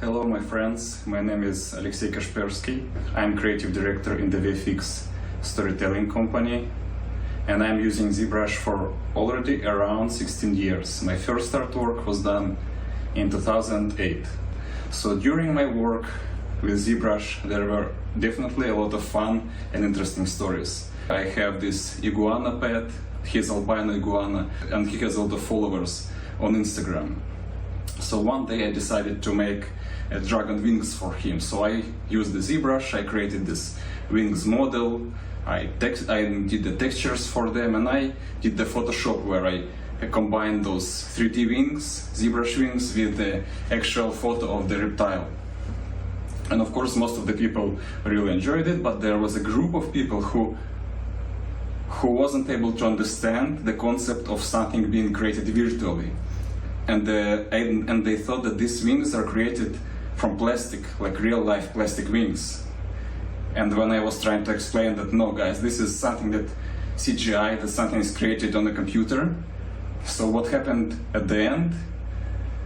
Hello my friends, my name is Alexey Kashpersky. I'm creative director in the VFX storytelling company and I'm using ZBrush for already around 16 years. My first artwork was done in 2008. So during my work with ZBrush there were definitely a lot of fun and interesting stories. I have this iguana pet, he's albino iguana, and he has a lot of followers on Instagram. So one day I decided to make a dragon wings for him. So I used the ZBrush, I created this wings model, I did the textures for them, and I did the Photoshop where I combined those 3D wings, ZBrush wings, with the actual photo of the reptile. And of course most of the people really enjoyed it, but there was a group of people who wasn't able to understand the concept of something being created virtually. And they thought that these wings are created from plastic, like real-life plastic wings. And when I was trying to explain that, no guys, this is something that CGI, that something is created on a computer. So what happened at the end?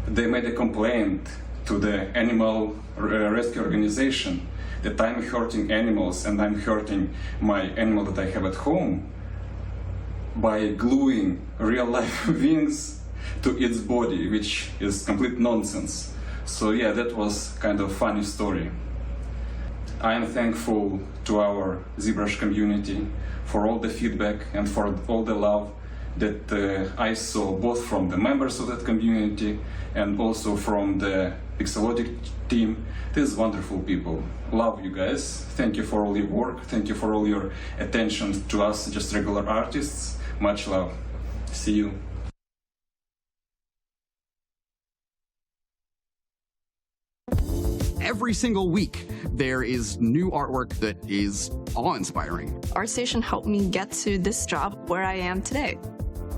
They made a complaint to the animal rescue organization that I'm hurting animals and I'm hurting my animal that I have at home by gluing real-life wings to its body, which is complete nonsense. So yeah, that was kind of a funny story. I am thankful to our ZBrush community for all the feedback and for all the love that I saw both from the members of that community and also from the Pixelogic team. These wonderful people. Love you guys. Thank you for all your work. Thank you for all your attention to us, just regular artists. Much love. See you. Every single week, there is new artwork that is awe-inspiring. ArtStation helped me get to this job where I am today.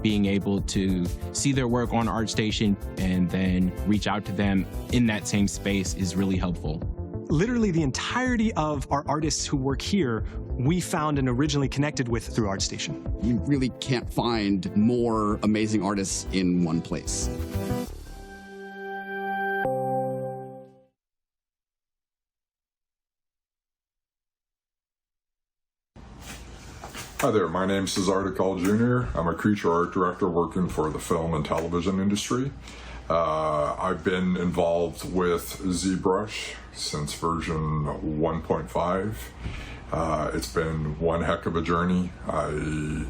Being able to see their work on ArtStation and then reach out to them in that same space is really helpful. Literally the entirety of our artists who work here, we found and originally connected with through ArtStation. You really can't find more amazing artists in one place. Hi there, my name's Cesar DeCall Jr. I'm a creature art director working for the film and television industry. I've been involved with ZBrush since version 1.5. It's been one heck of a journey. I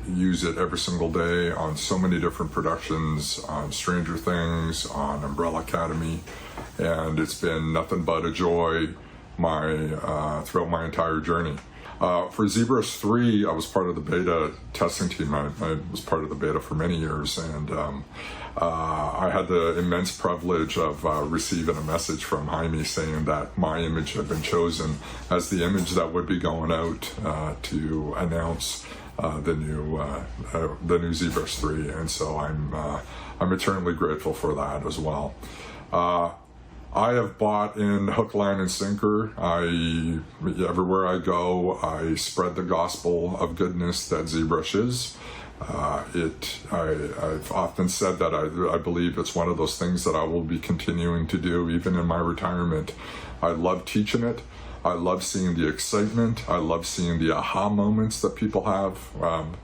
use it every single day on so many different productions, on Stranger Things, on Umbrella Academy, and it's been nothing but a joy throughout my entire journey. For ZBrush 3, I was part of the beta testing team. I was part of the beta for many years, and I had the immense privilege of receiving a message from Jaime saying that my image had been chosen as the image that would be going out to announce the new ZBrush 3, and so I'm eternally grateful for that as well. I have bought in hook, line, and sinker. Everywhere I go, I spread the gospel of goodness that ZBrush is. I've often said that I believe it's one of those things that I will be continuing to do even in my retirement. I love teaching it. I love seeing the excitement. I love seeing the aha moments that people have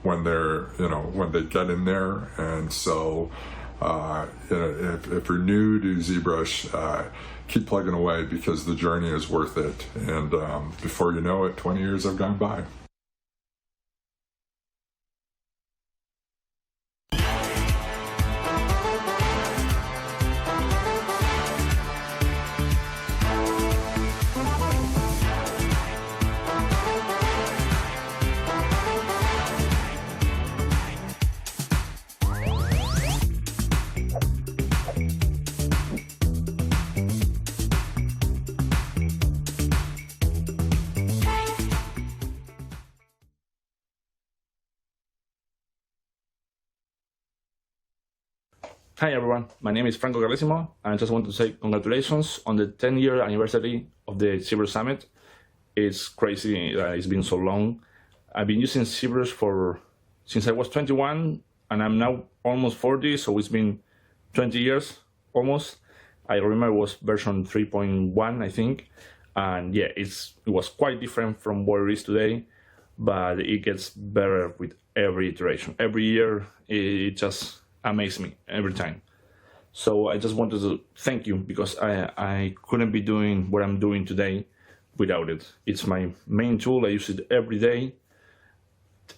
when they get in there. And so, if you're new to ZBrush, keep plugging away because the journey is worth it. And before you know it, 20 years have gone by. Hi everyone, my name is Franco Carlesimo, and I just want to say congratulations on the 10-year anniversary of the ZBrush Summit. It's crazy that it's been so long. I've been using ZBrush since I was 21, and I'm now almost 40, so it's been 20 years almost. I remember it was version 3.1, I think. And yeah, it was quite different from what it is today, but it gets better with every iteration. Every year, it just amazes me every time. So I just wanted to thank you, because I couldn't be doing what I'm doing today without it. It's my main tool. I use it every day,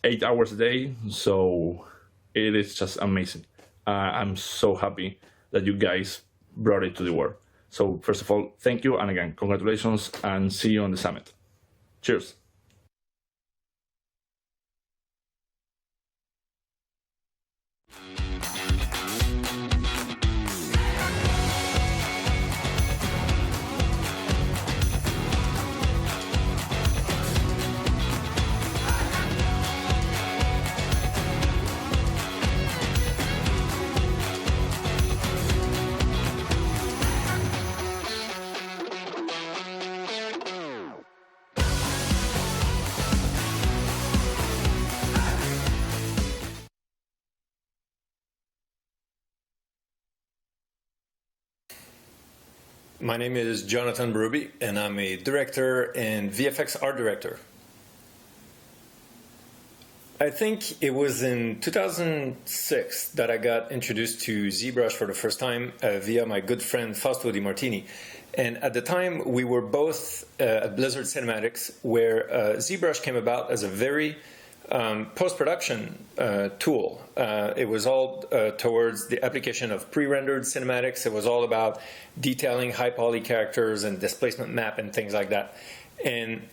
8 hours a day. So it is just amazing. I'm so happy that you guys brought it to the world. So first of all, thank you. And again, congratulations, and see you on the summit. Cheers. My name is Jonathan Berube, and I'm a director and VFX art director. I think it was in 2006 that I got introduced to ZBrush for the first time via my good friend Fausto Di Martini. And at the time, we were both at Blizzard Cinematics, where ZBrush came about as a very post-production tool. It was all towards the application of pre-rendered cinematics. It was all about detailing high poly characters and displacement map and things like that. And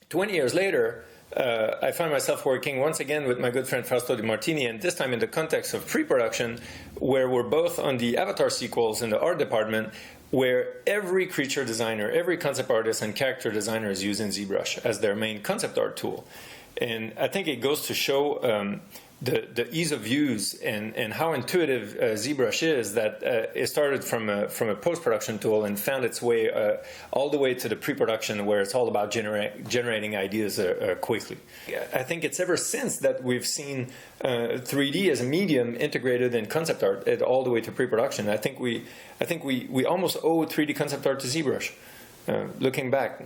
20 years later, I found myself working once again with my good friend Fausto Di Martini, and this time in the context of pre-production, where we're both on the Avatar sequels in the art department, where every creature designer, every concept artist and character designer is using ZBrush as their main concept art tool. And I think it goes to show the ease of use and how intuitive ZBrush is, that it started from a post-production tool and found its way all the way to the pre-production, where it's all about generating ideas quickly. I think it's ever since that we've seen 3D as a medium integrated in concept art all the way to pre-production. I think we almost owe 3D concept art to ZBrush, looking back.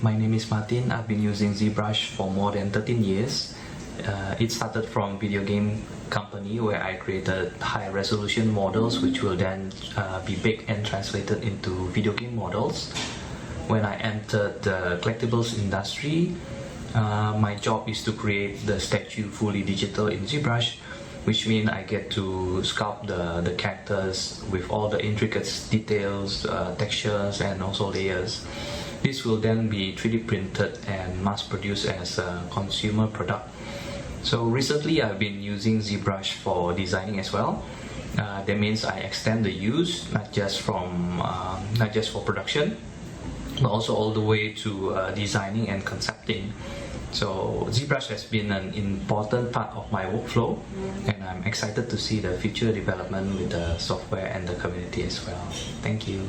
My name is Martin. I've been using ZBrush for more than 13 years. It started from video game company where I created high resolution models which will then be baked and translated into video game models. When I entered the collectibles industry, my job is to create the statue fully digital in ZBrush, which means I get to sculpt the characters with all the intricate details, textures and also layers. This will then be 3D printed and mass produced as a consumer product. So recently I've been using ZBrush for designing as well. That means I extend the use not just for production, but also all the way to designing and concepting. So ZBrush has been an important part of my workflow, and I'm excited to see the future development with the software and the community as well. Thank you.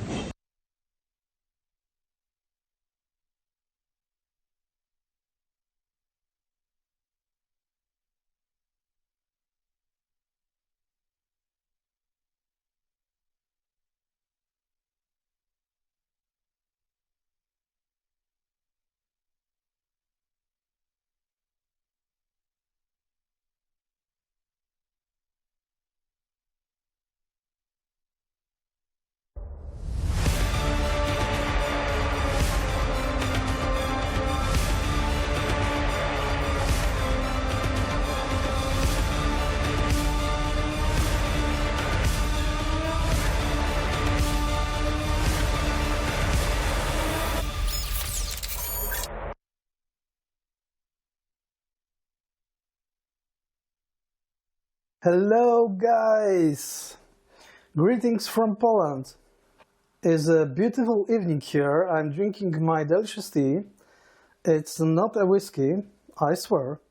Hello guys! Greetings from Poland. It's a beautiful evening here. I'm drinking my delicious tea. It's not a whiskey, I swear.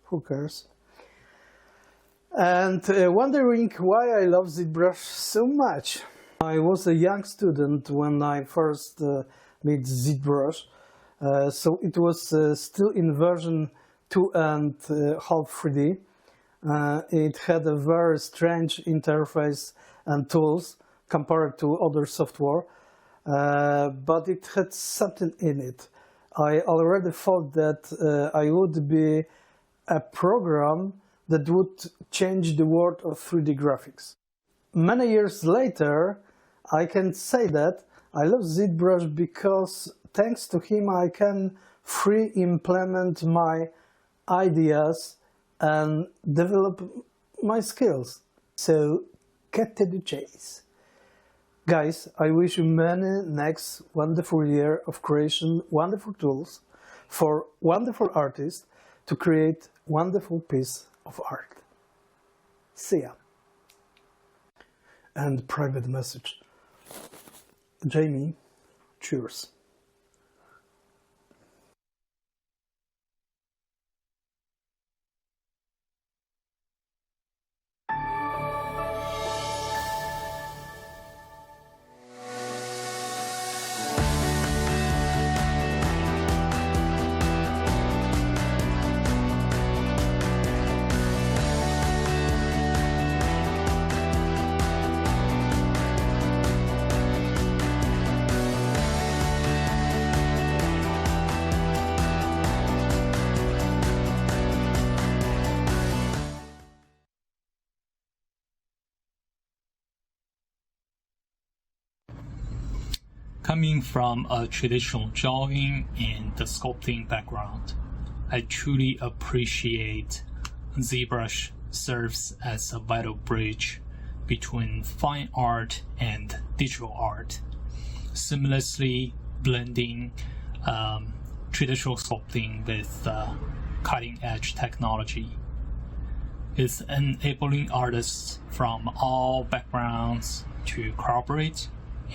Who cares? And wondering why I love ZBrush so much. I was a young student when I first made ZBrush, so it was still in version 2.5 3D. It had a very strange interface and tools compared to other software, but it had something in it. I already thought that I would be a program that would change the world of 3D graphics. Many years later, I can say that I love ZBrush because thanks to him I can free implement my ideas and develop my skills. So, cut to the chase. Guys, I wish you many next wonderful year of creation, wonderful tools for wonderful artists to create wonderful piece of art. See ya. And private message. Jamie, cheers. Coming from a traditional drawing and the sculpting background, I truly appreciate ZBrush serves as a vital bridge between fine art and digital art, seamlessly blending traditional sculpting with cutting-edge technology. It's enabling artists from all backgrounds to cooperate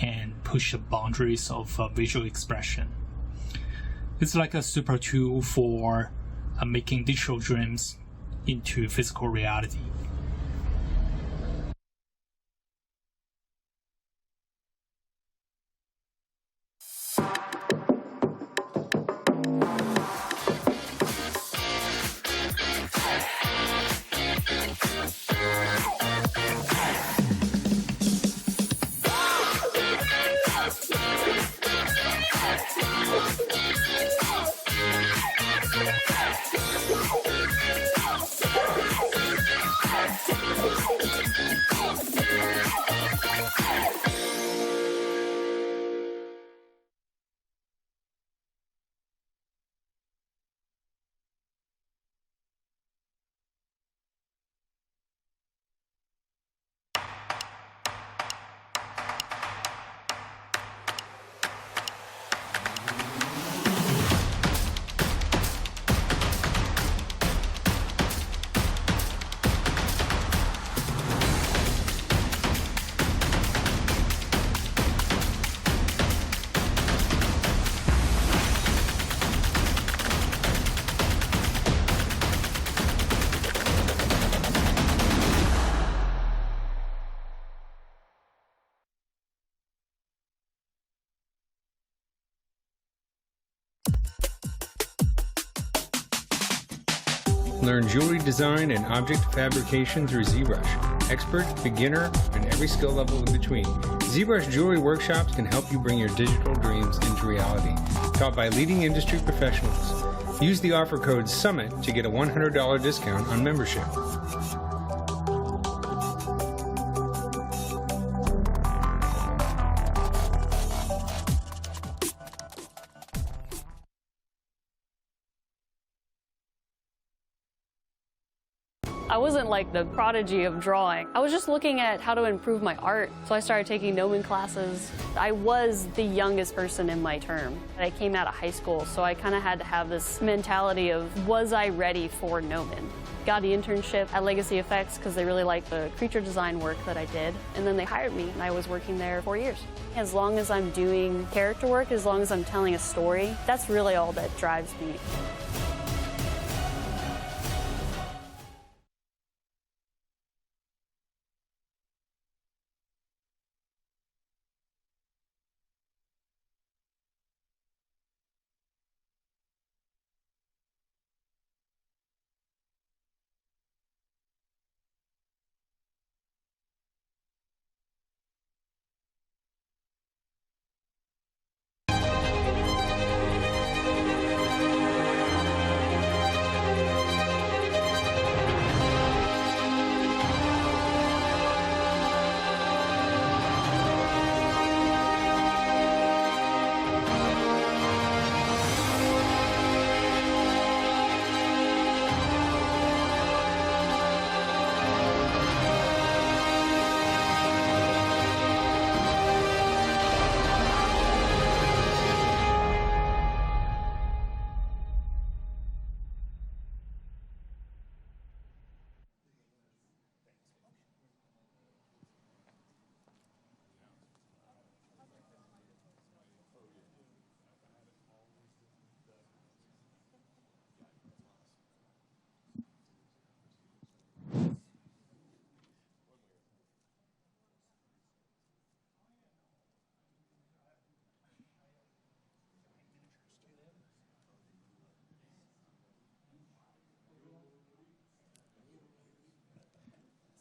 and push the boundaries of visual expression. It's like a super tool for making digital dreams into physical reality. Learn jewelry design and object fabrication through ZBrush. Expert, beginner, and every skill level in between. ZBrush Jewelry Workshops can help you bring your digital dreams into reality. Taught by leading industry professionals. Use the offer code SUMMIT to get a $100 discount on membership. I wasn't like the prodigy of drawing. I was just looking at how to improve my art. So I started taking Gnomon classes. I was the youngest person in my term. I came out of high school, so I kind of had to have this mentality of, was I ready for Gnomon? Got the internship at Legacy Effects because they really liked the creature design work that I did. And then they hired me, and I was working there 4 years. As long as I'm doing character work, as long as I'm telling a story, that's really all that drives me.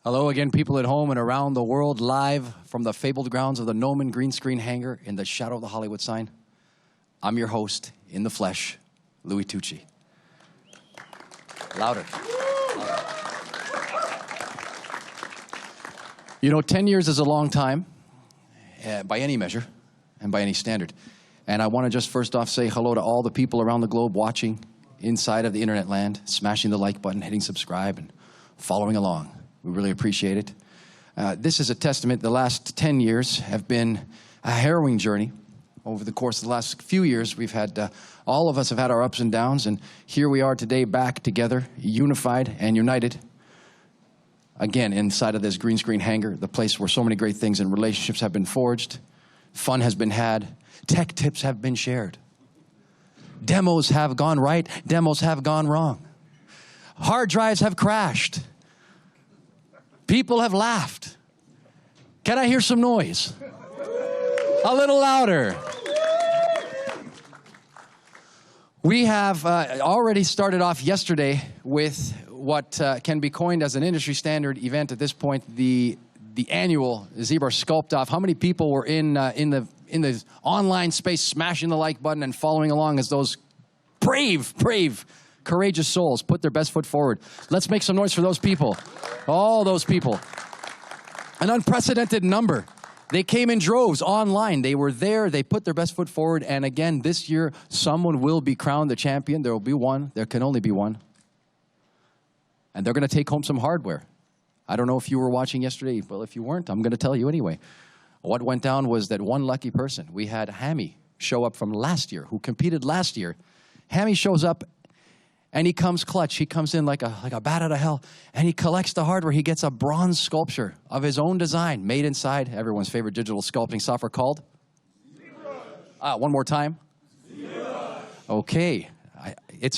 Hello again, people at home and around the world, live from the fabled grounds of the Gnomon green screen hangar in the shadow of the Hollywood sign. I'm your host, in the flesh, Louis Tucci. Louder. You know, 10 years is a long time, by any measure and by any standard. And I want to just first off say hello to all the people around the globe watching inside of the internet land, smashing the like button, hitting subscribe, and following along. We really appreciate it. This is a testament. The last 10 years have been a harrowing journey. Over the course of the last few years, we've had, all of us have had our ups and downs, and here we are today back together, unified and united. Again, inside of this green screen hangar, the place where so many great things and relationships have been forged, fun has been had, tech tips have been shared. Demos have gone right, demos have gone wrong. Hard drives have crashed. People have laughed. Can I hear some noise? A little louder. We have already started off yesterday with what can be coined as an industry standard event at this point, the annual ZBrush Sculpt Off. How many people were in the online space smashing the like button and following along as those brave, courageous souls put their best foot forward? Let's make some noise for those people. All those people. An unprecedented number. They came in droves online. They were there. They put their best foot forward. And again, this year, someone will be crowned the champion. There will be one. There can only be one. And they're going to take home some hardware. I don't know if you were watching yesterday. Well, if you weren't, I'm going to tell you anyway. What went down was that one lucky person. We had Hammy show up from last year, who competed last year. Hammy shows up, and he comes clutch. He comes in like a bat out of hell, and he collects the hardware. He gets a bronze sculpture of his own design, made inside everyone's favorite digital sculpting software called? ZBrush. One more time. ZBrush. Okay.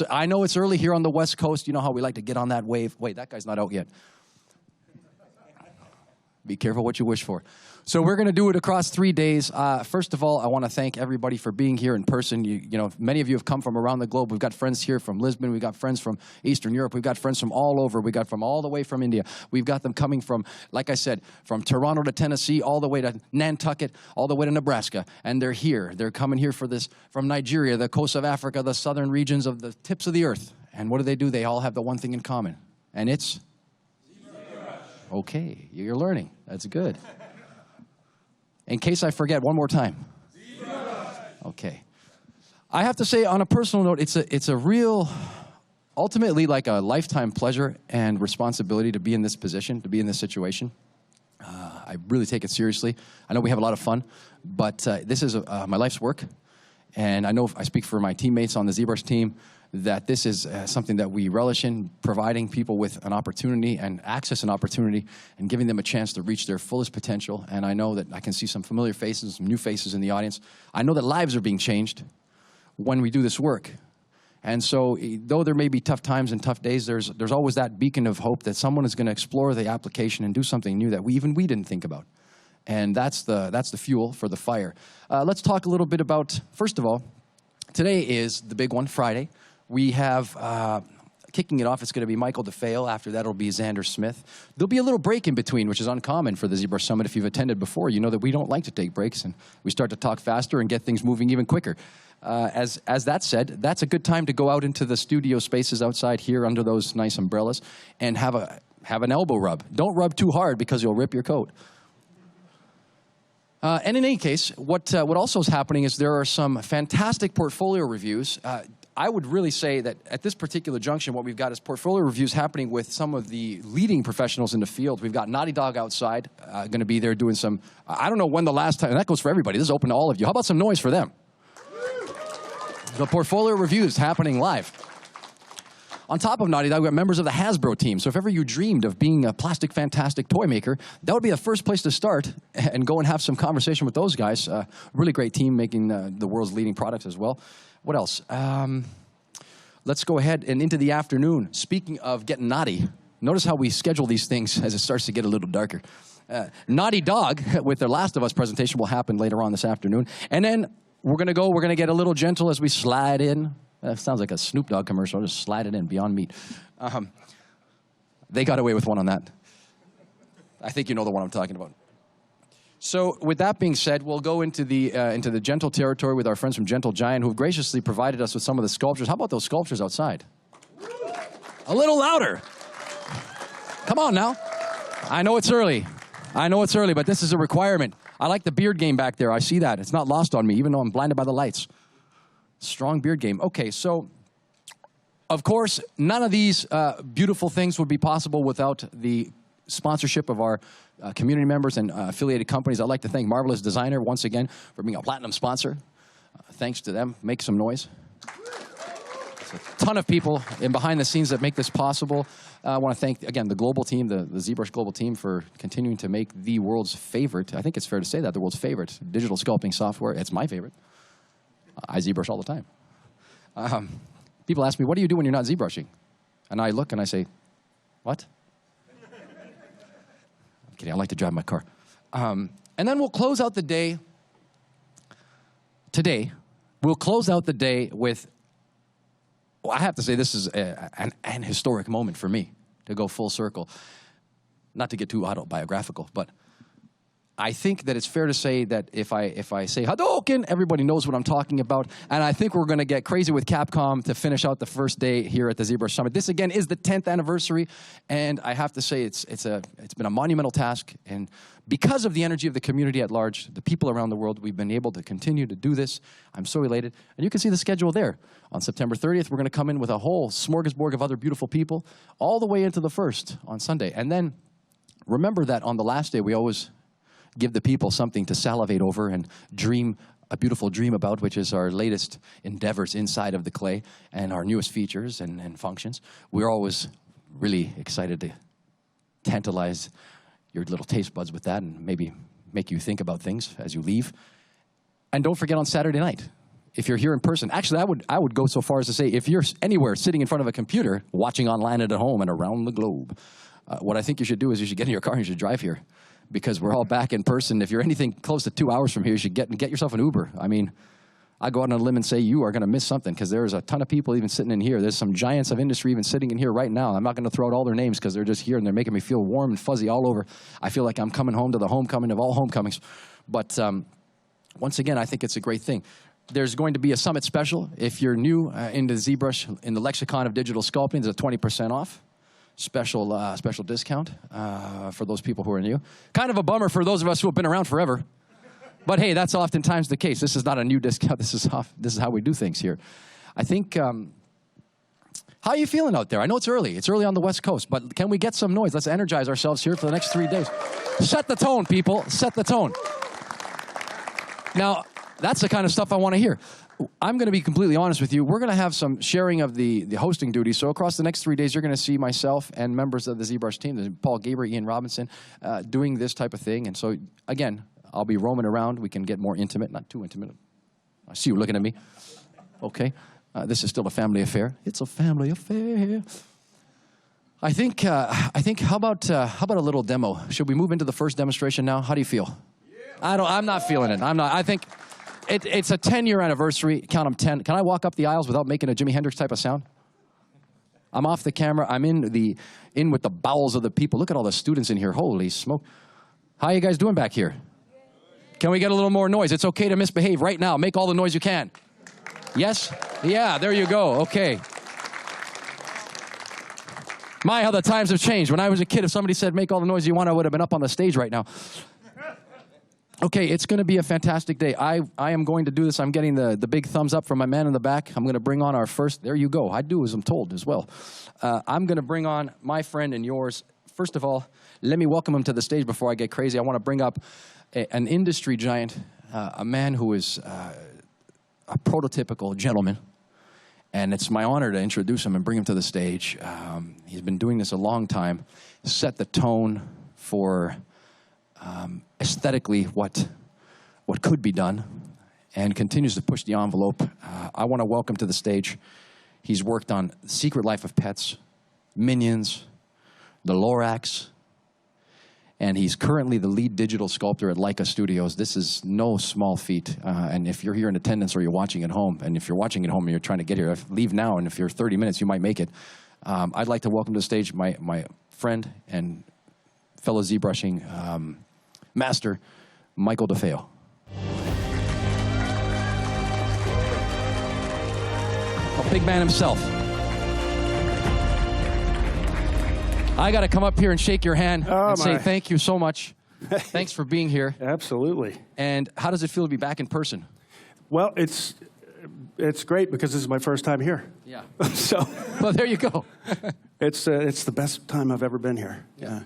I know it's early here on the West Coast. You know how we like to get on that wave. Wait, that guy's not out yet. Be careful what you wish for. So we're going to do it across 3 days. First of all, I want to thank everybody for being here in person. You know, many of you have come from around the globe. We've got friends here from Lisbon. We've got friends from Eastern Europe. We've got friends from all over. We've got from all the way from India. We've got them coming from, like I said, from Toronto to Tennessee, all the way to Nantucket, all the way to Nebraska. And they're here. They're coming here for this from Nigeria, the coast of Africa, the southern regions of the tips of the earth. And what do? They all have the one thing in common. And it's? ZBrush. Okay, you're learning. That's good. In case I forget, one more time. ZBrush. Okay. I have to say, on a personal note, it's a real, ultimately like a lifetime pleasure and responsibility to be in this position, to be in this situation. I really take it seriously. I know we have a lot of fun, but this is my life's work. And I know I speak for my teammates on the ZBrush team that this is something that we relish in, providing people with an opportunity and access an opportunity and giving them a chance to reach their fullest potential. And I know that I can see some familiar faces, some new faces in the audience. I know that lives are being changed when we do this work. And so though there may be tough times and tough days, there's always that beacon of hope that someone is going to explore the application and do something new that we didn't think about. And that's the fuel for the fire. Let's talk a little bit about, first of all, today is the big one, Friday. We have, kicking it off, it's going to be Michael DeFeo. After that, it'll be Xander Smith. There'll be a little break in between, which is uncommon for the ZBrush Summit. If you've attended before, you know that we don't like to take breaks, and we start to talk faster and get things moving even quicker. As that said, that's a good time to go out into the studio spaces outside here under those nice umbrellas and have an elbow rub. Don't rub too hard because you'll rip your coat. And in any case, what also is happening is there are some fantastic portfolio reviews. I would really say that at this particular junction, what we've got is portfolio reviews happening with some of the leading professionals in the field. We've got Naughty Dog outside, going to be there doing some, I don't know when the last time, and that goes for everybody. This is open to all of you. How about some noise for them? The portfolio reviews happening live. On top of Naughty Dog, we've got members of the Hasbro team. So if ever you dreamed of being a plastic fantastic toy maker, that would be the first place to start and go and have some conversation with those guys. Really great team making the world's leading products as well. What else? Let's go ahead and into the afternoon. Speaking of getting naughty, notice how we schedule these things as it starts to get a little darker. Naughty Dog with their Last of Us presentation will happen later on this afternoon. And then we're going to get a little gentle as we slide in. That sounds like a Snoop Dogg commercial. I'll just slide it in, Beyond Meat. They got away with one on that. I think you know the one I'm talking about. So with that being said, we'll go into the gentle territory with our friends from Gentle Giant who have graciously provided us with some of the sculptures. How about those sculptures outside? A little louder. Come on now. I know it's early, but this is a requirement. I like the beard game back there. I see that. It's not lost on me, even though I'm blinded by the lights. Strong beard game. Okay, so, of course, none of these beautiful things would be possible without the sponsorship of our community members and affiliated companies. I'd like to thank Marvelous Designer once again for being a platinum sponsor. Thanks to them. Make some noise. There's a ton of people in behind the scenes that make this possible. I want to thank, again, the global team, the ZBrush global team, for continuing to make the world's favorite, I think it's fair to say that, the world's favorite digital sculpting software. It's my favorite. I ZBrush all the time. People ask me, what do you do when you're not ZBrushing? And I look and I say, what? I'm kidding, I like to drive my car. And then we'll close out the day today. We'll close out the day with, well, I have to say this is an historic moment for me to go full circle. Not to get too autobiographical, but I think that it's fair to say that if I say Hadouken, everybody knows what I'm talking about. And I think we're going to get crazy with Capcom to finish out the first day here at the ZBrush Summit. This, again, is the 10th anniversary. And I have to say it's been a monumental task. And because of the energy of the community at large, the people around the world, we've been able to continue to do this. I'm so elated. And you can see the schedule there. On September 30th, we're going to come in with a whole smorgasbord of other beautiful people all the way into the 1st on Sunday. And then remember that on the last day, we always give the people something to salivate over and dream a beautiful dream about, which is our latest endeavors inside of the clay and our newest features and functions. We're always really excited to tantalize your little taste buds with that and maybe make you think about things as you leave. And don't forget on Saturday night, if you're here in person, actually I would go so far as to say if you're anywhere sitting in front of a computer, watching online and at home and around the globe, What I think you should do is you should get in your car and you should drive here, because we're all back in person. If you're anything close to 2 hours from here, you should get yourself an Uber. I mean, I go out on a limb and say you are going to miss something, because there's a ton of people even sitting in here. There's some giants of industry even sitting in here right now. I'm not going to throw out all their names because they're just here and they're making me feel warm and fuzzy all over. I feel like I'm coming home to the homecoming of all homecomings. But once again, I think it's a great thing. There's going to be a summit special. If you're new into ZBrush, in the lexicon of digital sculpting, there's a 20% off. Special discount for those people who are new. Kind of a bummer for those of us who have been around forever. But hey, that's oftentimes the case. This is not a new discount. This is how we do things here. I think, how are you feeling out there? I know it's early. It's early on the West Coast, but can we get some noise? Let's energize ourselves here for the next 3 days. Set the tone, people. Set the tone. Now, that's the kind of stuff I want to hear. I'm going to be completely honest with you. We're going to have some sharing of the hosting duties. So across the next 3 days, you're going to see myself and members of the ZBrush team, Paul Gaber, Ian Robinson, doing this type of thing. And so, again, I'll be roaming around. We can get more intimate, not too intimate. I see you looking at me. Okay. This is still a family affair. It's a family affair. I think, how about a little demo? Should we move into the first demonstration now? How do you feel? Yeah. I'm not feeling it. I think it's a 10-year anniversary. Count them 10. Can I walk up the aisles without making a Jimi Hendrix type of sound? I'm off the camera. I'm in with the bowels of the people. Look at all the students in here. Holy smoke. How are you guys doing back here? Can we get a little more noise? It's okay to misbehave right now. Make all the noise you can. Yes? Yeah, there you go. Okay. My, how the times have changed. When I was a kid, if somebody said, make all the noise you want, I would have been up on the stage right now. Okay, it's going to be a fantastic day. I am going to do this. I'm getting the big thumbs up from my man in the back. I'm going to bring on our first. There you go. I do as I'm told as well. I'm going to bring on my friend and yours. First of all, let me welcome him to the stage before I get crazy. I want to bring up an industry giant, a man who is a prototypical gentleman. And it's my honor to introduce him and bring him to the stage. He's been doing this a long time, set the tone for aesthetically what could be done, and continues to push the envelope. I want to welcome to the stage. He's worked on Secret Life of Pets, Minions, The Lorax, and he's currently the lead digital sculptor at Leica Studios. This is no small feat, and if you're here in attendance or you're watching at home, and if you're watching at home and you're trying to get here, leave now, and if you're 30 minutes, you might make it. I'd like to welcome to the stage my friend and fellow ZBrushing master, Michael DeFeo. A big man himself. I got to come up here and shake your hand and say thank you so much. Thanks for being here. Absolutely. And how does it feel to be back in person? Well, it's great because this is my first time here. Yeah. So. Well, there you go. It's the best time I've ever been here. Yeah.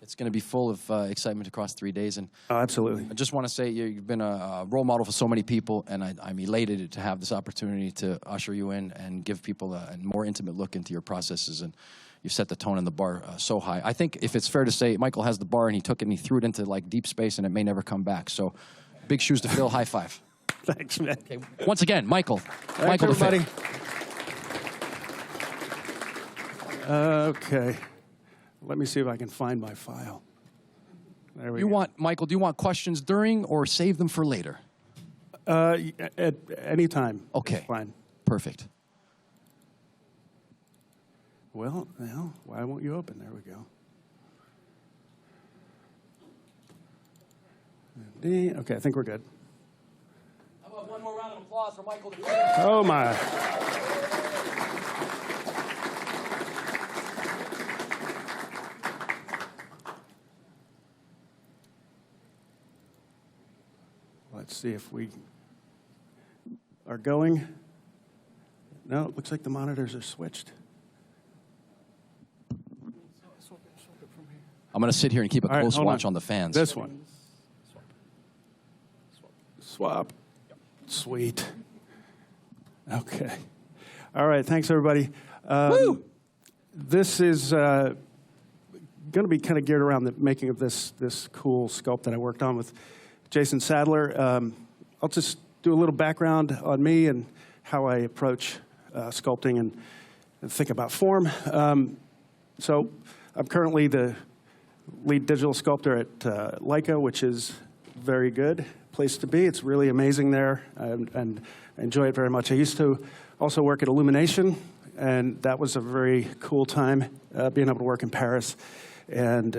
It's going to be full of excitement across 3 days. And absolutely. I just want to say you've been a role model for so many people, and I'm elated to have this opportunity to usher you in and give people a more intimate look into your processes. And you've set the tone and the bar so high. I think if it's fair to say, Michael has the bar and he took it and he threw it into like deep space and it may never come back. So big shoes to fill. High five. Thanks, man. Okay. Once again, Michael. Thanks, Michael, everybody. Okay. Let me see if I can find my file. There we go. Michael, do you want questions during or save them for later? At any time. Okay. Fine. Perfect. Well, why won't you open? There we go. Okay, I think we're good. How about one more round of applause for Michael? Oh, my. Let's see if we are going. No, it looks like the monitors are switched. I'm going to sit here and keep a close watch on the fans. This one. Swap. Sweet. Okay. All right. Thanks, everybody. This is going to be kind of geared around the making of this cool sculpt that I worked on with Jason Sadler. I'll just do a little background on me and how I approach sculpting and think about form. So I'm currently the lead digital sculptor at Leica, which is very good place to be. It's really amazing there, and I enjoy it very much. I used to also work at Illumination, and that was a very cool time, being able to work in Paris. And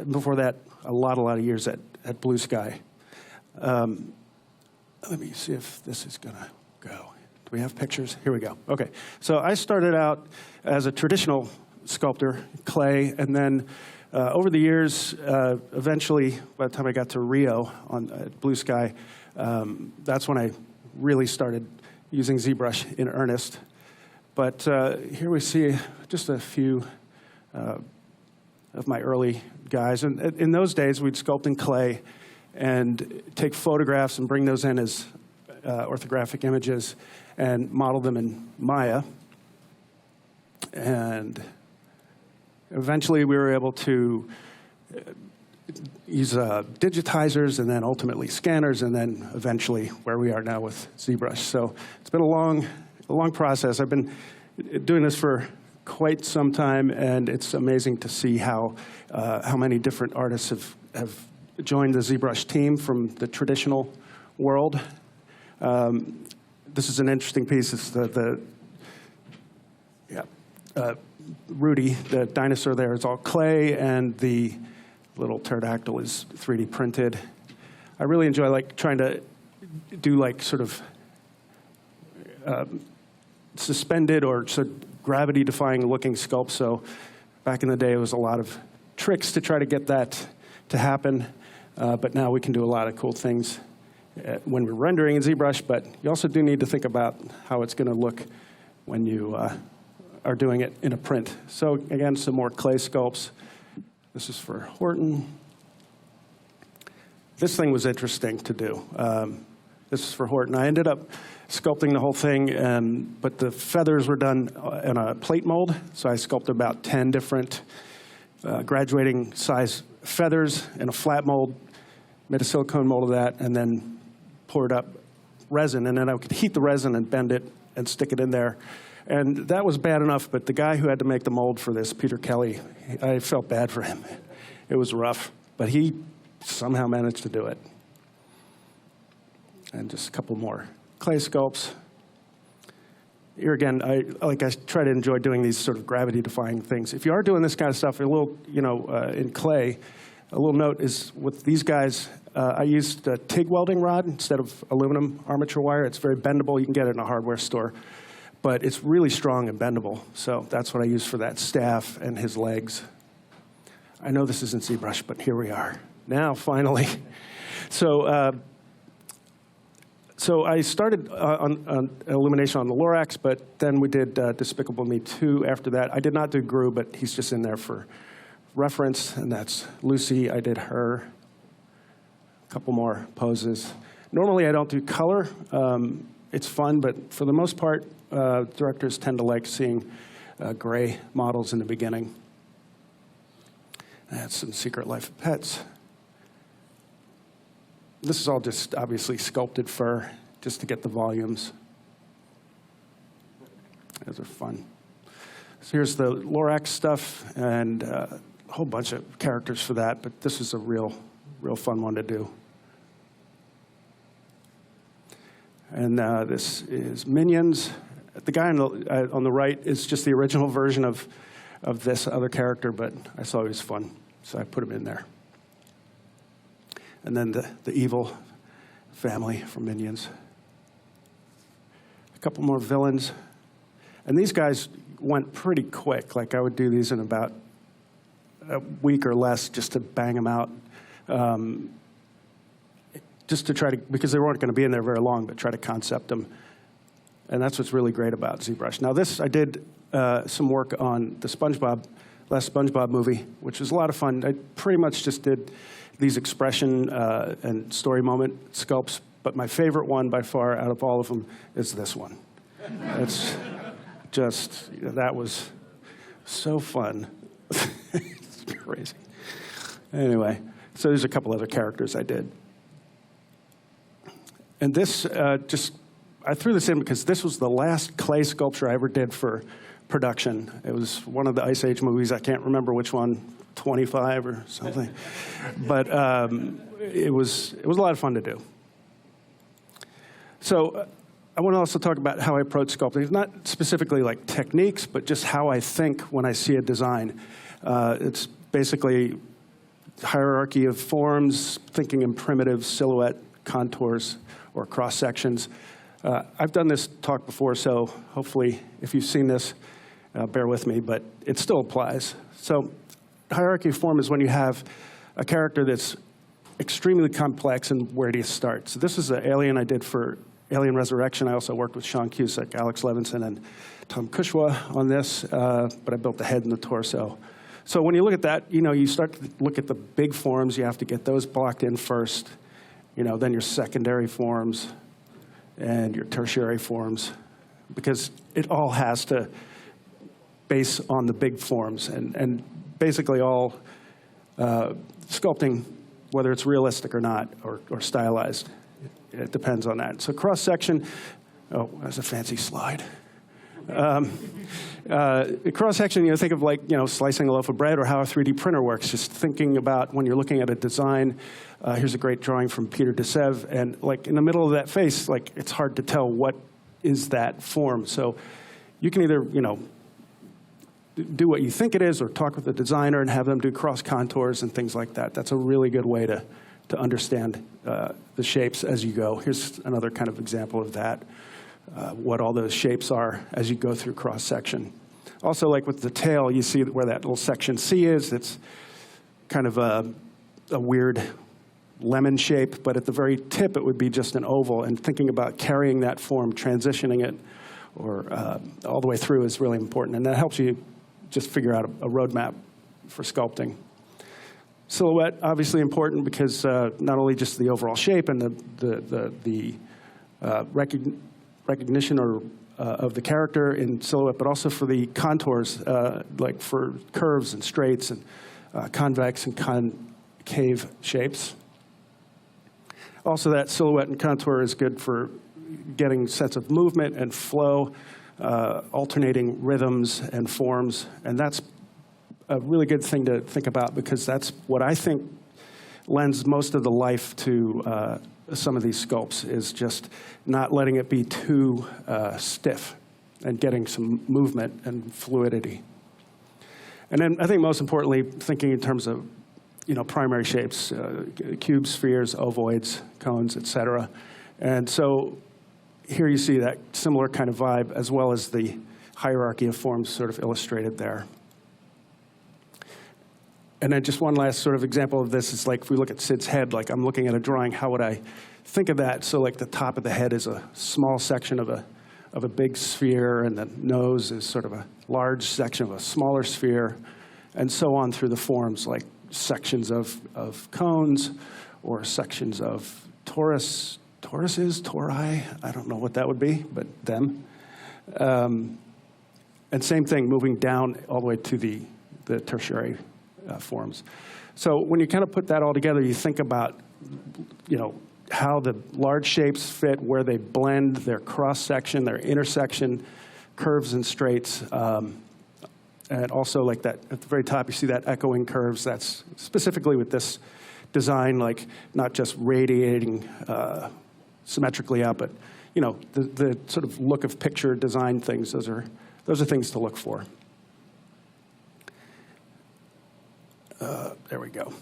before that, a lot of years at Blue Sky. Let me see if this is going to go. Do we have pictures? Here we go. Okay. So I started out as a traditional sculptor, clay, and then over the years, eventually, by the time I got to Rio at Blue Sky, that's when I really started using ZBrush in earnest. But here we see just a few of my early guys. And in those days, we'd sculpt in clay and take photographs and bring those in as orthographic images and model them in Maya. And eventually, we were able to use digitizers and then ultimately scanners, and then eventually where we are now with ZBrush. So it's been a long process. I've been doing this for quite some time, and it's amazing to see how many different artists have joined the ZBrush team from the traditional world. This is an interesting piece. It's Rudy, the dinosaur there, is all clay, and the little pterodactyl is 3D printed. I really enjoy trying to do sort of suspended or sort of gravity-defying looking sculpts. So back in the day, it was a lot of tricks to try to get that to happen. But now we can do a lot of cool things when we're rendering in ZBrush. But you also do need to think about how it's going to look when you are doing it in a print. So again, some more clay sculpts. This is for Horton. This thing was interesting to do. This is for Horton. I ended up sculpting the whole thing, but the feathers were done in a plate mold. So I sculpted about 10 different graduating size feathers in a flat mold, made a silicone mold of that, and then poured up resin. And then I could heat the resin and bend it and stick it in there. And that was bad enough, but the guy who had to make the mold for this, Peter Kelly, I felt bad for him. It was rough, but he somehow managed to do it. And just a couple more clay sculpts. Here again, I try to enjoy doing these sort of gravity-defying things. If you are doing this kind of stuff, a little, in clay, a little note is with these guys, I used a TIG welding rod instead of aluminum armature wire. It's very bendable. You can get it in a hardware store. But it's really strong and bendable. So that's what I use for that staff and his legs. I know this isn't ZBrush, but here we are. Now, finally. So I started on illumination on the Lorax, but then we did Despicable Me 2 after that. I did not do Gru, but he's just in there for reference, and that's Lucy. I did her. A couple more poses. Normally, I don't do color. It's fun, but for the most part, directors tend to like seeing gray models in the beginning. That's some Secret Life of Pets. This is all just obviously sculpted fur, just to get the volumes. Those are fun. So here's the Lorax stuff, and a whole bunch of characters for that, but this is a real fun one to do. And this is Minions. The guy on the right is just the original version of this other character, but I saw he was fun, so I put him in there. And then the evil family from Minions. A couple more villains. And these guys went pretty quick. I would do these in about a week or less just to bang them out. Just to try to, because they weren't going to be in there very long, but try to concept them. And that's what's really great about ZBrush. Now this, I did some work on the last SpongeBob movie, which was a lot of fun. I pretty much just did these expression and story moment sculpts, but my favorite one by far out of all of them is this one. It's just, that was so fun. It's crazy. Anyway, so there's a couple other characters I did. And this I threw this in because this was the last clay sculpture I ever did for production. It was one of the Ice Age movies. I can't remember which one, 25 or something. But it was a lot of fun to do. So I want to also talk about how I approach sculpting. Not specifically like techniques, but just how I think when I see a design. It's basically hierarchy of forms, thinking in primitive silhouette, contours, or cross-sections. I've done this talk before, so hopefully if you've seen this, bear with me, but it still applies. So hierarchy of form is when you have a character that's extremely complex, and where do you start? So this is an alien I did for Alien Resurrection. I also worked with Sean Cusack, Alex Levinson, and Tom Kushwa on this, but I built the head and the torso. So when you look at that, you start to look at the big forms. You have to get those blocked in first, then your secondary forms and your tertiary forms, because it all has to base on the big forms. And basically all sculpting, whether it's realistic or not, or stylized, it depends on that. So cross-section, oh, that's a fancy slide. Cross-section, think of like, slicing a loaf of bread or how a 3D printer works. Just thinking about when you're looking at a design. Here's a great drawing from Peter Desev. And like in the middle of that face, like it's hard to tell what is that form. So you can either, do what you think it is or talk with the designer and have them do cross contours and things like that. That's a really good way to understand the shapes as you go. Here's another kind of example of that. What all those shapes are as you go through cross-section. Also, like with the tail, you see where that little section C is. It's kind of a weird lemon shape, but at the very tip, it would be just an oval. And thinking about carrying that form, transitioning it, or all the way through is really important. And that helps you just figure out a roadmap for sculpting. Silhouette, obviously important because not only just the overall shape and the recognition of the character in silhouette, but also for the contours, like for curves and straights and convex and concave shapes. Also, that silhouette and contour is good for getting sense of movement and flow, alternating rhythms and forms, and that's a really good thing to think about because that's what I think lends most of the life to some of these sculpts, is just not letting it be too stiff and getting some movement and fluidity. And then I think most importantly, thinking in terms of primary shapes, cubes, spheres, ovoids, cones, etc. And so here you see that similar kind of vibe as well as the hierarchy of forms sort of illustrated there. And then just one last sort of example of this is like if we look at Sid's head, like I'm looking at a drawing, how would I think of that? So like the top of the head is a small section of a big sphere, and the nose is sort of a large section of a smaller sphere, and so on through the forms, like sections of cones or sections of toruses, tori, I don't know what that would be, but them. And same thing, moving down all the way to the tertiary forms. So when you kind of put that all together, you think about, how the large shapes fit, where they blend, their cross-section, their intersection, curves and straights, and also like that at the very top, you see that echoing curves. That's specifically with this design, like not just radiating symmetrically up, but the sort of look of picture design things. Those are things to look for. There we go.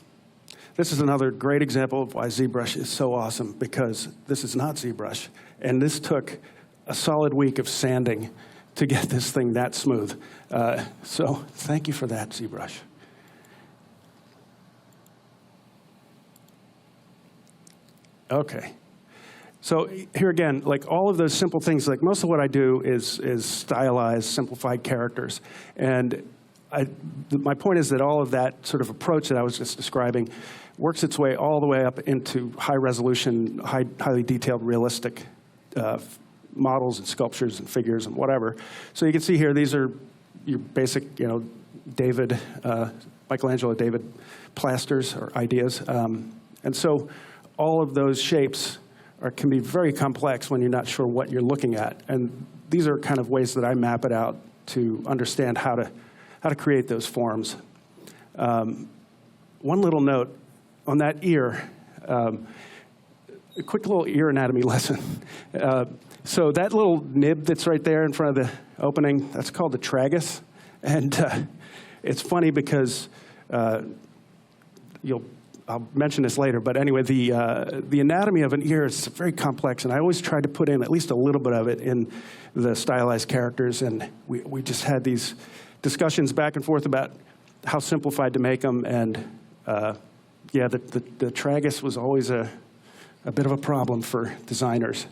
This is another great example of why ZBrush is so awesome, because this is not ZBrush. And this took a solid week of sanding to get this thing that smooth. So thank you for that, ZBrush. Okay. So here again, like all of those simple things, like most of what I do is stylized, simplified characters. And my point is that all of that sort of approach that I was just describing works its way all the way up into high-resolution, highly detailed, realistic models and sculptures and figures and whatever. So you can see here, these are your basic, Michelangelo David plasters or ideas. And so all of those shapes can be very complex when you're not sure what you're looking at. And these are kind of ways that I map it out to understand how to create those forms. One little note on that ear, a quick little ear anatomy lesson. So that little nib that's right there in front of the opening, that's called the tragus. And it's funny because I'll mention this later, but anyway, the anatomy of an ear is very complex, and I always try to put in at least a little bit of it in the stylized characters, and we just had these discussions back and forth about how simplified to make them, and yeah, the tragus was always a bit of a problem for designers.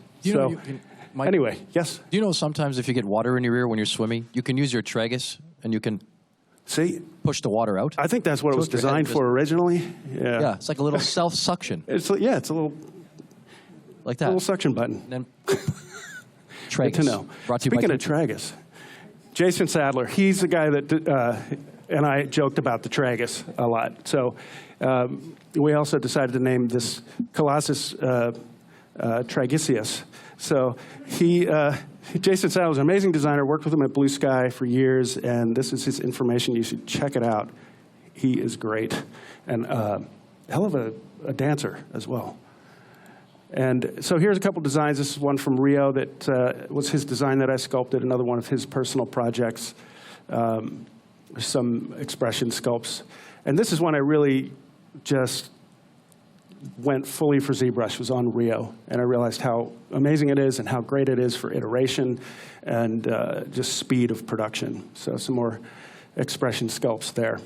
Anyway, yes? Do you know sometimes if you get water in your ear when you're swimming, you can use your tragus and you can push the water out? I think that's what it was designed for originally. Yeah. Yeah, it's like a little self-suction. It's a little like that. Little suction button. And then tragus. Good to know. Speaking of tragus, Jason Sadler, he's the guy that and I joked about the tragus a lot. So we also decided to name this Colossus tragiceus. So Jason Sadler was an amazing designer, worked with him at Blue Sky for years, and this is his information. You should check it out. He is great, and hell of a dancer as well. And so here's a couple designs. This is one from Rio that was his design that I sculpted, another one of his personal projects, some expression sculpts. And this is one I really just went fully for ZBrush, was on Rio, and I realized how amazing it is and how great it is for iteration and just speed of production. So some more expression sculpts there.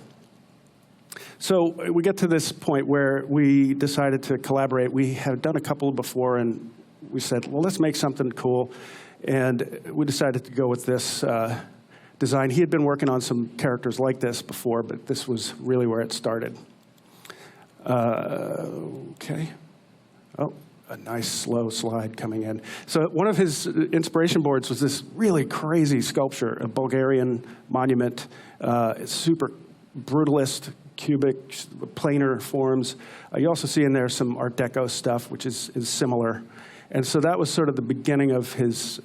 So we get to this point where we decided to collaborate. We had done a couple before, and we said, well, let's make something cool. And we decided to go with this design. He had been working on some characters like this before, but this was really where it started. Okay. Oh, a nice slow slide coming in. So one of his inspiration boards was this really crazy sculpture, a Bulgarian monument, super brutalist, cubic, planar forms. You also see in there some Art Deco stuff, which is similar. And so that was sort of the beginning of his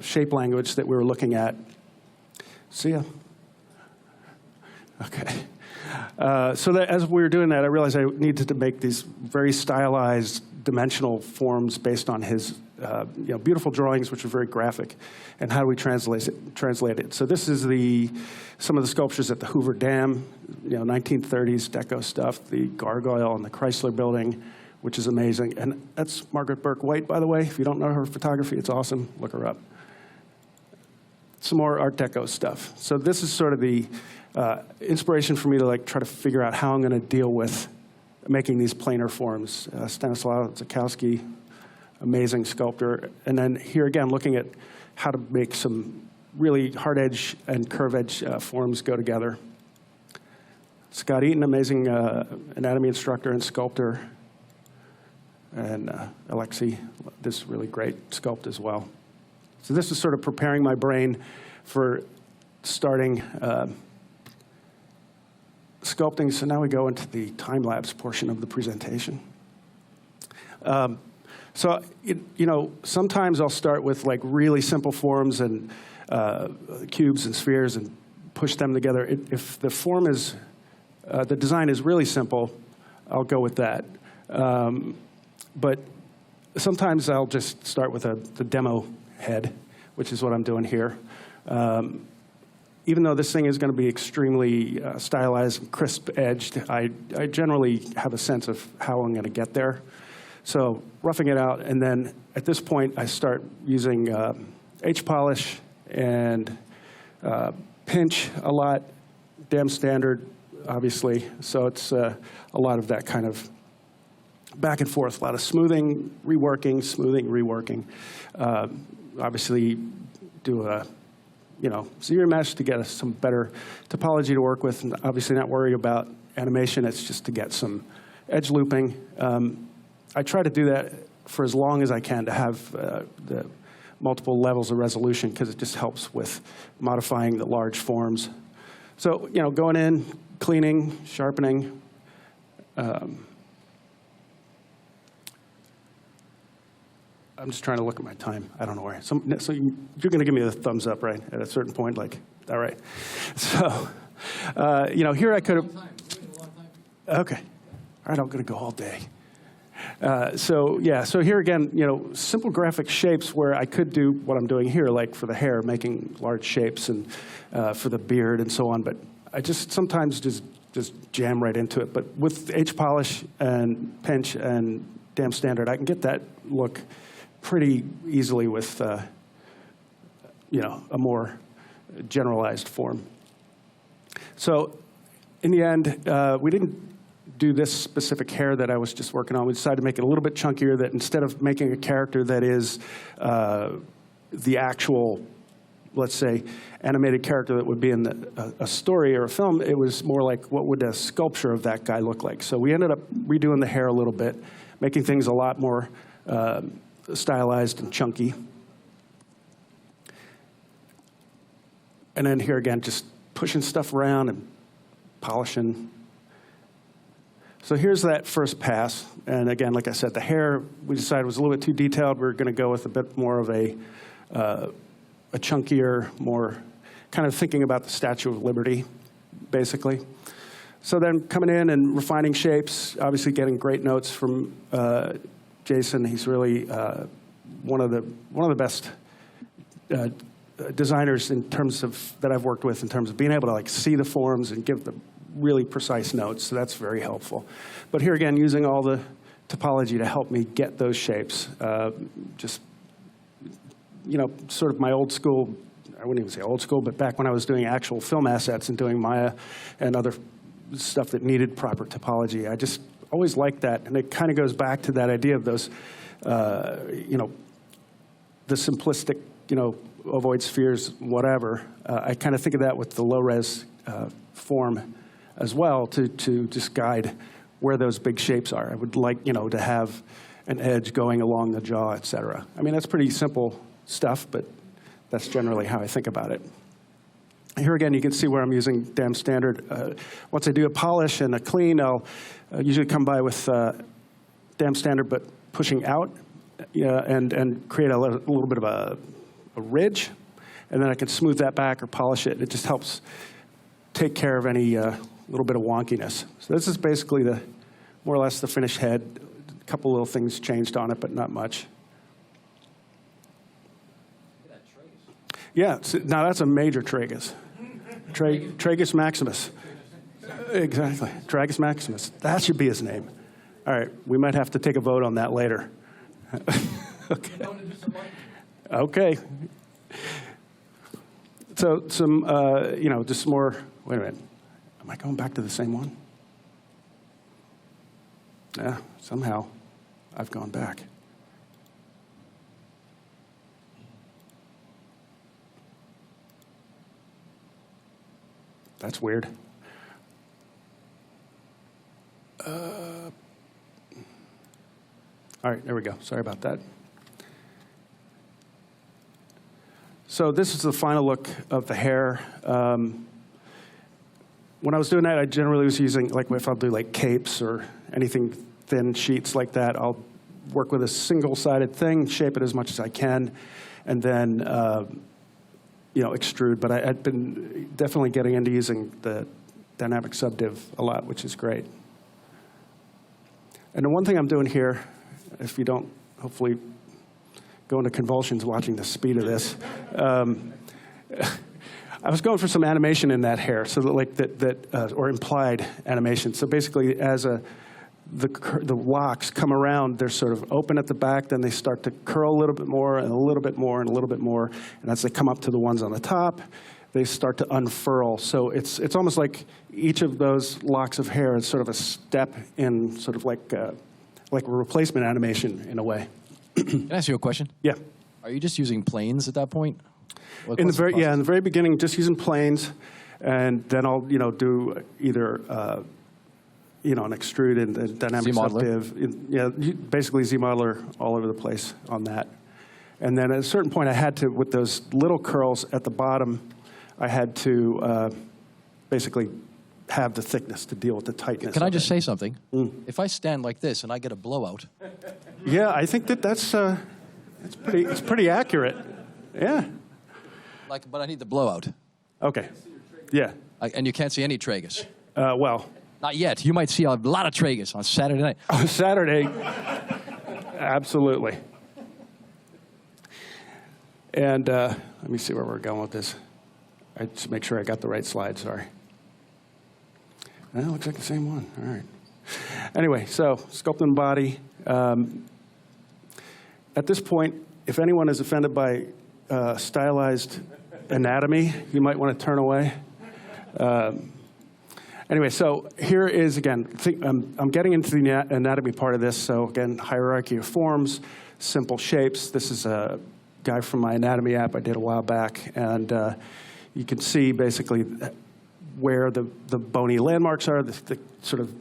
shape language that we were looking at. See ya. Okay. So that as we were doing that, I realized I needed to make these very stylized dimensional forms based on his beautiful drawings, which are very graphic. And how do we translate it? So this is some of the sculptures at the Hoover Dam, 1930s deco stuff, the gargoyle and the Chrysler Building, which is amazing. And that's Margaret Burke White, by the way. If you don't know her photography, it's awesome. Look her up. Some more Art Deco stuff. So this is sort of the inspiration for me to try to figure out how I'm going to deal with making these planar forms. Stanislaw Zakowski, amazing sculptor. And then here again, looking at how to make some really hard edge and curve edge forms go together. Scott Eaton, amazing anatomy instructor and sculptor. And Alexei, this really great sculpt as well. So this is sort of preparing my brain for starting sculpting. So now we go into the time-lapse portion of the presentation. So, sometimes I'll start with really simple forms and cubes and spheres and push them together. If the form is, the design is really simple, I'll go with that. But sometimes I'll just start with the demo head, which is what I'm doing here. Even though this thing is going to be extremely stylized and crisp-edged, I generally have a sense of how I'm going to get there. So roughing it out, and then at this point, I start using H-polish and pinch a lot, dam standard, obviously. So it's a lot of that kind of back and forth, a lot of smoothing, reworking, obviously do a ZBrush to get some better topology to work with, and obviously not worry about animation. It's just to get some edge looping. I try to do that for as long as I can to have the multiple levels of resolution, because it just helps with modifying the large forms. So, going in, cleaning, sharpening. I'm just trying to look at my time. I don't know where. So you're going to give me the thumbs up, right? At a certain point, like, all right. So, here I could have. Okay. All right, I'm going to go all day. So here again, simple graphic shapes where I could do what I'm doing here, like for the hair, making large shapes, and for the beard and so on. But I just sometimes just jam right into it. But with H-polish and pinch and damn standard, I can get that look pretty easily with, a more generalized form. So in the end, we didn't do this specific hair that I was just working on. We decided to make it a little bit chunkier, that instead of making a character that is the actual, let's say, animated character that would be in a story or a film, it was more like, what would a sculpture of that guy look like? So we ended up redoing the hair a little bit, making things a lot more stylized and chunky. And then here again, just pushing stuff around and polishing. So here's that first pass. And again, like I said, the hair, we decided was a little bit too detailed. We're going to go with a bit more of a chunkier, more kind of thinking about the Statue of Liberty, basically. So then coming in and refining shapes, obviously getting great notes from Jason. He's really one of the best designers in terms of that I've worked with, in terms of being able to like see the forms and give the really precise notes. So that's very helpful. But here again, using all the topology to help me get those shapes, just sort of my old school. I wouldn't even say old school, but back when I was doing actual film assets and doing Maya and other stuff that needed proper topology, I just always liked that. And it kind of goes back to that idea of those, the simplistic, ovoid spheres, whatever. I kind of think of that with the low-res form as well to just guide where those big shapes are. I would like, to have an edge going along the jaw, et cetera. I mean, that's pretty simple stuff, but that's generally how I think about it. Here again, you can see where I'm using damn standard. Once I do a polish and a clean, I'll usually come by with damn standard, but pushing out and create a little bit of a ridge, and then I can smooth that back or polish it. It just helps take care of any little bit of wonkiness. So this is basically more or less the finished head. A couple little things changed on it, but not much. Yeah, now that's a major tragus. Tragus maximus. Exactly, Tragus maximus. That should be his name. All right, we might have to take a vote on that later. Okay. Okay. So some, just more, wait a minute. Am I going back to the same one? Yeah, somehow I've gone back. That's weird. All right, there we go. Sorry about that. So this is the final look of the hair. When I was doing that, I generally was using, like if I'll do like capes or anything thin sheets like that, I'll work with a single-sided thing, shape it as much as I can, and then extrude. But I've been definitely getting into using the dynamic subdiv a lot, which is great. And the one thing I'm doing here, if you don't hopefully go into convulsions watching the speed of this, I was going for some animation in that hair, so that or implied animation. So basically, as the locks come around, they're sort of open at the back, then they start to curl a little bit more and a little bit more and a little bit more, and as they come up to the ones on the top, they start to unfurl. So it's almost like each of those locks of hair is sort of a step in sort of like a replacement animation in a way. Can I ask you a question? Yeah. Are you just using planes at that point? In the very beginning, just using planes, and then I'll do either an extrude and dynamic subdiv. Basically ZModeler all over the place on that. And then at a certain point, I had to, with those little curls at the bottom, I had to basically have the thickness to deal with the tightness. Can I just say something? If I stand like this and I get a blowout. Yeah, I think that's It's pretty accurate. Yeah. But I need the blowout. Okay. Yeah. And you can't see any tragus. Well. Not yet. You might see a lot of tragus on Saturday night. On Saturday, absolutely. And let me see where we're going with this. I just make sure I got the right slide, sorry. That looks like the same one. All right. Anyway, so sculpting body. At this point, if anyone is offended by stylized anatomy, you might want to turn away. Anyway, so here is, again, I'm getting into the anatomy part of this. So again, hierarchy of forms, simple shapes. This is a guy from my anatomy app I did a while back. And you can see basically where the bony landmarks are, the sort of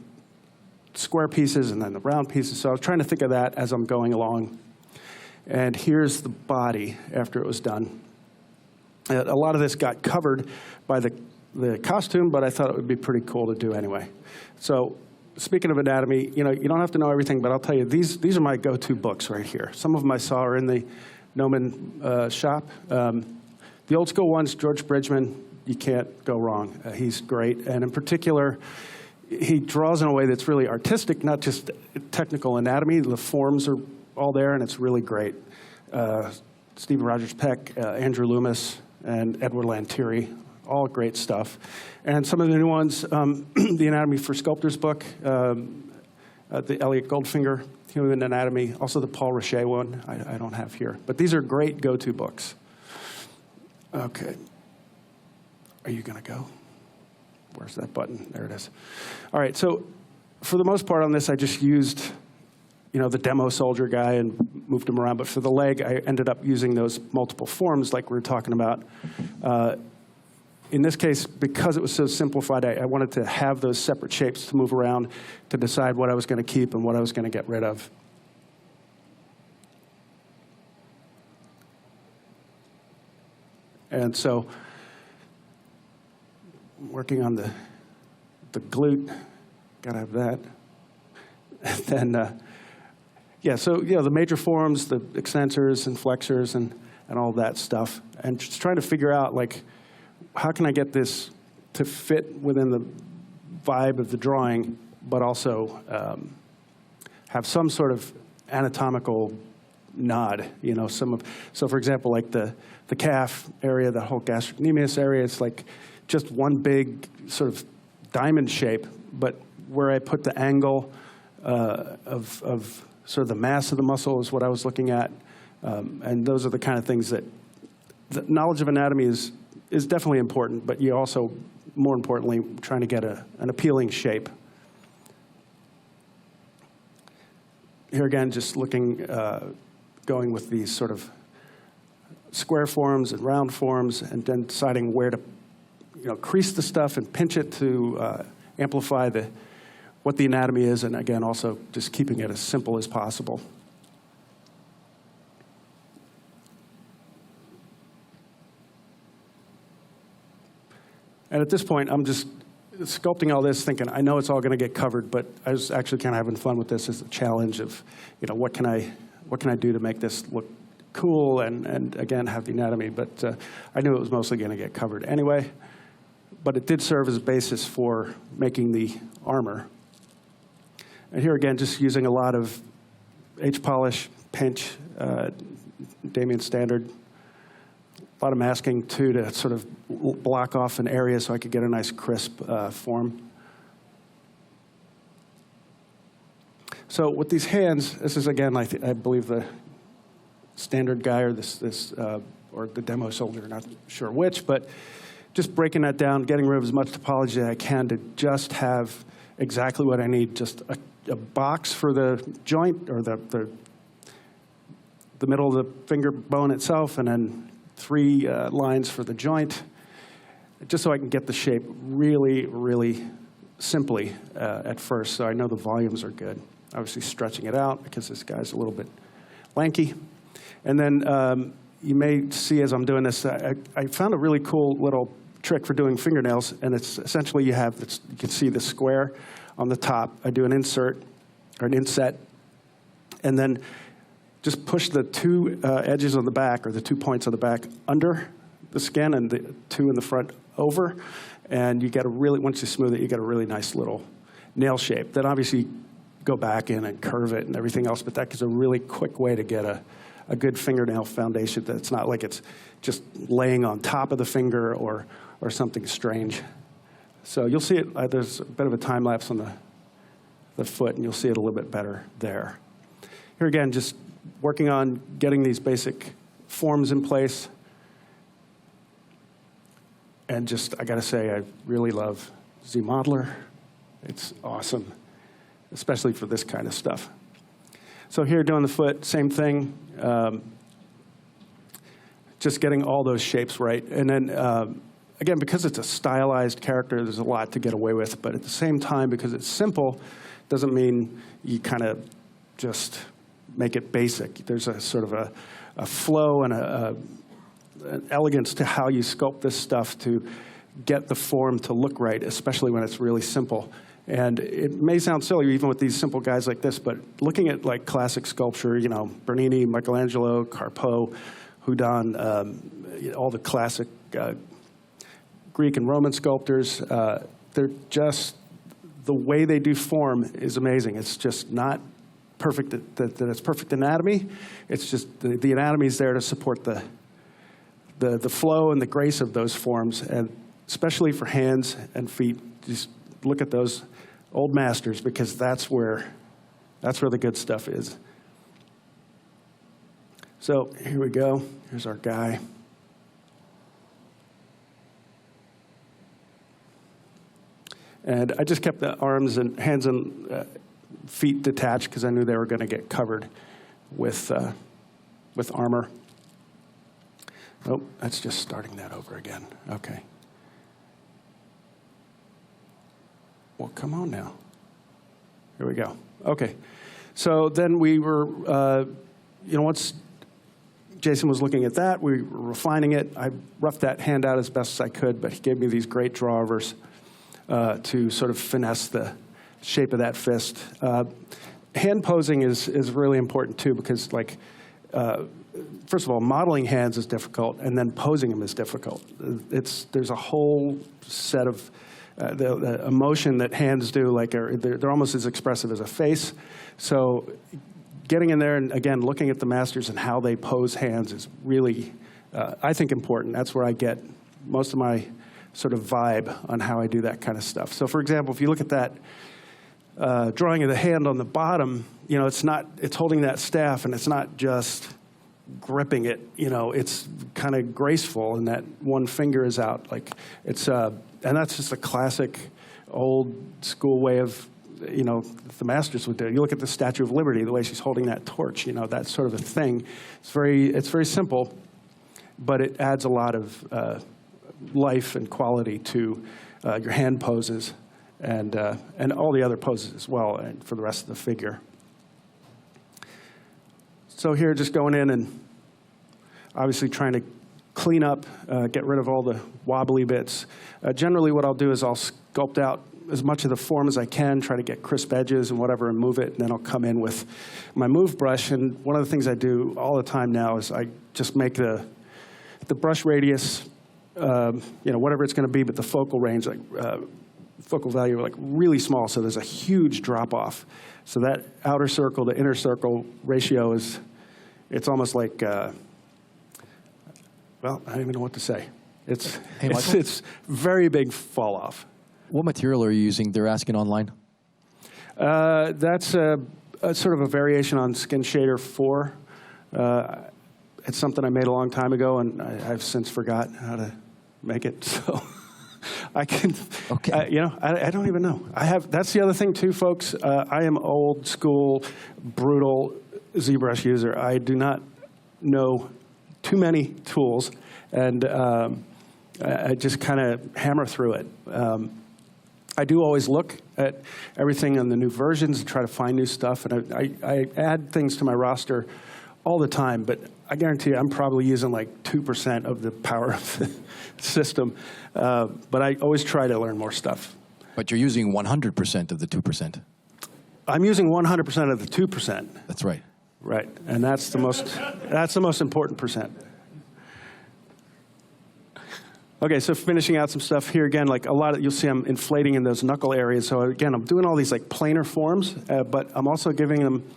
square pieces and then the round pieces. So I was trying to think of that as I'm going along. And here's the body after it was done. A lot of this got covered by the costume, but I thought it would be pretty cool to do anyway. So speaking of anatomy, you don't have to know everything, but I'll tell you, these are my go-to books right here. Some of them I saw are in the Gnomon shop. The old school ones, George Bridgman, you can't go wrong. He's great, and in particular, he draws in a way that's really artistic, not just technical anatomy. The forms are all there, and it's really great. Stephen Rogers Peck, Andrew Loomis, and Edward Lantieri, all great stuff. And some of the new ones, the Anatomy for Sculptors book, the Elliot Goldfinger, Human Anatomy, also the Paul Richet one I don't have here. But these are great go-to books. Okay. Are you going to go? Where's that button? There it is. All right, so for the most part on this, I just used the demo soldier guy and moved him around. But for the leg, I ended up using those multiple forms like we were talking about. In this case, because it was so simplified, I wanted to have those separate shapes to move around to decide what I was going to keep and what I was going to get rid of. And so working on the glute, got to have that. And then, so the major forms, the extensors and flexors and all that stuff. And just trying to figure out, how can I get this to fit within the vibe of the drawing, but also have some sort of anatomical nod, so for example, like the calf area, the whole gastrocnemius area, it's like just one big sort of diamond shape, but where I put the angle of sort of the mass of the muscle is what I was looking at. And those are the kind of things that the knowledge of anatomy is definitely important, but you also, more importantly, trying to get an appealing shape. Here again, just looking, going with these sort of square forms and round forms, and then deciding where to crease the stuff and pinch it to amplify what the anatomy is, and again, also just keeping it as simple as possible. And at this point, I'm just sculpting all this, thinking, I know it's all going to get covered, but I was actually kind of having fun with this as a challenge of, what can I do to make this look cool and again, have the anatomy. But I knew it was mostly going to get covered anyway. But it did serve as a basis for making the armor. And here again, just using a lot of H-polish, pinch, Damien Standard, a lot of masking, too, to sort of block off an area so I could get a nice crisp form. So with these hands, this is, again, I believe the standard guy or or the demo soldier, not sure which, but just breaking that down, getting rid of as much topology as I can to just have exactly what I need, just a box for the joint or the middle of the finger bone itself, and then 3 lines for the joint, just so I can get the shape really, really simply at first, so I know the volumes are good. Obviously stretching it out because this guy's a little bit lanky. And then you may see as I'm doing this, I found a really cool little trick for doing fingernails, and it's essentially you can see the square on the top. I do an insert or an inset, and then just push the two edges on the back, or the 2 points on the back, under the skin, and the two in the front over. And you get a really, once you smooth it, you get a really nice little nail shape. Then obviously go back in and curve it and everything else, but that is a really quick way to get a good fingernail foundation that's not like it's just laying on top of the finger or something strange. So you'll see it, there's a bit of a time lapse on the foot, and you'll see it a little bit better there. Here again, just working on getting these basic forms in place. And just, I gotta say, I really love ZModeler. It's awesome, especially for this kind of stuff. So here, doing the foot, same thing. Just getting all those shapes right. And then, again, because it's a stylized character, there's a lot to get away with. But at the same time, because it's simple, doesn't mean you kind of just make it basic. There's a sort of a flow and an elegance to how you sculpt this stuff to get the form to look right, especially when it's really simple. And it may sound silly even with these simple guys like this, but looking at like classic sculpture, you know, Bernini, Michelangelo, Carpeaux, Houdon, all the classic Greek and Roman sculptors, they're just, the way they do form is amazing. It's just not perfect, that it's perfect anatomy. It's just the anatomy is there to support the flow and the grace of those forms, and especially for hands and feet. Just look at those old masters, because that's where the good stuff is. So here we go. Here's our guy. And I just kept the arms and hands and feet detached because I knew they were going to get covered with armor. Oh, that's just starting that over again. Okay. Well, come on now. Here we go. Okay. So then we were, once Jason was looking at that, we were refining it. I roughed that hand out as best as I could, but he gave me these great drawovers to sort of finesse the shape of that fist. Hand posing is really important too, because first of all, modeling hands is difficult, and then posing them is difficult. There's a whole set of the emotion that hands do, they're almost as expressive as a face. So getting in there and, again, looking at the masters and how they pose hands is really, I think, important. That's where I get most of my sort of vibe on how I do that kind of stuff. So, for example, if you look at that drawing of the hand on the bottom, it's holding that staff, and it's not just gripping it, it's kind of graceful, and that one finger is out. And that's just a classic old school way of, the masters would do it. You look at the Statue of Liberty, the way she's holding that torch, that sort of a thing. It's very simple, but it adds a lot of life and quality to your hand poses and all the other poses as well, and for the rest of the figure. So here, just going in and obviously trying to clean up, get rid of all the wobbly bits. Generally, what I'll do is I'll sculpt out as much of the form as I can, try to get crisp edges and whatever, and move it, and then I'll come in with my move brush. And one of the things I do all the time now is I just make the brush radius, whatever it's going to be, but the focal range, focal value, really small, so there's a huge drop off. So that outer circle to inner circle ratio it's almost like, well, I don't even know what to say. It's very big fall off. What material are you using? They're asking online. That's a sort of a variation on Skin Shader 4. It's something I made a long time ago, and I've since forgot how to make it. So I can, okay. I don't even know. That's the other thing too, folks. I am old school, brutal ZBrush user. I do not know too many tools, and I just kind of hammer through it. I do always look at everything on the new versions and try to find new stuff, and I add things to my roster all the time, but I guarantee you I'm probably using 2% of the power of the system, but I always try to learn more stuff. But you're using 100% of the 2%. I'm using 100% of the 2%. That's right. Right, and that's the most important percent. Okay, so finishing out some stuff here again, like a lot of, you'll see I'm inflating in those knuckle areas. So again, I'm doing all these like planar forms, but I'm also giving them,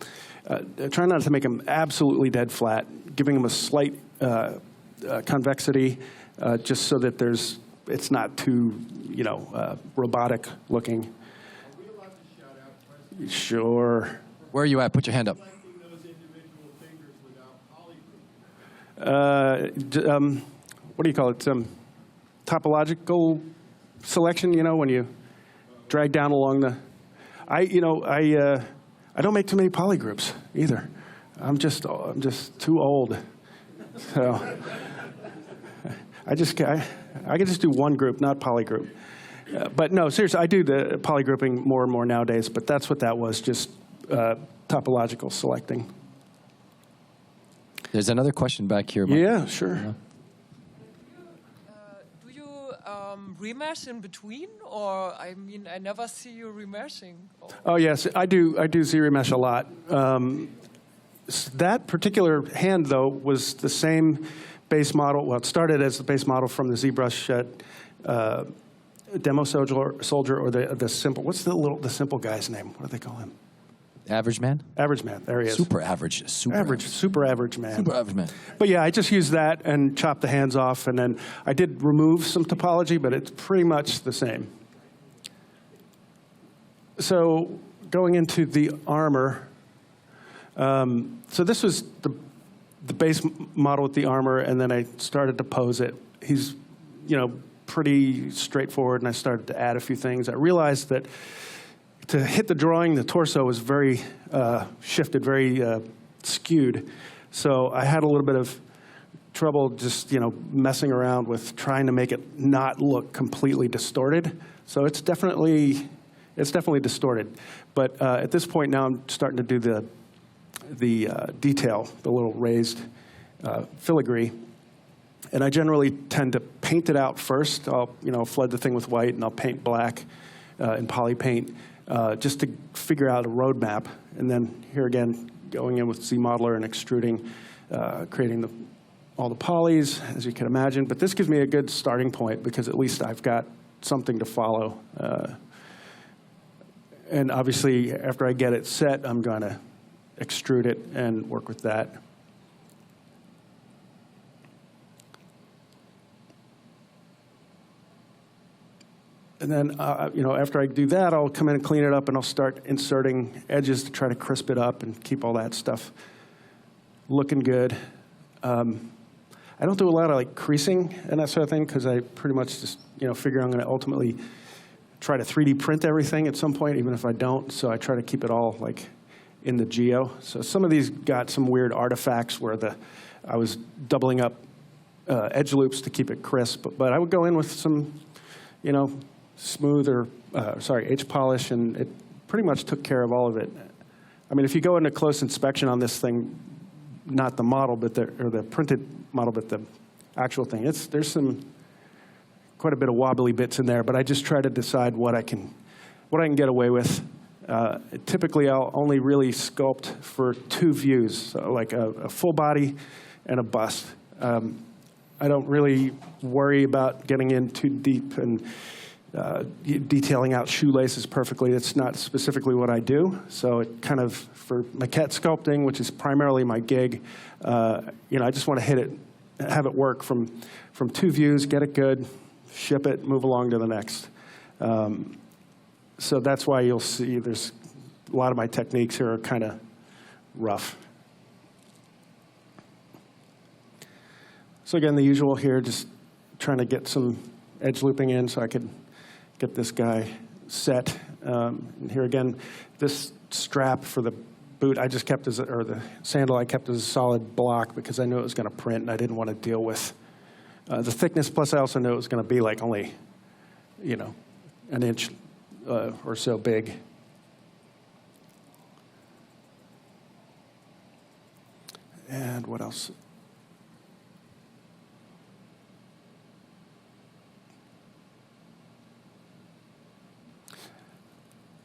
trying not to make them absolutely dead flat, giving them a slight convexity, just so that it's not too, robotic looking. Are we allowed to shout out? Sure. Where are you at? Put your hand up. Those individual fingers without polygroup. What do you call it? Topological selection. When you drag down along the. I don't make too many polygroups either. I'm just too old. So I can just do one group, not polygroup. But no, seriously, I do the polygrouping more and more nowadays. But that's what that was, just topological selecting. There's another question back here, Mike. Yeah, sure. Do you remesh in between, or I never see you remeshing? Oh yes, I do ZRemesh a lot. That particular hand, though, was the same base model. Well, it started as the base model from the ZBrush Demo Soldier, or the simple. What's the simple guy's name? What do they call him? Average man? Average man. There he is. Super average. Super average man. Super average man. But yeah, I just used that and chopped the hands off, and then I did remove some topology, but it's pretty much the same. So going into the armor, so this was the base model with the armor, and then I started to pose it. He's, pretty straightforward, and I started to add a few things. I realized that to hit the drawing, the torso was very shifted, very skewed. So I had a little bit of trouble just, messing around with trying to make it not look completely distorted. So it's definitely distorted. But at this point now, I'm starting to do the detail, the little raised filigree. And I generally tend to paint it out first. I'll, flood the thing with white, and I'll paint black in poly paint, just to figure out a roadmap. And then here again, going in with ZModeler and extruding, creating all the polys, as you can imagine. But this gives me a good starting point, because at least I've got something to follow. And obviously, after I get it set, I'm going to extrude it and work with that. And then, after I do that, I'll come in and clean it up, and I'll start inserting edges to try to crisp it up and keep all that stuff looking good. I don't do a lot of creasing and that sort of thing, because I pretty much just figure I'm going to ultimately try to 3D print everything at some point, even if I don't. So I try to keep it all in the geo. So some of these got some weird artifacts where I was doubling up edge loops to keep it crisp, but I would go in with some, smooth or H polish, and it pretty much took care of all of it. I mean, if you go into close inspection on this thing, not the model, but the printed model, but the actual thing, there's quite a bit of wobbly bits in there. But I just try to decide what I can get away with. Typically, I'll only really sculpt for 2 views, so like a full body and a bust. I don't really worry about getting in too deep and detailing out shoelaces perfectly. It's not specifically what I do. So it kind of, for maquette sculpting, which is primarily my gig, I just want to hit it, have it work from 2 views, get it good, ship it, move along to the next. So that's why you'll see there's a lot of my techniques here are kind of rough. So again, the usual here, just trying to get some edge looping in so I could get this guy set. And here again, this strap for the boot I just kept or the sandal I kept as a solid block, because I knew it was going to print and I didn't want to deal with the thickness. Plus, I also knew it was going to be only, an inch or so big. And what else?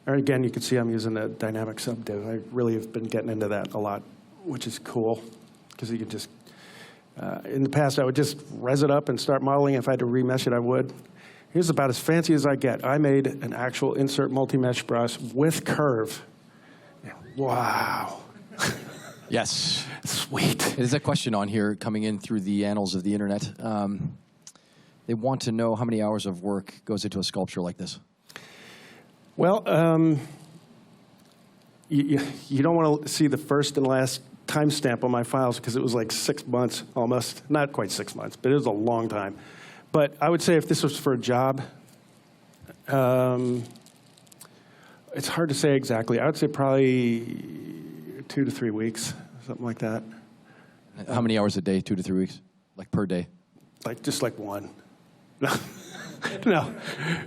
Or again, you can see I'm using a dynamic subdiv. I really have been getting into that a lot which is cool because you can just, in the past I would just res it up and start modeling. If I had to remesh it, I would. Here's about as fancy as I get. I made an actual insert multi-mesh brush with curve. Wow. Yes. Sweet. There's a question on here coming in through the annals of the internet. They want to know how many hours of work goes into a sculpture like this. Well, you don't want to see the first and last timestamp on my files because it was like 6 months almost. Not quite 6 months, but it was a long time. But I would say if this was for a job, it's hard to say exactly. I would say probably 2 to 3 weeks, something like that. How many hours a day, 2 to 3 weeks? Like per day? Like just like one. No,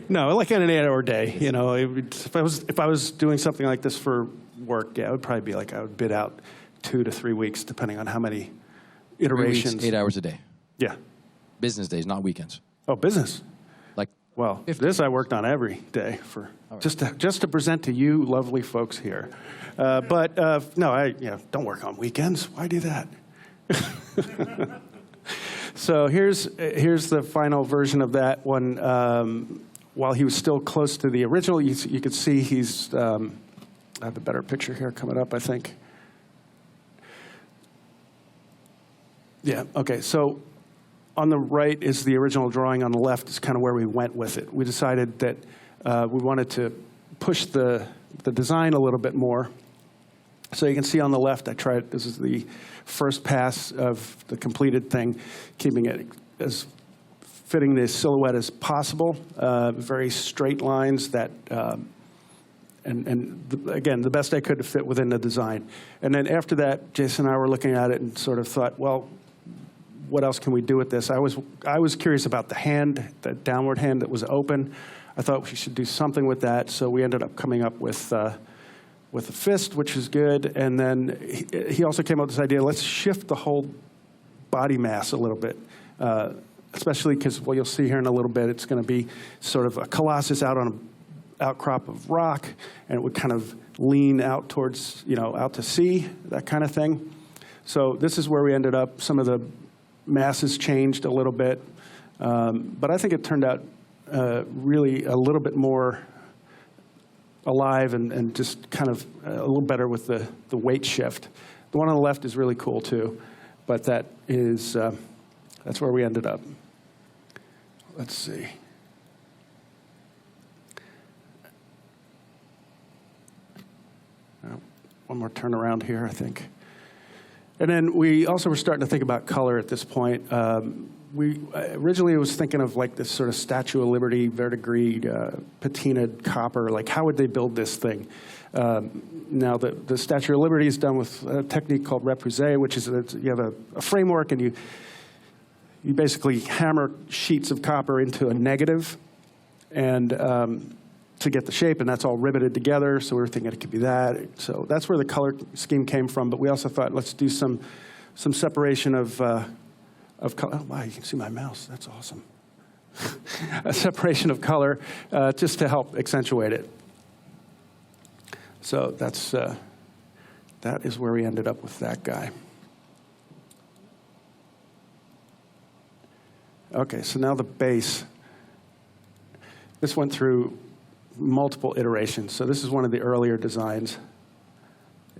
like on an 8-hour day. You know, if I was doing something like this for work, yeah, it would probably be like I would bid out 2 to 3 weeks, depending on how many iterations. 3 weeks, 8 hours a day. Yeah. Business days, not weekends. Oh, business. Like, well, this I worked on every day for just to present to you, lovely folks here. But no, don't work on weekends. Why do that? So here's the final version of that one. While he was still close to the original, you could see he's. I have a better picture here coming up, I think. Yeah. Okay. So on the right is the original drawing. On the left is kind of where we went with it. We decided that we wanted to push the design a little bit more. So you can see on the left, this is the first pass of the completed thing, keeping it as fitting the silhouette as possible, very straight lines that, again, the best I could to fit within the design. And then after that, Jason and I were looking at it and sort of thought, well, what else can we do with this? I was curious about the hand, the downward hand that was open. I thought we should do something with that, so we ended up coming up with a fist, which is good. And then he also came up with this idea, let's shift the whole body mass a little bit, especially because, well, you'll see here in a little bit, it's going to be sort of a colossus out on an outcrop of rock, and it would kind of lean out towards, out to sea, that kind of thing. So this is where we ended up. Some of the masses changed a little bit, but I think it turned out really a little bit more alive and just kind of a little better with the weight shift. The one on the left is really cool too, but that's where we ended up. Let's see. One more turnaround here, I think. And then we also were starting to think about color at this point. We originally was thinking of like this sort of Statue of Liberty, verdigris, patinaed copper. Like, how would they build this thing? Now, the Statue of Liberty is done with a technique called repoussé, which is you have a framework and you basically hammer sheets of copper into a negative and to get the shape, and that's all riveted together. So we were thinking it could be that. So that's where the color scheme came from. But we also thought, let's do some separation of color. Oh, wow, you can see my mouse. That's awesome. A separation of color just to help accentuate it. So that is where we ended up with that guy. Okay, so now the base. This went through multiple iterations. So this is one of the earlier designs.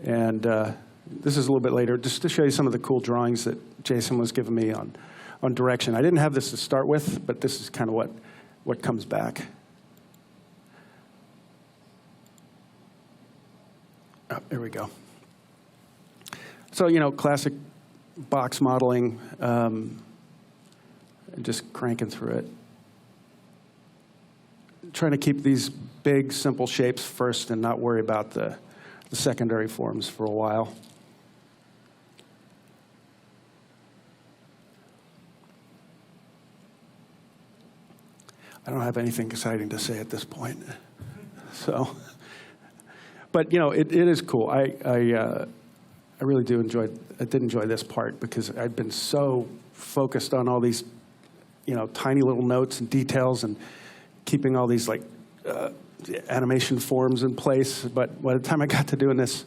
And this is a little bit later, just to show you some of the cool drawings that Jason was giving me on direction. I didn't have this to start with, but this is kind of what comes back. Oh, there we go. So, classic box modeling, and just cranking through it. Trying to keep these big, simple shapes first and not worry about the secondary forms for a while. I don't have anything exciting to say at this point. So, but it is cool. I really do enjoy. I did enjoy this part because I've been so focused on all these, tiny little notes and details and keeping all these animation forms in place. But by the time I got to doing this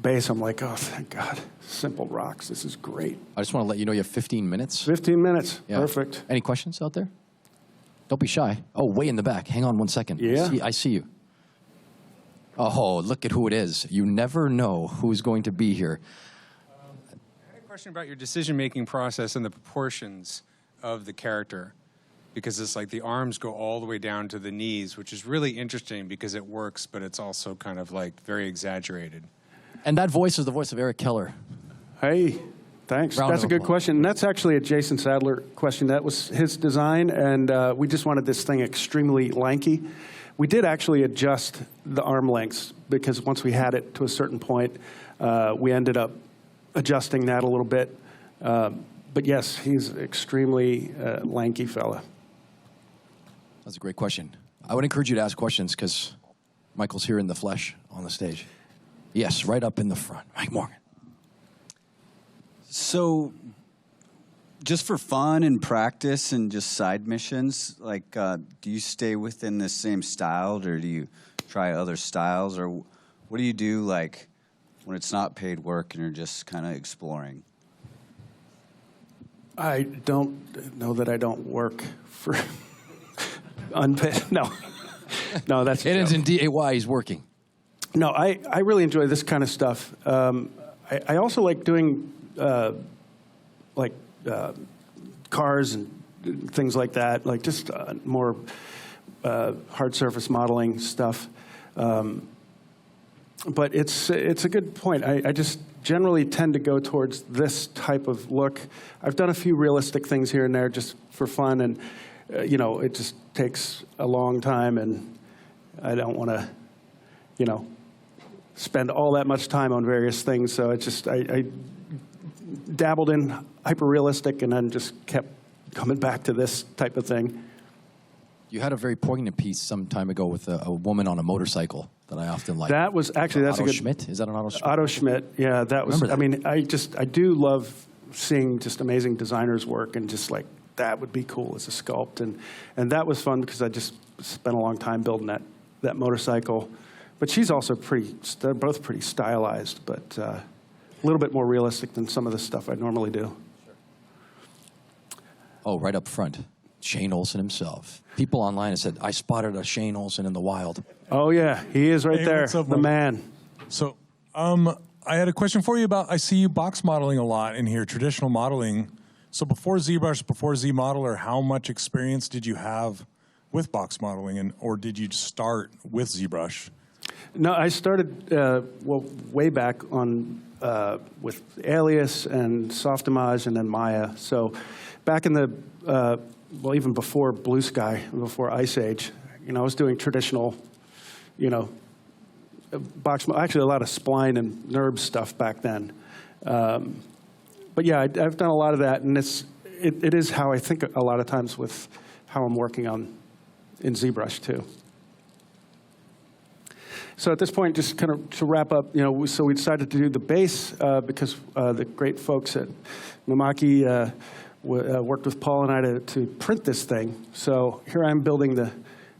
base, I'm like, oh, thank God. Simple rocks. This is great. I just want to let you know you have 15 minutes. 15 minutes. Yeah. Perfect. Any questions out there? Don't be shy. Oh, way in the back. Hang on one second. Yeah. I see you. Oh, look at who it is. You never know who's going to be here. I had a question about your decision-making process and the proportions of the character, because it's like the arms go all the way down to the knees, which is really interesting because it works, but it's also kind of like very exaggerated. And that voice is the voice of Eric Keller. Hey, thanks. Round That's of a good applause. question. And that's actually a Jason Sadler question. That was his design, and we just wanted this thing extremely lanky. We did actually adjust the arm lengths because once we had it to a certain point, we ended up adjusting that a little bit. But yes, he's an extremely lanky fella. That's a great question. I would encourage you to ask questions because Michael's here in the flesh on the stage. Yes, right up in the front. Mike Morgan. So, just for fun and practice and just side missions, like, do you stay within the same style, or do you try other styles, or what do you do, like, when it's not paid work and you're just kind of exploring? I don't know that I don't work for unpaid. No, no, that's It ends in D-A-Y, he's working. No, I really enjoy this kind of stuff. I also like doing cars and things like that, like just more hard surface modeling stuff. But it's a good point. I just generally tend to go towards this type of look. I've done a few realistic things here and there just for fun, and it just takes a long time, and I don't want to, spend all that much time on various things. So it just I dabbled in hyper-realistic and then just kept coming back to this type of thing. You had a very poignant piece some time ago with a woman on a motorcycle that I often like. That was actually, that's Otto a good... Schmidt? Is that an Otto Schmidt? Otto Schmidt, yeah. That was, Remember that. I mean, I do love seeing just amazing designers work, and just like, that would be cool as a sculpt. And that was fun because I just spent a long time building that motorcycle. But she's also they're both pretty stylized, but a little bit more realistic than some of the stuff I normally do. Oh, right up front. Shane Olsen himself. People online have said, I spotted a Shane Olsen in the wild. Oh, yeah. He is right Hey, there, what's up, the Mike? man. So, I had a question for you about, I see you box modeling a lot in here, traditional modeling. So before ZBrush, before ZModeler, how much experience did you have with box modeling, or did you start with ZBrush? No, I started way back on with Alias and Softimage and then Maya. So back in the even before Blue Sky, before Ice Age, I was doing traditional, actually a lot of spline and NURB stuff back then. But yeah, I've done a lot of that, and it is how I think a lot of times with how I'm working in ZBrush too. So at this point, just kind of to wrap up, so we decided to do the base because the great folks at Mamaki worked with Paul and I to print this thing. So here I'm building at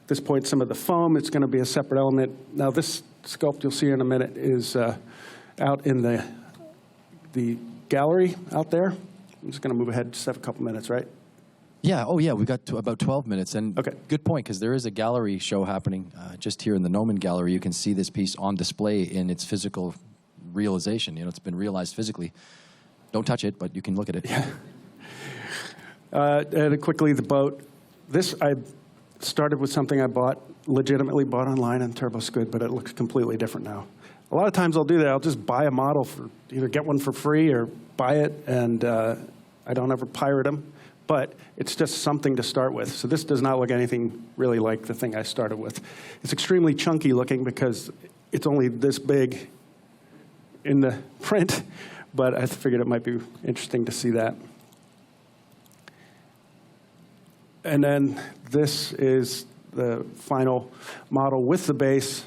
this point some of the foam. It's going to be a separate element. Now this sculpt you'll see in a minute is out in the gallery out there. I'm just going to move ahead, just have a couple minutes, right? Yeah, oh yeah, we got to about 12 minutes. And okay. Good point, because there is a gallery show happening just here in the Noman Gallery. You can see this piece on display in its physical realization. It's been realized physically. Don't touch it, but you can look at it. Yeah. And quickly, the boat. This, I started with something I legitimately bought online on TurboSquid, but it looks completely different now. A lot of times I'll do that. I'll just buy a model either get one for free or buy it, and I don't ever pirate them. But it's just something to start with. So this does not look anything really like the thing I started with. It's extremely chunky looking because it's only this big in the print, but I figured it might be interesting to see that. And then this is the final model with the base.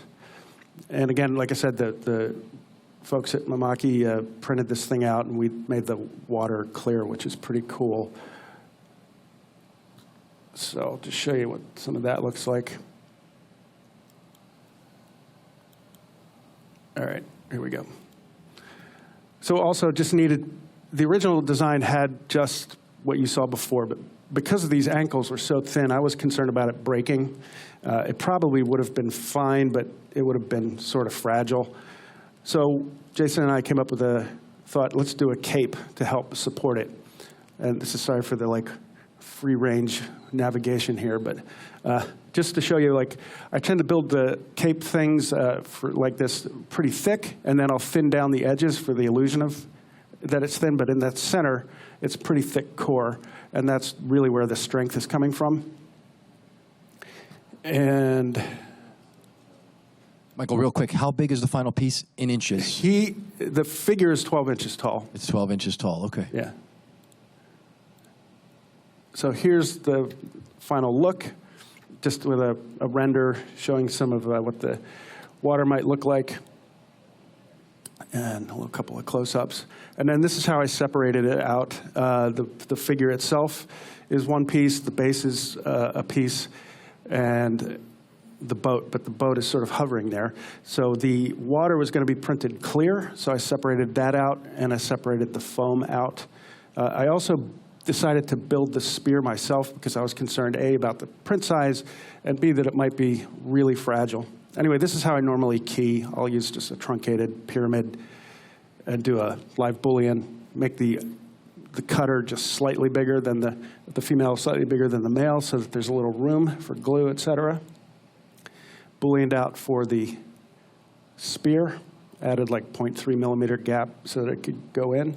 And again, like I said, the folks at Mamaki printed this thing out, and we made the water clear, which is pretty cool. So I'll just show you what some of that looks like. All right, here we go. So also just needed, the original design had just what you saw before, but because of these ankles were so thin, I was concerned about it breaking. It probably would have been fine, but it would have been sort of fragile. So Jason and I came up with a thought, let's do a cape to help support it. And this is sorry for the like free range navigation here, but just to show you, like, I tend to build the cape things for like this pretty thick, and then I'll thin down the edges for the illusion of that it's thin, but in that center, it's pretty thick core, and that's really where the strength is coming from. And Michael, real quick, how big is the final piece in inches? The figure is 12 inches tall. It's 12 inches tall, okay. Yeah. So here's the final look, just with a render showing some of what the water might look like, and a couple of close-ups. And then this is how I separated it out. The figure itself is one piece, the base is a piece, and the boat, but the boat is sort of hovering there. So the water was going to be printed clear, so I separated that out, and I separated the foam out. I also decided to build the spear myself because I was concerned, A, about the print size, and B, that it might be really fragile. Anyway, this is how I normally key. I'll use just a truncated pyramid and do a live Boolean, make the cutter just slightly bigger than the female, slightly bigger than the male, so that there's a little room for glue, etc. Booleaned out for the spear, added like 0.3 millimeter gap so that it could go in.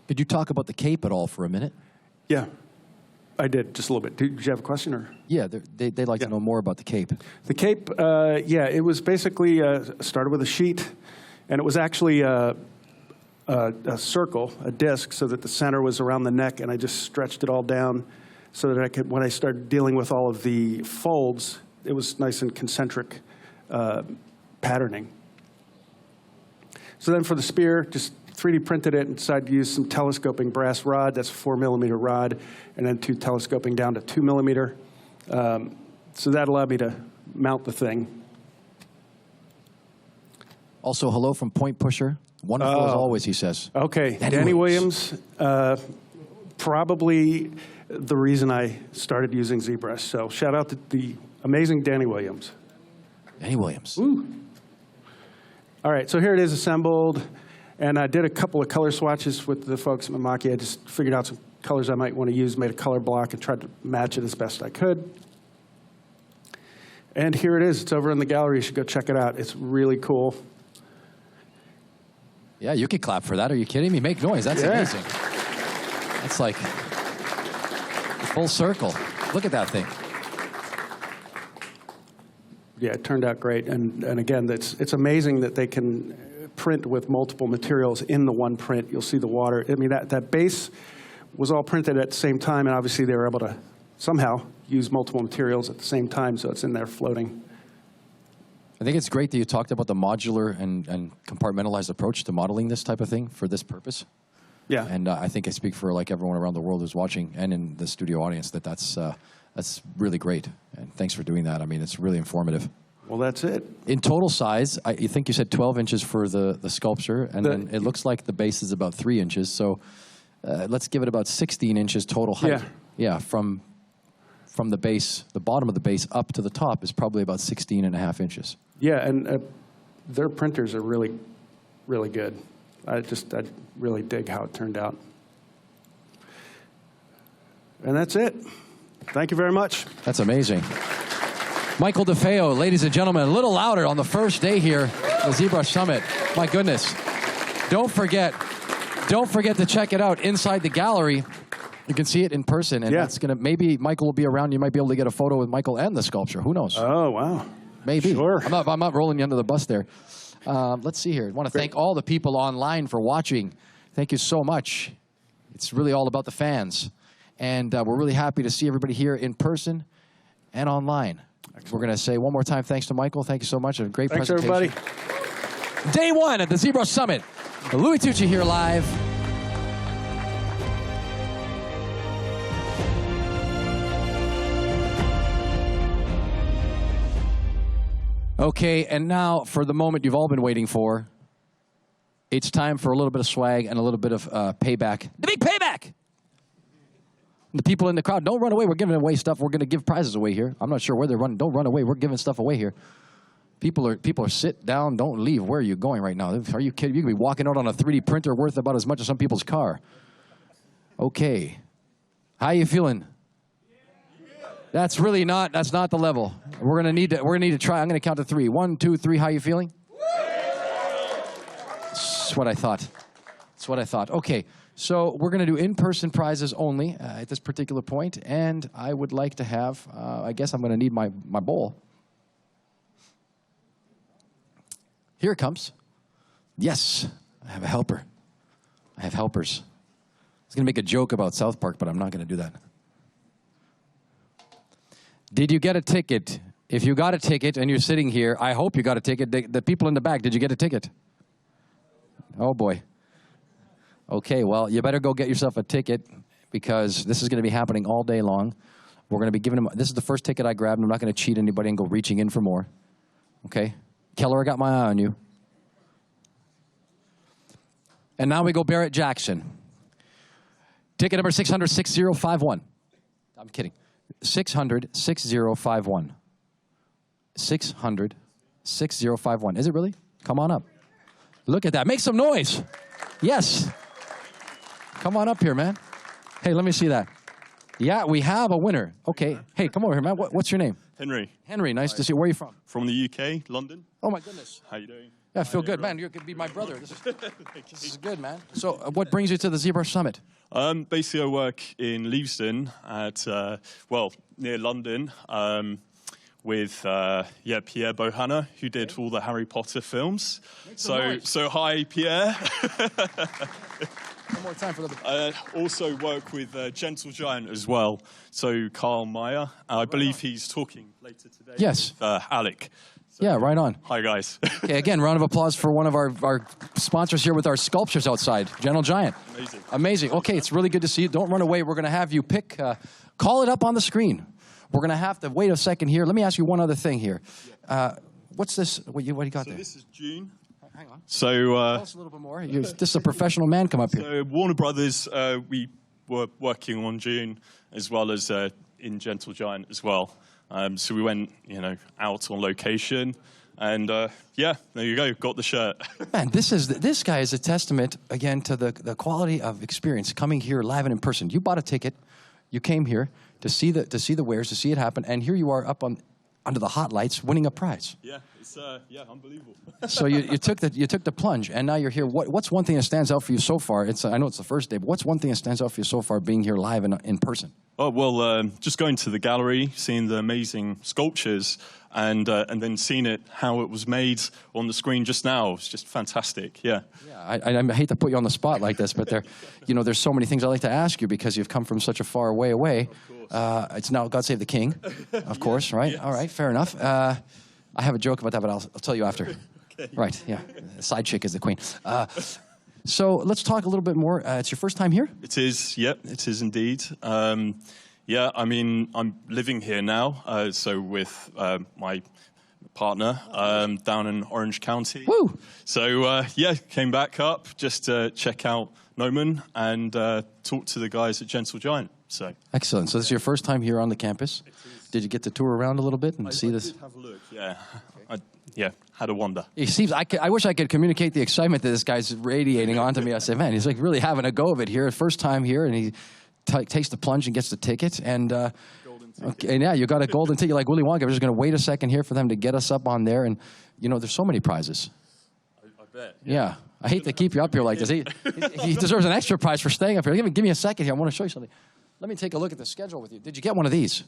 Could you talk about the cape at all for a minute? Yeah, I did, just a little bit. Did you have a question? Or? Yeah, they'd like to know more about the cape. The cape, yeah, it was basically started with a sheet, and it was actually a circle, a disc, so that the center was around the neck, and I just stretched it all down so that I could, when I started dealing with all of the folds, it was nice and concentric patterning. So then for the spear, just 3D printed it and decided to use some telescoping brass rod. That's a 4 millimeter rod, and then 2 telescoping down to 2 millimeter. So that allowed me to mount the thing. Also, hello from Point Pusher. Wonderful as always, he says. Okay, Danny Williams, probably the reason I started using ZBrush. So shout out to the amazing Danny Williams. Danny Williams. Ooh. All right, so here it is assembled. And I did a couple of color swatches with the folks at Mamaki. I just figured out some colors I might want to use, made a color block, and tried to match it as best I could. And here it is. It's over in the gallery. You should go check it out. It's really cool. Yeah, you could clap for that. Are you kidding me? Make noise. That's amazing. That's like full circle. Look at that thing. Yeah, it turned out great. And again, it's amazing that they can print with multiple materials in the one print. You'll see the water. I mean, that base was all printed at the same time, and obviously they were able to somehow use multiple materials at the same time, so it's in there floating. I think it's great that you talked about the modular and compartmentalized approach to modeling this type of thing for this purpose. Yeah. And I think I speak for like everyone around the world who's watching and in the studio audience that's really great. And thanks for doing that. I mean, it's really informative. Well, that's it. In total size, you think you said 12 inches for the sculpture, and then it looks like the base is about 3 inches. So let's give it about 16 inches total height. Yeah, from the base, the bottom of the base up to the top is probably about 16.5 inches. Yeah, and their printers are really, really good. I really dig how it turned out. And that's it. Thank you very much. That's amazing. Michael DeFeo, ladies and gentlemen, a little louder on the first day here at the ZBrush Summit. My goodness. Don't forget to check it out inside the gallery. You can see it in person, and that's gonna, maybe Michael will be around. You might be able to get a photo with Michael and the sculpture. Who knows? Oh, wow. Maybe. Sure. I'm not rolling you under the bus there. Let's see here. I want to thank all the people online for watching. Thank you so much. It's really all about the fans. And we're really happy to see everybody here in person and online. Excellent. We're going to say one more time thanks to Michael. Thank you so much. A great presentation. Thanks, everybody. Day one at the ZBrush Summit. Louis Tucci here live. Okay, and now for the moment you've all been waiting for. It's time for a little bit of swag and a little bit of payback. The big payback! The people in the crowd, don't run away. We're giving away stuff. We're going to give prizes away here. I'm not sure where they're running. Don't run away. We're giving stuff away here. People are sit down. Don't leave. Where are you going right now? Are you kidding? You could be walking out on a 3D printer worth about as much as some people's car. Okay. How you feeling? That's not the level. We're gonna need to try. I'm gonna count to 3. 1, 2, 3. How you feeling? That's what I thought. Okay, so we're gonna do in-person prizes only at this particular point, and I would like to have. I guess I'm gonna need my bowl. Here it comes. Yes, I have a helper. I have helpers. I was gonna make a joke about South Park, but I'm not gonna do that. Did you get a ticket? If you got a ticket and you're sitting here, I hope you got a ticket. The people in the back, did you get a ticket? Oh, boy. Okay, well, you better go get yourself a ticket because this is going to be happening all day long. We're going to be giving them, this is the first ticket I grabbed. I'm not going to cheat anybody and go reaching in for more. Okay? Keller, I got my eye on you. And now we go Barrett Jackson. Ticket number 600-6051. I'm kidding. 600-6051. 600-6051. Is it really? Come on up. Look at that. Make some noise. Yes. Come on up here, man. Hey, let me see that. Yeah, we have a winner. Okay. Hey, come over here, man. What's your name? Henry. Henry, nice to see you. Where are you from? From the UK, London. Oh, my goodness. How you doing? Yeah, I feel good. Man, you could be my brother. This is good, man. So what brings you to the ZBrush Summit? Basically, I work in Leavesden at, near London with Pierre Bohanna, who did all the Harry Potter films. So hi, Pierre. One more time for the... also work with Gentle Giant as well. So Carl Meyer, I believe he's talking later today. Yes. With Alec. Yeah, right on. Hi, guys. Okay, again, round of applause for one of our sponsors here with our sculptures outside, Gentle Giant. Amazing. Amazing. Okay, it's really good to see you. Don't run away. We're going to have you pick, call it up on the screen. We're going to have to wait a second here. Let me ask you one other thing here. What's this? What do you got there? So this is June. Hang on. So tell us a little bit more. This is a professional man. Come up here. So Warner Brothers, we were working on June as well as in Gentle Giant as well. So we went, out on location, and there you go, got the shirt. Man, this guy is a testament again to the quality of experience coming here live and in person. You bought a ticket, you came here to see the wares, to see it happen, and here you are up under the hot lights, winning a prize. Yeah, it's unbelievable. So you took the plunge, and now you're here. What's one thing that stands out for you so far? I know it's the first day, but what's one thing that stands out for you so far being here live and in person? Oh, well, just going to the gallery, seeing the amazing sculptures, and then seeing it, how it was made on the screen just now. It's just fantastic, yeah. Yeah, I hate to put you on the spot like this, but there's so many things I'd like to ask you because you've come from such a far way away. It's now God Save the King, of course, right? Yes. All right, fair enough. I have a joke about that, but I'll tell you after. Okay. Right, yeah. Side chick is the queen. So let's talk a little bit more. It's your first time here? It is, yep, it is indeed. I'm living here now, so with my partner down in Orange County. Woo! So, came back up just to check out Noman and talk to the guys at Gentle Giant. So excellent. So this is your first time here on the campus? Did you get to tour around a little bit and see this? I did have a look, yeah. Had a wander. It seems, I wish I could communicate the excitement that this guy's radiating onto me. I say, man, he's like really having a go of it here. First time here, and he takes the plunge and gets the ticket. And okay, yeah, you got a golden ticket like Willy Wonka. We're just going to wait a second here for them to get us up on there. And, there's so many prizes. I bet. Yeah. I hate to keep you up here like this. He deserves an extra prize for staying up here. Give me a second here. I want to show you something. Let me take a look at the schedule with you. Did you get one of these?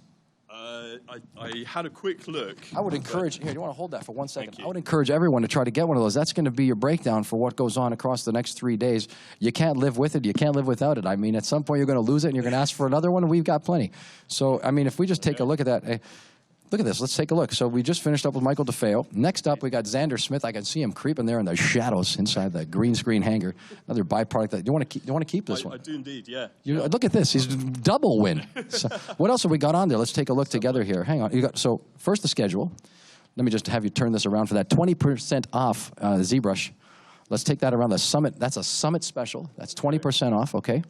I had a quick look. I would encourage, here, you want to hold that for 1 second? I would encourage everyone to try to get one of those. That's going to be your breakdown for what goes on across the next 3 days. You can't live with it. You can't live without it. I mean, at some point you're going to lose it and you're going to ask for another one, and we've got plenty. So, I mean, if we just take a look at that. Look at this. Let's take a look. So we just finished up with Michael DeFeo. Next up, we got Xander Smith. I can see him creeping there in the shadows inside the green screen hangar. Another byproduct. Do you want to keep this one? I do indeed. Yeah. Look at this. He's double win. So, what else have we got on there? Let's take a look together here. Hang on. So first the schedule. Let me just have you turn this around for that 20% off ZBrush. Let's take that around the summit. That's a summit special. That's 20% off, okay?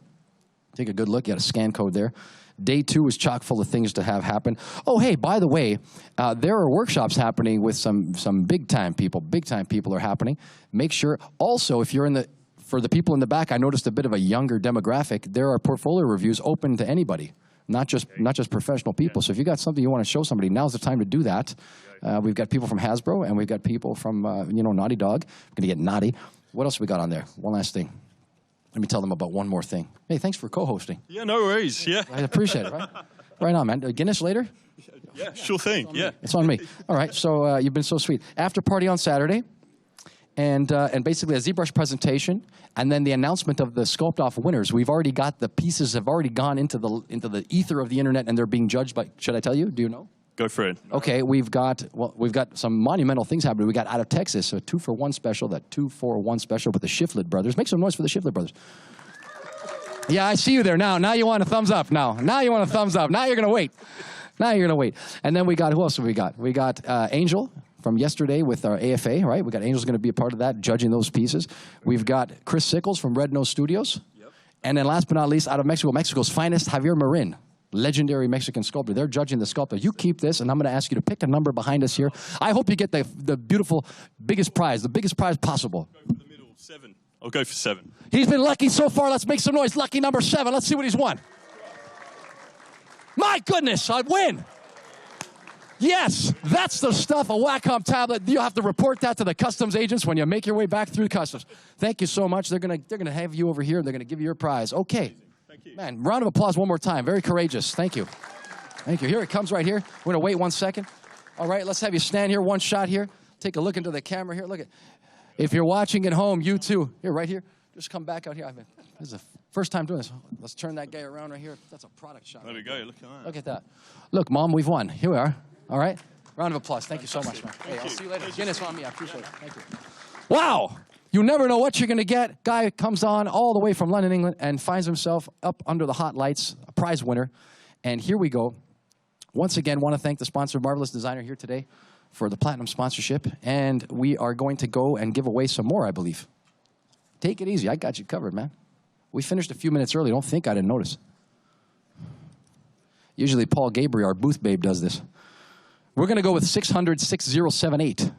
Take a good look. You got a scan code there. Day 2 is chock full of things to have happen. Oh, hey, by the way, there are workshops happening with some big-time people. Big-time people are happening. Make sure, also, if you're for the people in the back, I noticed a bit of a younger demographic. There are portfolio reviews open to anybody, not just professional people. So if you got something you want to show somebody, now's the time to do that. We've got people from Hasbro, and we've got people from, Naughty Dog. I'm going to get naughty. What else we got on there? One last thing. Let me tell them about one more thing. Hey, thanks for co-hosting. Yeah, no worries. Yeah. I appreciate it, right? Right on, man. Guinness later? Yeah, sure thing. Yeah. It's on me. All right, so you've been so sweet. After party on Saturday, and basically a ZBrush presentation, and then the announcement of the Sculpt-Off winners. We've already got the pieces have already gone into the ether of the internet, and they're being judged by, should I tell you? Do you know? Go for it. Okay, we've got some monumental things happening. We got out of Texas, a 2-for-1 special, that 2-for-1 special with the Shiflett brothers. Make some noise for the Shiflett brothers. Yeah, I see you there now. Now you want a thumbs up. Now you want a thumbs up. Now you're gonna wait. And then we got, who else have we got? We got Angel from yesterday with our AFA, right? We got Angel's gonna be a part of that, judging those pieces. We've got Chris Sickles from Red Nose Studios. Yep. And then last but not least, out of Mexico, Mexico's finest, Javier Marin. Legendary Mexican sculptor. They're judging the sculptor. You keep this, and I'm going to ask you to pick a number behind us here. I hope you get the beautiful, biggest prize possible. Go for the middle, 7. I'll go for 7. He's been lucky so far. Let's make some noise. Lucky number 7. Let's see what he's won. My goodness, I win. Yes, that's the stuff, a Wacom tablet. You'll have to report that to the customs agents when you make your way back through customs. Thank you so much. They're gonna have you over here. They're going to give you your prize. Okay. Man, round of applause one more time. Very courageous. Thank you. Thank you. Here it comes right here. We're going to wait 1 second. All right, let's have you stand here. One shot here. Take a look into the camera here. Look at. If you're watching at home, you too. Here, right here. Just come back out here. This is the first time doing this. Let's turn that guy around right here. That's a product shot. There we go. Look at that. Look at that. Look, Mom, we've won. Here we are. All right. Round of applause. Thank you so much, man. Hey, I'll see you later. Guinness on me. I appreciate it. Thank you. Wow. You never know what you're going to get. Guy comes on all the way from London, England, and finds himself up under the hot lights, a prize winner. And here we go. Once again, want to thank the sponsor, Marvelous Designer, here today for the Platinum sponsorship. And we are going to go and give away some more, I believe. Take it easy. I got you covered, man. We finished a few minutes early. Don't think I didn't notice. Usually Paul Gabriel, our booth babe, does this. We're going to go with 600-6078.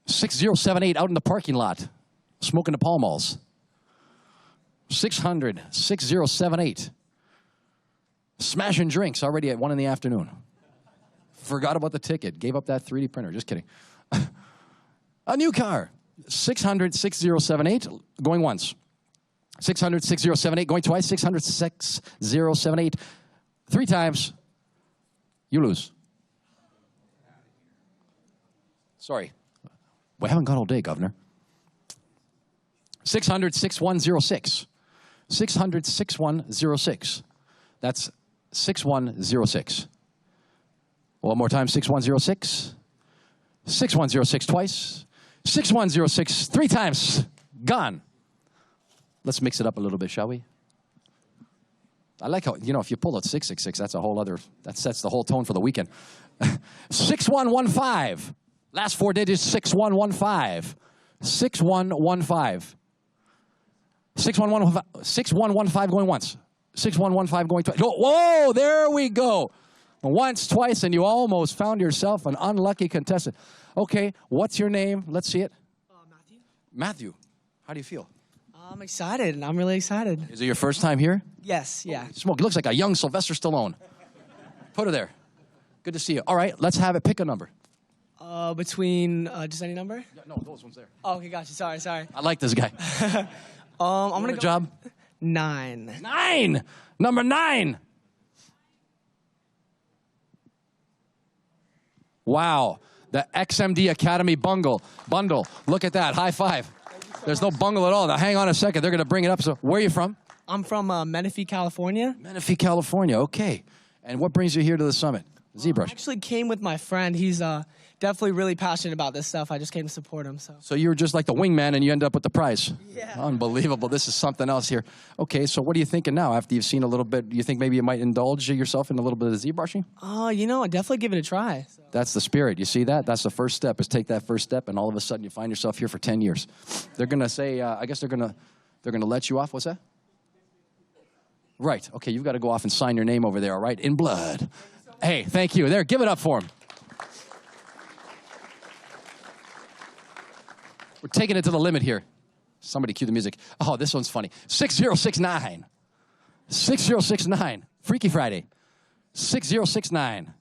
6078 out in the parking lot, smoking the Pall Malls. 600-6078. Smashing drinks already at 1 in the afternoon. Forgot about the ticket. Gave up that 3D printer. Just kidding. A new car. 600-6078. Going once. 600-6078. Going twice. 600-6078. 3 times. You lose. Sorry. We haven't gone all day, Governor. 600-6106. 600-6106. That's 6106. One more time, 6106. 6106 twice. 6106 3 times. Gone. Let's mix it up a little bit, shall we? I like how, if you pull out 666, that's a whole other, that sets the whole tone for the weekend. 6115. Last 4 digits, 6115. 6115. 6115 going once. 6115 going twice. Whoa, there we go. Once, twice, and you almost found yourself an unlucky contestant. Okay, what's your name? Let's see it. Matthew. Matthew, how do you feel? I'm excited. I'm really excited. Is it your first time here? Yes, yeah. Smoke, looks like a young Sylvester Stallone. Put her there. Good to see you. All right, let's have it. Pick a number. Between just any number? No, those ones there. Oh, okay, gotcha. Sorry. I like this guy. I'm gonna go job. 9. 9. Number 9. Wow, the XMD Academy bundle. Look at that. High five. There's no bungle at all. Now, hang on a second. They're going to bring it up. So, where are you from? I'm from Menifee, California. Menifee, California. Okay. And what brings you here to the summit? ZBrush? I actually came with my friend. He's definitely really passionate about this stuff. I just came to support him. So you were just like the wingman and you end up with the prize. Yeah. Unbelievable. This is something else here. Okay, so what are you thinking now after you've seen a little bit? Do you think maybe you might indulge yourself in a little bit of ZBrushing? You know, I'd definitely give it a try. So. That's the spirit. You see that? That's the first step, is take that first step, and all of a sudden you find yourself here for 10 years. They're going to say, I guess they're going to let you off. What's that? Right. Okay, you've got to go off and sign your name over there, all right? In blood. Hey, thank you. There, give it up for him. We're taking it to the limit here. Somebody cue the music. Oh, this one's funny. 6069. 6069. Freaky Friday. 6069.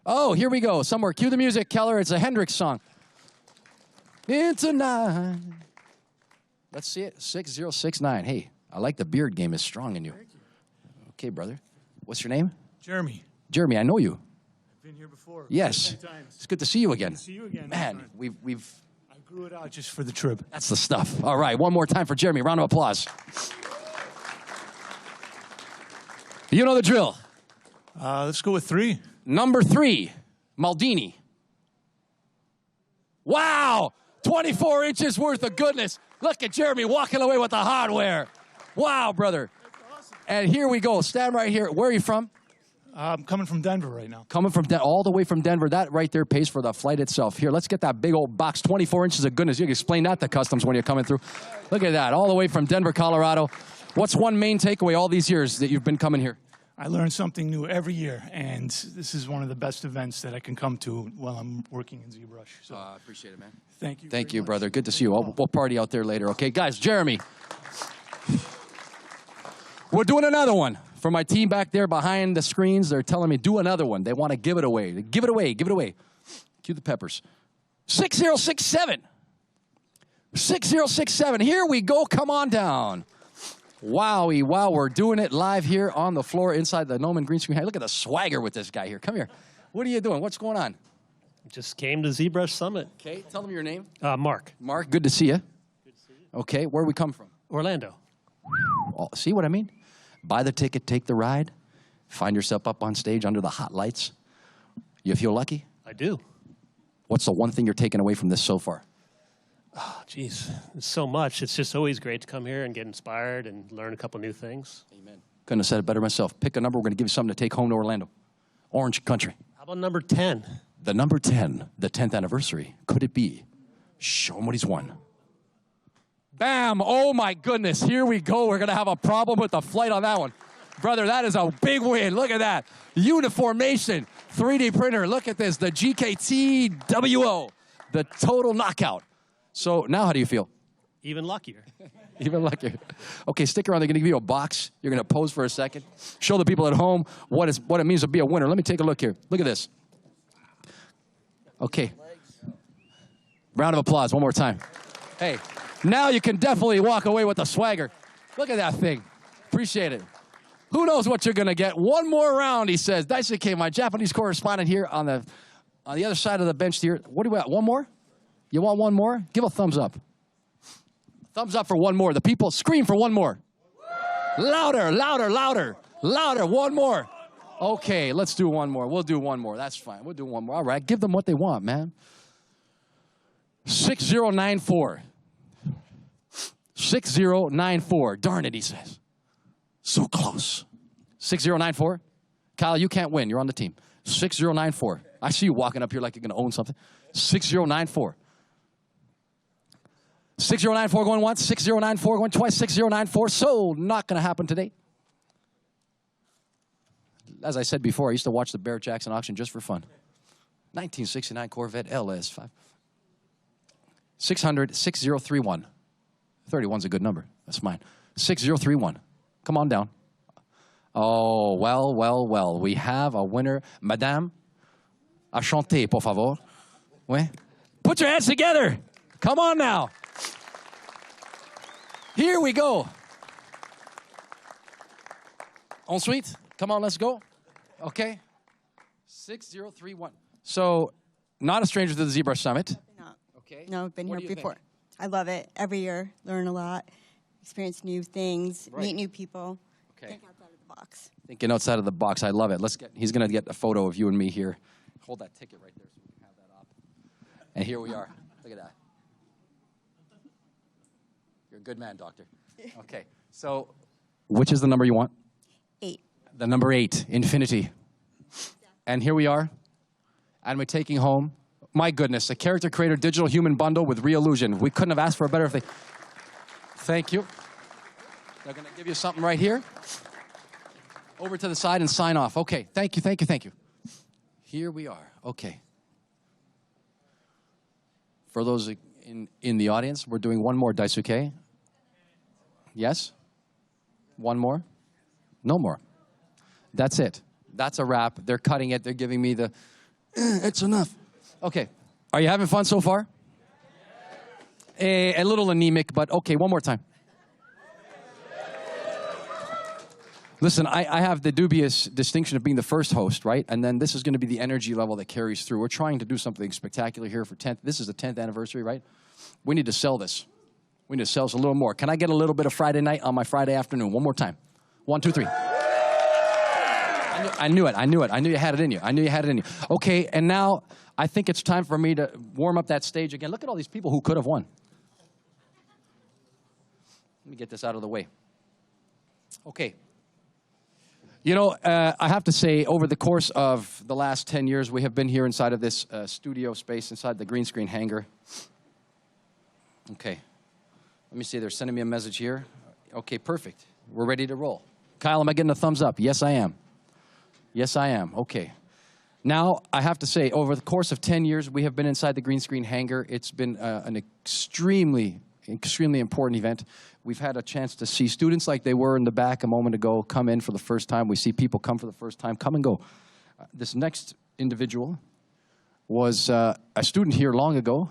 Oh, here we go. Somewhere. Cue the music, Keller. It's a Hendrix song. Into nine. Let's see it. 6069. Hey, I like the beard game is strong in you. Okay, brother. What's your name? Jeremy. Jeremy, I know you. I've been here before. Yes. Many times. It's good to see you again. Good to see you again. Man, we've I grew it out just for the trip. That's the stuff. All right, one more time for Jeremy. Round of applause. You know the drill. Let's go with 3. Number 3, Maldini. Wow, 24 inches worth of goodness. Look at Jeremy walking away with the hardware. Wow, brother. And here we go. Stand right here. Where are you from? I'm coming from Denver right now. Coming from all the way from Denver. That right there pays for the flight itself. Here, let's get that big old box, 24 inches of goodness. You can explain that to customs when you're coming through. Look at that, all the way from Denver, Colorado. What's one main takeaway all these years that you've been coming here? I learn something new every year, and this is one of the best events that I can come to while I'm working in ZBrush. So I appreciate it, man. Thank you. Thank you, brother. Good to see you. We'll party out there later, okay? Guys, Jeremy. We're doing another one. For my team back there behind the screens, they're telling me, do another one. They want to give it away. Give it away. Give it away. Cue the peppers. 6067. 6067. Here we go. Come on down. Wowie, wow. We're doing it live here on the floor inside the Noman green screen. Hey, look at the swagger with this guy here. Come here. What are you doing? What's going on? Just came to ZBrush Summit. Okay, tell them your name. Mark. Mark, good to see you. Good to see you. Okay, where we come from? Orlando. Oh, see what I mean? Buy the ticket, take the ride, find yourself up on stage under the hot lights. You feel lucky? I do. What's the one thing you're taking away from this so far? Oh, geez, it's so much. It's just always great to come here and get inspired and learn a couple new things. Amen. Couldn't have said it better myself. Pick a number. We're going to give you something to take home to Orlando. Orange Country. How about number 10? The number 10, the 10th anniversary. Could it be? Show him what he's won. Bam! Oh, my goodness. Here we go. We're going to have a problem with the flight on that one. Brother, that is a big win. Look at that. Uniformation. 3D printer. Look at this. The GKT-WO. The total knockout. So now how do you feel? Even luckier. Even luckier. Okay, stick around. They're going to give you a box. You're going to pose for a second. Show the people at home what it means to be a winner. Let me take a look here. Look at this. Okay. Round of applause one more time. Hey, now you can definitely walk away with the swagger. Look at that thing. Appreciate it. Who knows what you're going to get? One more round, he says. Daisuke, my Japanese correspondent here on the other side of the bench here. What do we got? One more? You want one more? Give a thumbs up. Thumbs up for one more. The people scream for one more. Louder, louder, louder, louder. One more. Okay, let's do one more. We'll do one more. That's fine. We'll do one more. All right, give them what they want, man. 6094. 6094. Darn it, he says. So close. 6094. Kyle, you can't win. You're on the team. 6094. I see you walking up here like you're going to own something. 6094. 6094 going once, 6094 going twice, 6094. So not going to happen today. As I said before, I used to watch the Barrett Jackson auction just for fun. 1969 Corvette LS5. 600, 6031. 31's a good number. That's mine. 6031. Come on down. Oh, well, well, well. We have a winner. Madame, à chanter, por favor. Oui. Put your hands together. Come on now. Here we go. Ensuite, come on, let's go. Okay. 6031. So, not a stranger to the ZBrush Summit. Not. Okay. No, I've been What here do you before. think? I love it. Every year, learn a lot, experience new things, Right. meet new people. Okay. Think outside of the box. Thinking outside of the box. I love it. He's going to get a photo of you and me here. Hold that ticket right there so we can have that up. And here we are. Look at that. You're a good man, doctor. Okay. So, which is the number you want? 8. The number 8, infinity. And here we are. And we're taking home, my goodness, a character creator digital human bundle with Reallusion. We couldn't have asked for a better thing. Thank you. They're going to give you something right here. Over to the side and sign off. Okay, thank you, thank you, thank you. Here we are, okay. For those in the audience, we're doing one more Daisuke. Yes? One more? No more. That's it. That's a wrap. They're cutting it. They're giving me the, it's enough. Okay, are you having fun so far? A little anemic, but okay, one more time. Listen, I have the dubious distinction of being the first host, right? And then this is going to be the energy level that carries through. We're trying to do something spectacular here for 10th. This is the 10th anniversary, right? We need to sell this. We need to sell us a little more. Can I get a little bit of Friday night on my Friday afternoon? One more time. 1, 2, 3. I knew it. I knew it. I knew you had it in you. I knew you had it in you. Okay, and now I think it's time for me to warm up that stage again. Look at all these people who could have won. Let me get this out of the way. Okay. You know, I have to say, over the course of the last 10 years, we have been here inside of this studio space, inside the green screen hangar. Okay. Let me see. They're sending me a message here. Okay, perfect. We're ready to roll. Kyle, am I getting a thumbs up? Yes, I am. Yes, I am. Okay. Now, I have to say, over the course of 10 years, we have been inside the green screen hangar. It's been an extremely important event. We've had a chance to see students like they were in the back a moment ago come in for the first time. We see people come for the first time, come and go. This next individual was a student here long ago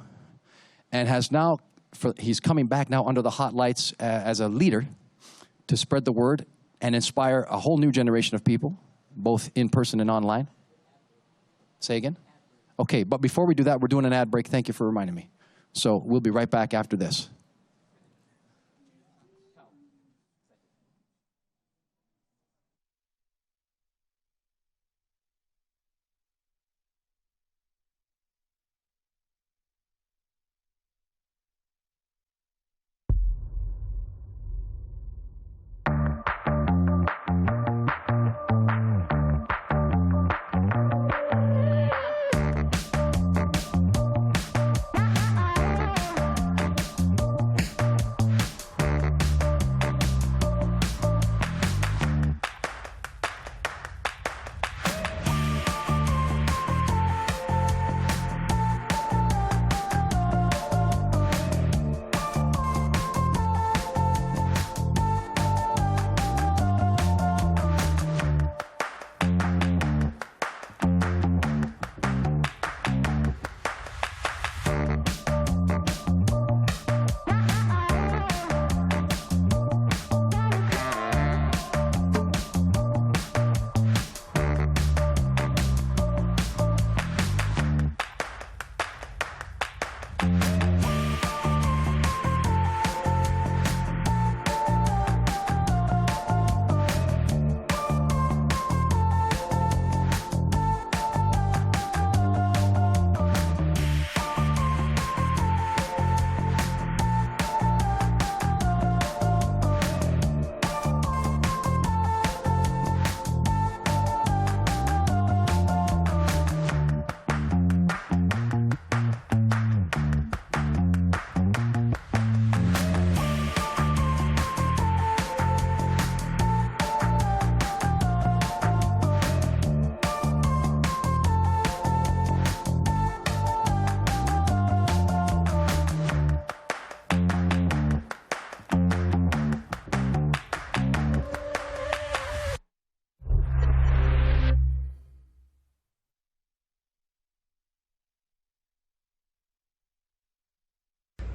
and has now, he's coming back now under the hot lights as a leader to spread the word and inspire a whole new generation of people, both in person and online. Say again? Okay, but before we do that, we're doing an ad break. Thank you for reminding me. So we'll be right back after this.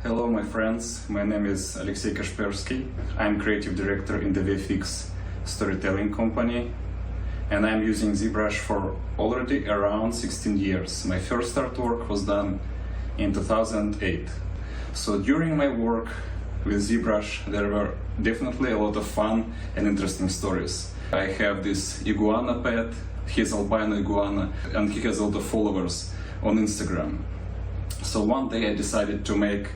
Hello, my friends. My name is Alexey Kaspersky. I'm creative director in the VFX storytelling company, and I'm using ZBrush for already around 16 years. My first artwork was done in 2008. So during my work with ZBrush, there were definitely a lot of fun and interesting stories. I have this iguana pet, he's albino iguana, and he has a lot of followers on Instagram. So one day I decided to make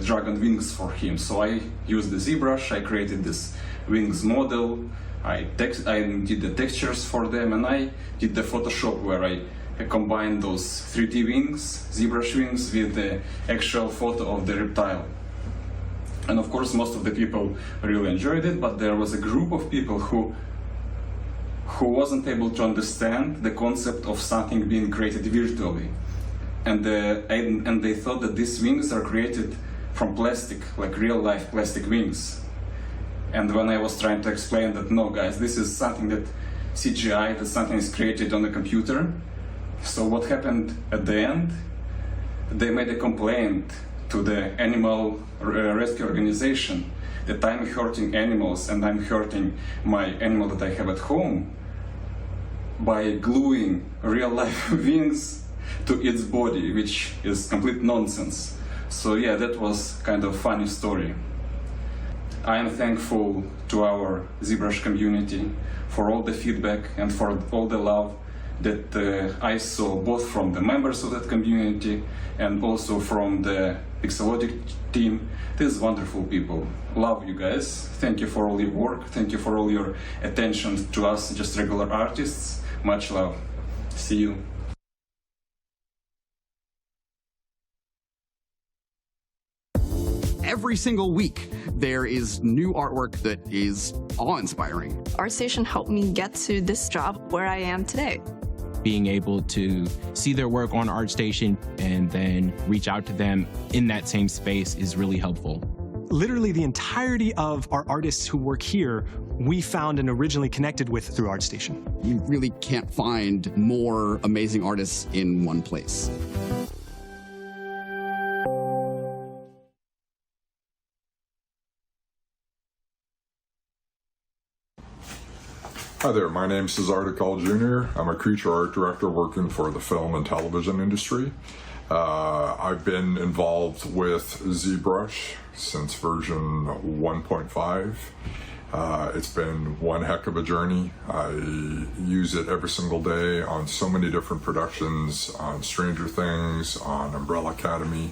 dragon wings for him. So I used the ZBrush, I created this wings model, I did the textures for them, and I did the Photoshop where I combined those 3D wings, ZBrush wings, with the actual photo of the reptile. And of course most of the people really enjoyed it, but there was a group of people who wasn't able to understand the concept of something being created virtually. And they thought that these wings are created from plastic, like real-life plastic wings. And when I was trying to explain that, no guys, this is something that CGI, that something is created on a computer. So what happened at the end? They made a complaint to the animal rescue organization that I'm hurting animals and I'm hurting my animal that I have at home by gluing real-life wings to its body, which is complete nonsense. So yeah, that was kind of funny story. I am thankful to our ZBrush community for all the feedback and for all the love that I saw both from the members of that community and also from the Pixelogic team. These wonderful people. Love you guys. Thank you for all your work. Thank you for all your attention to us, just regular artists. Much love. See you. Every single week, there is new artwork that is awe-inspiring. ArtStation helped me get to this job where I am today. Being able to see their work on ArtStation and then reach out to them in that same space is really helpful. Literally the entirety of our artists who work here, we found and originally connected with through ArtStation. You really can't find more amazing artists in one place. Hi there, my name's Cesar DeCall Jr. I'm a creature art director working for the film and television industry. I've been involved with ZBrush since version 1.5. It's been one heck of a journey. I use it every single day on so many different productions, on Stranger Things, on Umbrella Academy,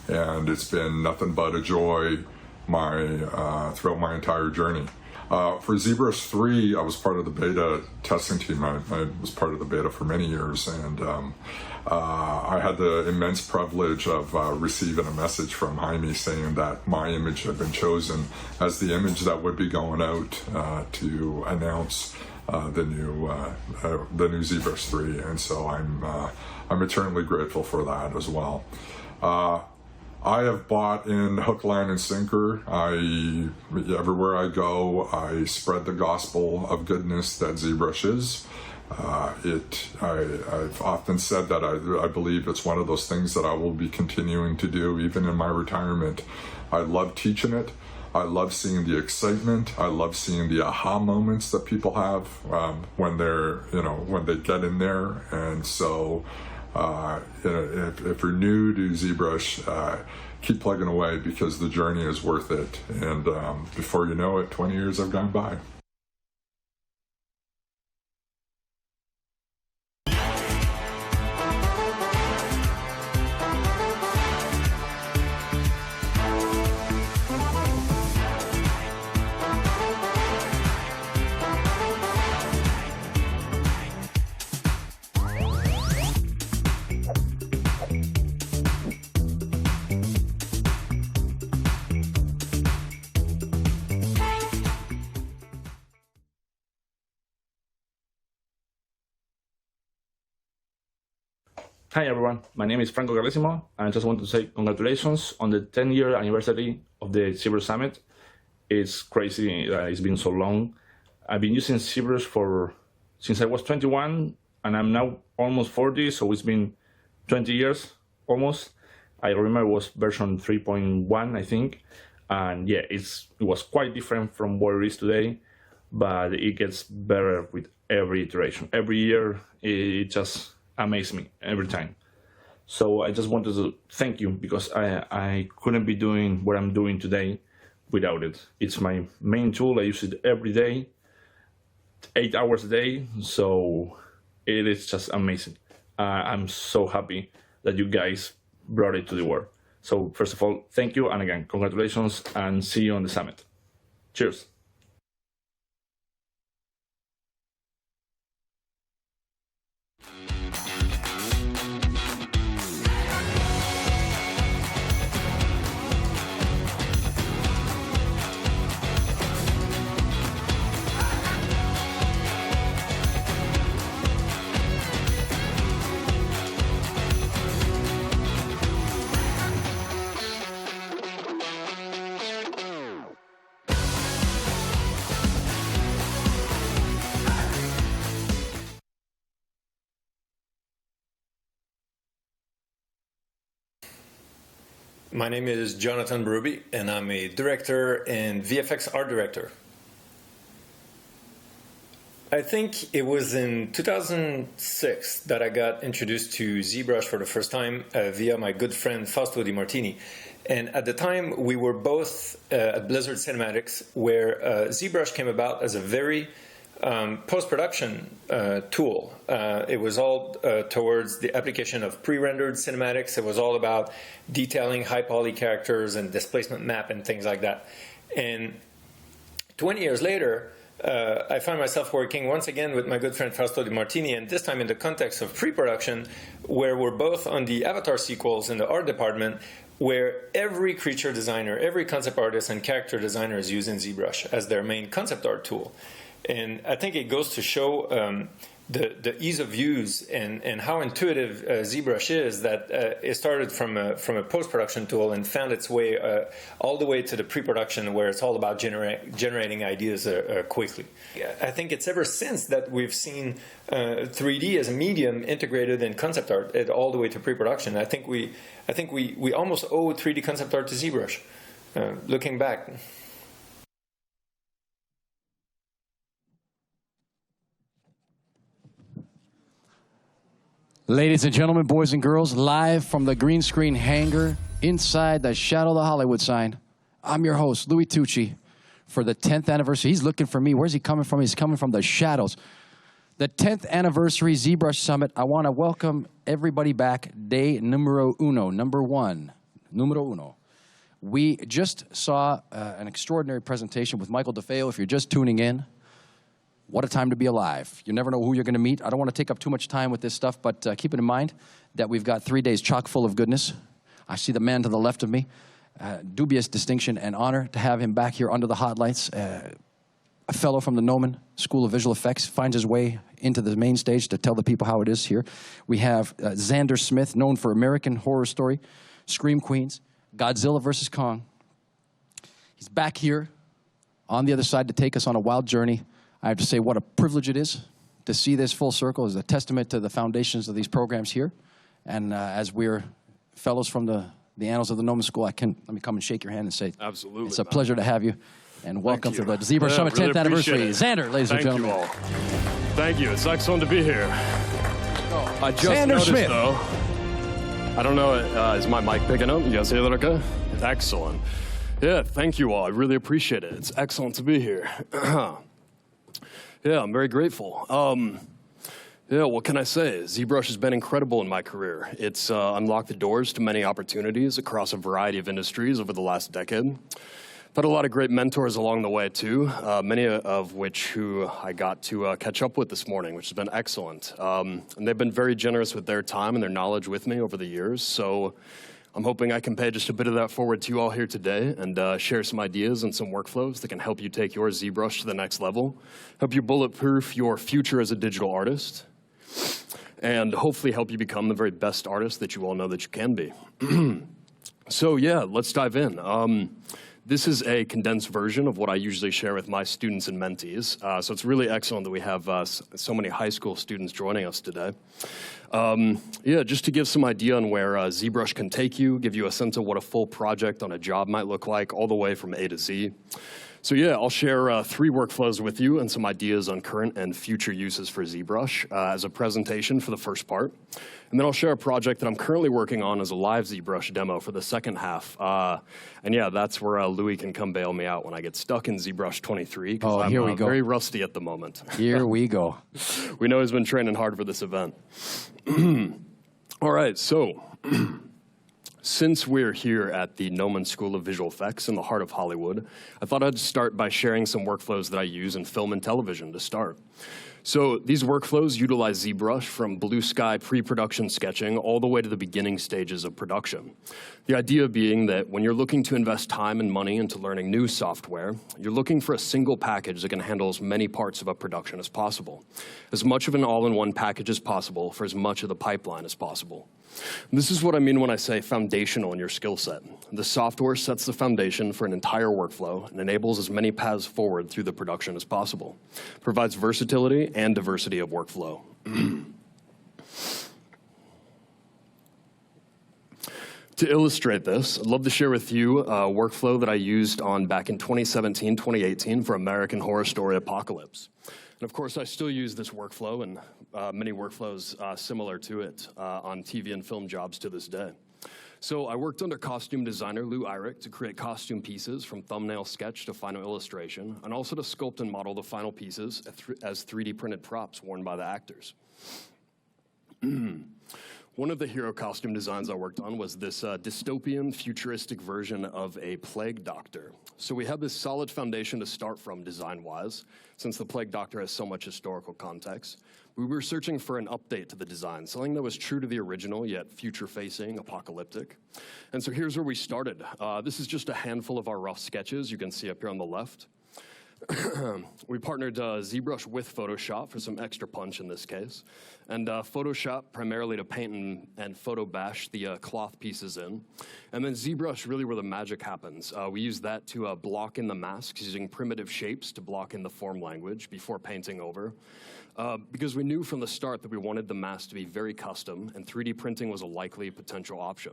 and it's been nothing but a joy throughout my entire journey. For ZBrush 3, I was part of the beta testing team. I was part of the beta for many years, and I had the immense privilege of receiving a message from Jaime saying that my image had been chosen as the image that would be going out to announce the new ZBrush 3, and so I'm eternally grateful for that as well. I have bought in hook, line, and sinker. Everywhere I go, I spread the gospel of goodness that ZBrush is. I've often said that I believe it's one of those things that I will be continuing to do even in my retirement. I love teaching it. I love seeing the excitement. I love seeing the aha moments that people have when they get in there. And so, if you're new to ZBrush, keep plugging away because the journey is worth it. And before you know it, 20 years have gone by. Hi everyone, my name is Franco Carlesimo, and I just want to say congratulations on the 10-year anniversary of the ZBrush Summit. It's crazy that it's been so long. I've been using ZBrush since I was 21, and I'm now almost 40, so it's been 20 years almost. I remember it was version 3.1, I think, and yeah, it was quite different from what it is today, but it gets better with every iteration. Every year, it just amazes me every time. So I just wanted to thank you because I couldn't be doing what I'm doing today without it. It's my main tool. I use it every day. 8 hours a day, so it is just amazing. I'm so happy that you guys brought it to the world. So first of all, thank you, and again, congratulations, and see you on the summit. Cheers. My name is Jonathan Berube, and I'm a director and VFX art director. I think it was in 2006 that I got introduced to ZBrush for the first time via my good friend Fausto Di Martini. And at the time, we were both at Blizzard Cinematics, where ZBrush came about as a very post-production tool. It was all towards the application of pre-rendered cinematics. It was all about detailing high-poly characters and displacement map and things like that. And 20 years later, I found myself working once again with my good friend Fausto Di Martini, and this time in the context of pre-production, where we're both on the Avatar sequels in the art department, where every creature designer, every concept artist and character designer is using ZBrush as their main concept art tool. And I think it goes to show the ease of use and how intuitive ZBrush is, that it started from a post-production tool and found its way all the way to the pre-production, where it's all about generating ideas quickly. I think it's ever since that we've seen 3D as a medium integrated in concept art all the way to pre-production. I think we almost owe 3D concept art to ZBrush, looking back. Ladies and gentlemen, boys and girls, live from the green screen hangar inside the shadow of the Hollywood sign, I'm your host, Louis Tucci, for the 10th anniversary. He's looking for me. Where's he coming from? He's coming from the shadows. The 10th anniversary ZBrush Summit. I want to welcome everybody back. Day numero uno, number one, numero uno. We just saw an extraordinary presentation with Michael DeFeo. If you're just tuning in, what a time to be alive. You never know who you're going to meet. I don't want to take up too much time with this stuff, but keep it in mind that we've got 3 days chock full of goodness. I see the man to the left of me. Dubious distinction and honor to have him back here under the hot lights. A fellow from the Noman School of Visual Effects finds his way into the main stage to tell the people how it is here. We have Xander Smith, known for American Horror Story, Scream Queens, Godzilla vs. Kong. He's back here on the other side to take us on a wild journey. I have to say what a privilege it is to see this full circle as a testament to the foundations of these programs here. And as we're fellows from the annals of the Noman School, let me come and shake your hand and say, absolutely, it's a pleasure to have you. And welcome to the ZBrush Summit 10th anniversary. Xander, ladies and gentlemen. Thank you all. Thank you. It's excellent to be here. I just Xander noticed, Smith. though, I don't know, is my mic picking up? You guys hear that okay? Excellent. Yeah, thank you all. I really appreciate it. It's excellent to be here. Yeah, I'm very grateful. Yeah, what can I say? ZBrush has been incredible in my career. It's unlocked the doors to many opportunities across a variety of industries over the last decade. I've had a lot of great mentors along the way, too, many of which who I got to catch up with this morning, which has been excellent. And they've been very generous with their time and their knowledge with me over the years. So I'm hoping I can pay just a bit of that forward to you all here today and share some ideas and some workflows that can help you take your ZBrush to the next level, help you bulletproof your future as a digital artist, and hopefully help you become the very best artist that you all know that you can be. So yeah, let's dive in. This is a condensed version of what I usually share with my students and mentees. So it's really excellent that we have so many high school students joining us today. Yeah, just to give some idea on where ZBrush can take you, give you a sense of what a full project on a job might look like, all the way from A to Z. So yeah, I'll share 3 workflows with you and some ideas on current and future uses for ZBrush as a presentation for the first part. And then I'll share a project that I'm currently working on as a live ZBrush demo for the second half. And yeah, that's where Louis can come bail me out when I get stuck in ZBrush 23, because I'm here we go. very rusty at the moment. Here we go. We know he's been training hard for this event. All right, so since we're here at the Gnomon School of Visual Effects in the heart of Hollywood, I thought I'd start by sharing some workflows that I use in film and television to start. So these workflows utilize ZBrush from blue sky pre-production sketching all the way to the beginning stages of production. The idea being that when you're looking to invest time and money into learning new software, you're looking for a single package that can handle as many parts of a production as possible. As much of an all-in-one package as possible for as much of the pipeline as possible. This is what I mean when I say foundational in your skill set. The software sets the foundation for an entire workflow and enables as many paths forward through the production as possible. Provides versatility and diversity of workflow. To illustrate this, I'd love to share with you a workflow that I used back in 2017, 2018 for American Horror Story Apocalypse. And of course, I still use this workflow and many workflows similar to it on TV and film jobs to this day. So I worked under costume designer Lou Eyrich to create costume pieces from thumbnail sketch to final illustration, and also to sculpt and model the final pieces as 3D printed props worn by the actors. One of the hero costume designs I worked on was this dystopian, futuristic version of a plague doctor. So we had this solid foundation to start from design-wise, since the plague doctor has so much historical context. We were searching for an update to the design, something that was true to the original, yet future-facing, apocalyptic. And so here's where we started. This is just a handful of our rough sketches you can see up here on the left. We partnered ZBrush with Photoshop for some extra punch in this case, and Photoshop primarily to paint and photo bash the cloth pieces in, and then ZBrush really where the magic happens. We use that to block in the masks using primitive shapes to block in the form language before painting over, because we knew from the start that we wanted the mask to be very custom, and 3D printing was a likely potential option.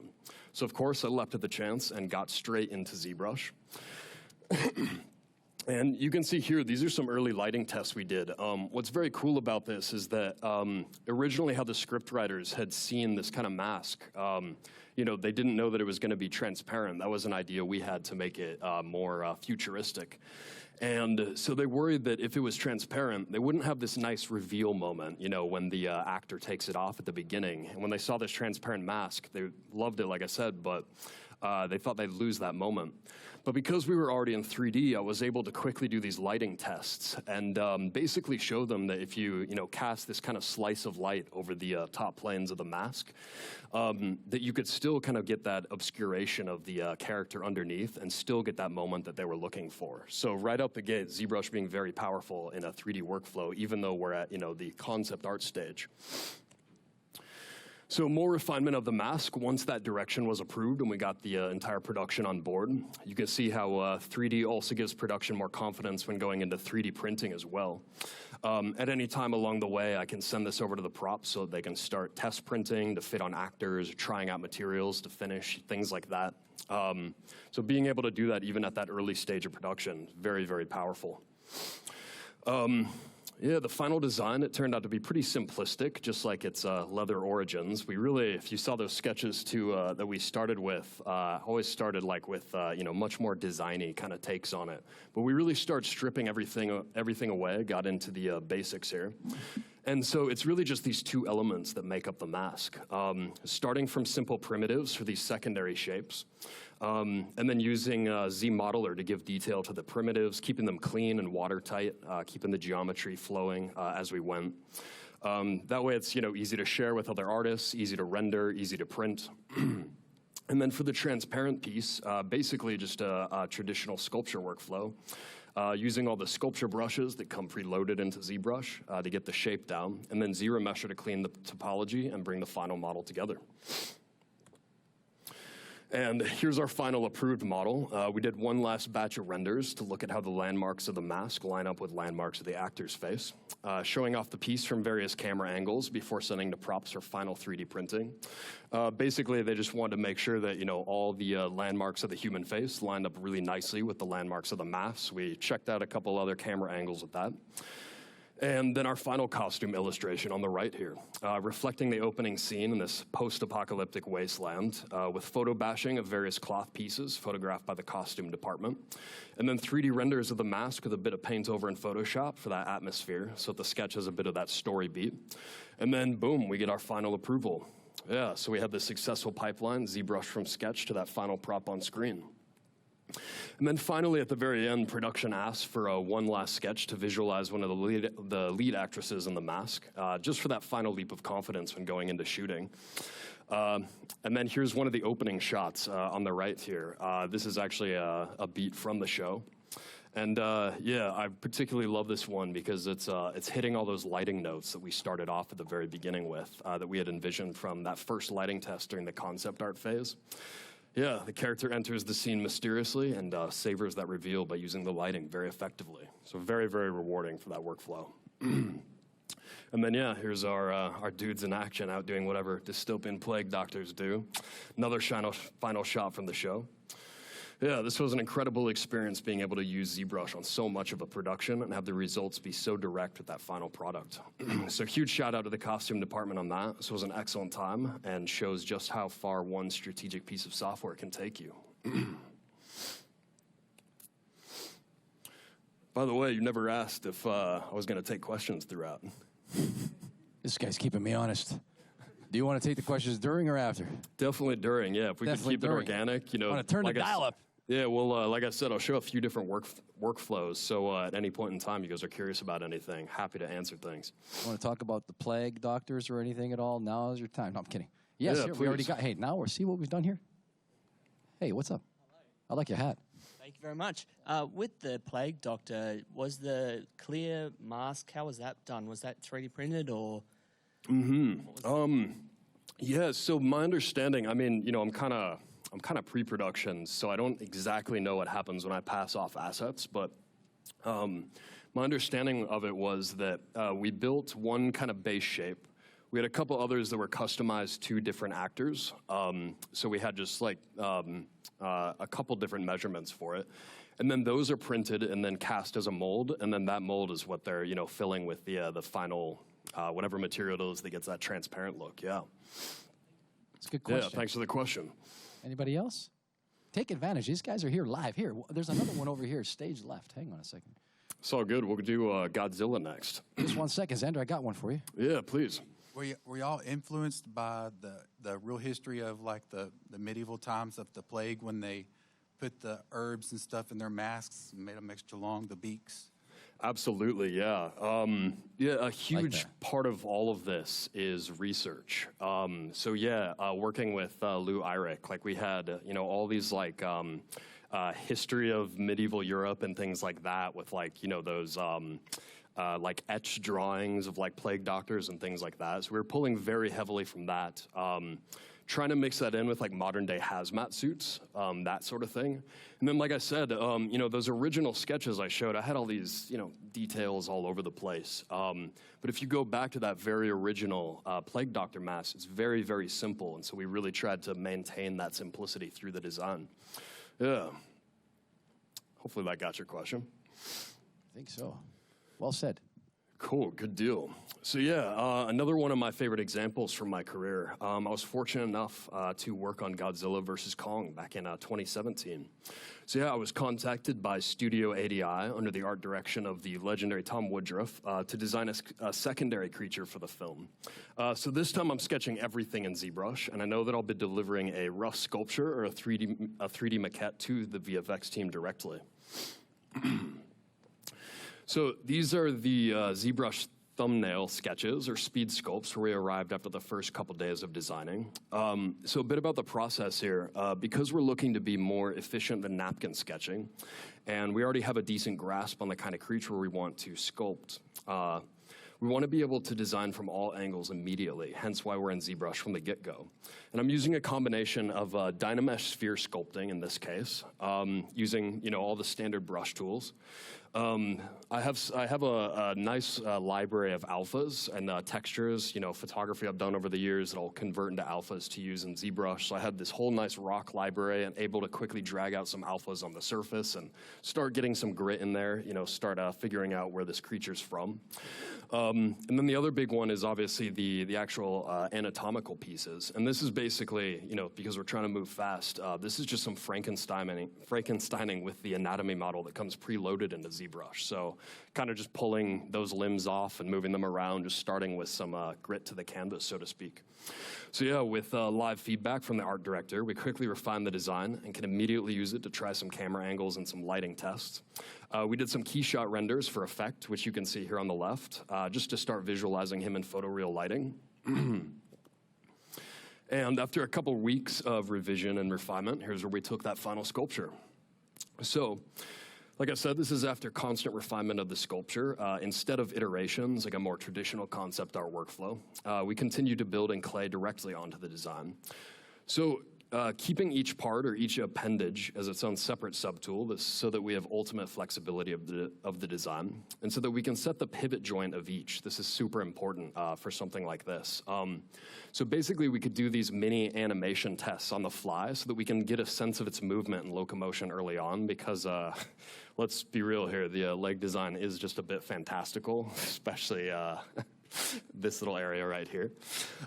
So of course I leapt at the chance and got straight into ZBrush. And you can see here, these are some early lighting tests we did. What's very cool about this is that originally how the script writers had seen this kind of mask, they didn't know that it was going to be transparent. That was an idea we had to make it more futuristic. And so they worried that if it was transparent, they wouldn't have this nice reveal moment, when the actor takes it off at the beginning. And when they saw this transparent mask, they loved it, like I said, but they thought they'd lose that moment. But because we were already in 3D, I was able to quickly do these lighting tests and basically show them that if you, cast this kind of slice of light over the top planes of the mask, that you could still kind of get that obscuration of the character underneath and still get that moment that they were looking for. So right out the gate, ZBrush being very powerful in a 3D workflow, even though we're at, the concept art stage. So more refinement of the mask once that direction was approved and we got the entire production on board. You can see how 3D also gives production more confidence when going into 3D printing as well. At any time along the way, I can send this over to the props so that they can start test printing to fit on actors, trying out materials to finish, things like that. So being able to do that even at that early stage of production, very, very powerful. Yeah, the final design, it turned out to be pretty simplistic, just like its leather origins. We really, if you saw those sketches too that we started with, always started like with much more designy kind of takes on it. But we really started stripping everything away, got into the basics here. And so it's really just these two elements that make up the mask, starting from simple primitives for these secondary shapes, and then using ZModeler to give detail to the primitives, keeping them clean and watertight, keeping the geometry flowing as we went. That way it's easy to share with other artists, easy to render, easy to print. And then for the transparent piece, basically just a traditional sculpture workflow. Using all the sculpture brushes that come preloaded into ZBrush to get the shape down, and then ZRemesher to clean the topology and bring the final model together. And here's our final approved model. We did one last batch of renders to look at how the landmarks of the mask line up with landmarks of the actor's face, showing off the piece from various camera angles before sending to props for final 3D printing. Basically, they just wanted to make sure that, you know, all the landmarks of the human face lined up really nicely with the landmarks of the mask. We checked out a couple other camera angles with that. And then our final costume illustration on the right here, reflecting the opening scene in this post-apocalyptic wasteland with photo bashing of various cloth pieces photographed by the costume department. And then 3D renders of the mask with a bit of paint over in Photoshop for that atmosphere, so that the sketch has a bit of that story beat. And then, boom, we get our final approval. Yeah, so we had this successful pipeline, ZBrush from sketch to that final prop on screen. And then finally, at the very end, production asked for one last sketch to visualize one of the lead actresses in the mask, just for that final leap of confidence when going into shooting. And then here's one of the opening shots on the right here. This is actually a beat from the show. And yeah, I particularly love this one because it's hitting all those lighting notes that we started off at the very beginning with, that we had envisioned from that first lighting test during the concept art phase. Yeah, the character enters the scene mysteriously and savors that reveal by using the lighting very effectively. So very, very rewarding for that workflow. And then, yeah, here's our dudes in action out doing whatever dystopian plague doctors do. Another final shot from the show. Yeah, this was an incredible experience being able to use ZBrush on so much of a production and have the results be so direct with that final product. So huge shout out to the costume department on that. This was an excellent time and shows just how far one strategic piece of software can take you. By the way, you never asked if I was going to take questions throughout. This guy's keeping me honest. Do you want to take the questions during or after? Definitely during, yeah. If we could keep it organic, you know. I want to turn the dial up. Yeah, well, like I said, I'll show a few different workflows. So at any point in time, you guys are curious about anything, happy to answer things. You want to talk about the plague doctors or anything at all? Now is your time. No, I'm kidding. Yes, yeah, here, we already got. Hey, now we'll see what we've done here. Hey, what's up? I like your hat. Thank you very much. With the plague doctor, was the clear mask, how was that done? Was that 3D printed or? Yeah, so my understanding, I mean, you know, I'm kind of pre-production, so I don't exactly know what happens when I pass off assets, but my understanding of it was that we built one kind of base shape. We had a couple others that were customized to different actors, so we had just like a couple different measurements for it. And then those are printed and then cast as a mold, and then that mold is what they're, you know, filling with the final, whatever material it is that gets that transparent look, yeah. That's a good question. Yeah, thanks for the question. Anybody else? Take advantage. These guys are here live. Here, there's another one over here, stage left. Hang on a second. It's all good. We'll do Godzilla next. Just 1 second, Xander. I got one for you. Yeah, please. Were y'all influenced by the real history of like the medieval times of the plague when they put the herbs and stuff in their masks and made them extra long, the beaks? Absolutely, yeah. Yeah, a huge part of all of this is research. So yeah, working with Lou Eyrich, like we had, you know, all these like history of medieval Europe and things like that with like, you know, those like etched drawings of like plague doctors and things like that. So we were pulling very heavily from that. Trying to mix that in with like modern day hazmat suits, that sort of thing. And then, like I said, you know, those original sketches I showed, I had all these, you know, details all over the place. But if you go back to that very original plague doctor mask, it's very, very simple. And so we really tried to maintain that simplicity through the design. Yeah. Hopefully that got your question. I think so. Well said. Cool, good deal. So yeah, another one of my favorite examples from my career. I was fortunate enough to work on Godzilla vs. Kong back in 2017. So yeah, I was contacted by Studio ADI under the art direction of the legendary Tom Woodruff to design a secondary creature for the film. So this time I'm sketching everything in ZBrush, and I know that I'll be delivering a rough sculpture or a 3D maquette to the VFX team directly. So these are the ZBrush thumbnail sketches or speed sculpts where we arrived after the first couple days of designing. So a bit about the process here. Because we're looking to be more efficient than napkin sketching, and we already have a decent grasp on the kind of creature we want to sculpt, We want to be able to design from all angles immediately, hence why we're in ZBrush from the get-go. And I'm using a combination of Dynamesh sphere sculpting in this case, using all the standard brush tools. I have a nice library of alphas and textures, photography I've done over the years that I'll convert into alphas to use in ZBrush. So I had this whole nice rock library and able to quickly drag out some alphas on the surface and start getting some grit in there, start figuring out where this creature's from. And then the other big one is obviously the actual anatomical pieces. And this is basically, because we're trying to move fast, this is just some Frankensteining with the anatomy model that comes preloaded into ZBrush. So kind of just pulling those limbs off and moving them around, just starting with some grit to the canvas, so to speak. So yeah, with live feedback from the art director, we quickly refined the design and can immediately use it to try some camera angles and some lighting tests. We did some key shot renders for effect, which you can see here on the left, just to start visualizing him in photoreal lighting. And after a couple weeks of revision and refinement, here's where we took that final sculpture. So, like I said, this is after constant refinement of the sculpture. Instead of iterations, like a more traditional concept art workflow, we continue to build in clay directly onto the design. So keeping each part or each appendage as its own separate subtool so that we have ultimate flexibility of the design, and so that we can set the pivot joint of each. This is super important for something like this. So basically, we could do these mini animation tests on the fly so that we can get a sense of its movement and locomotion early on, because let's be real here, the leg design is just a bit fantastical, especially this little area right here.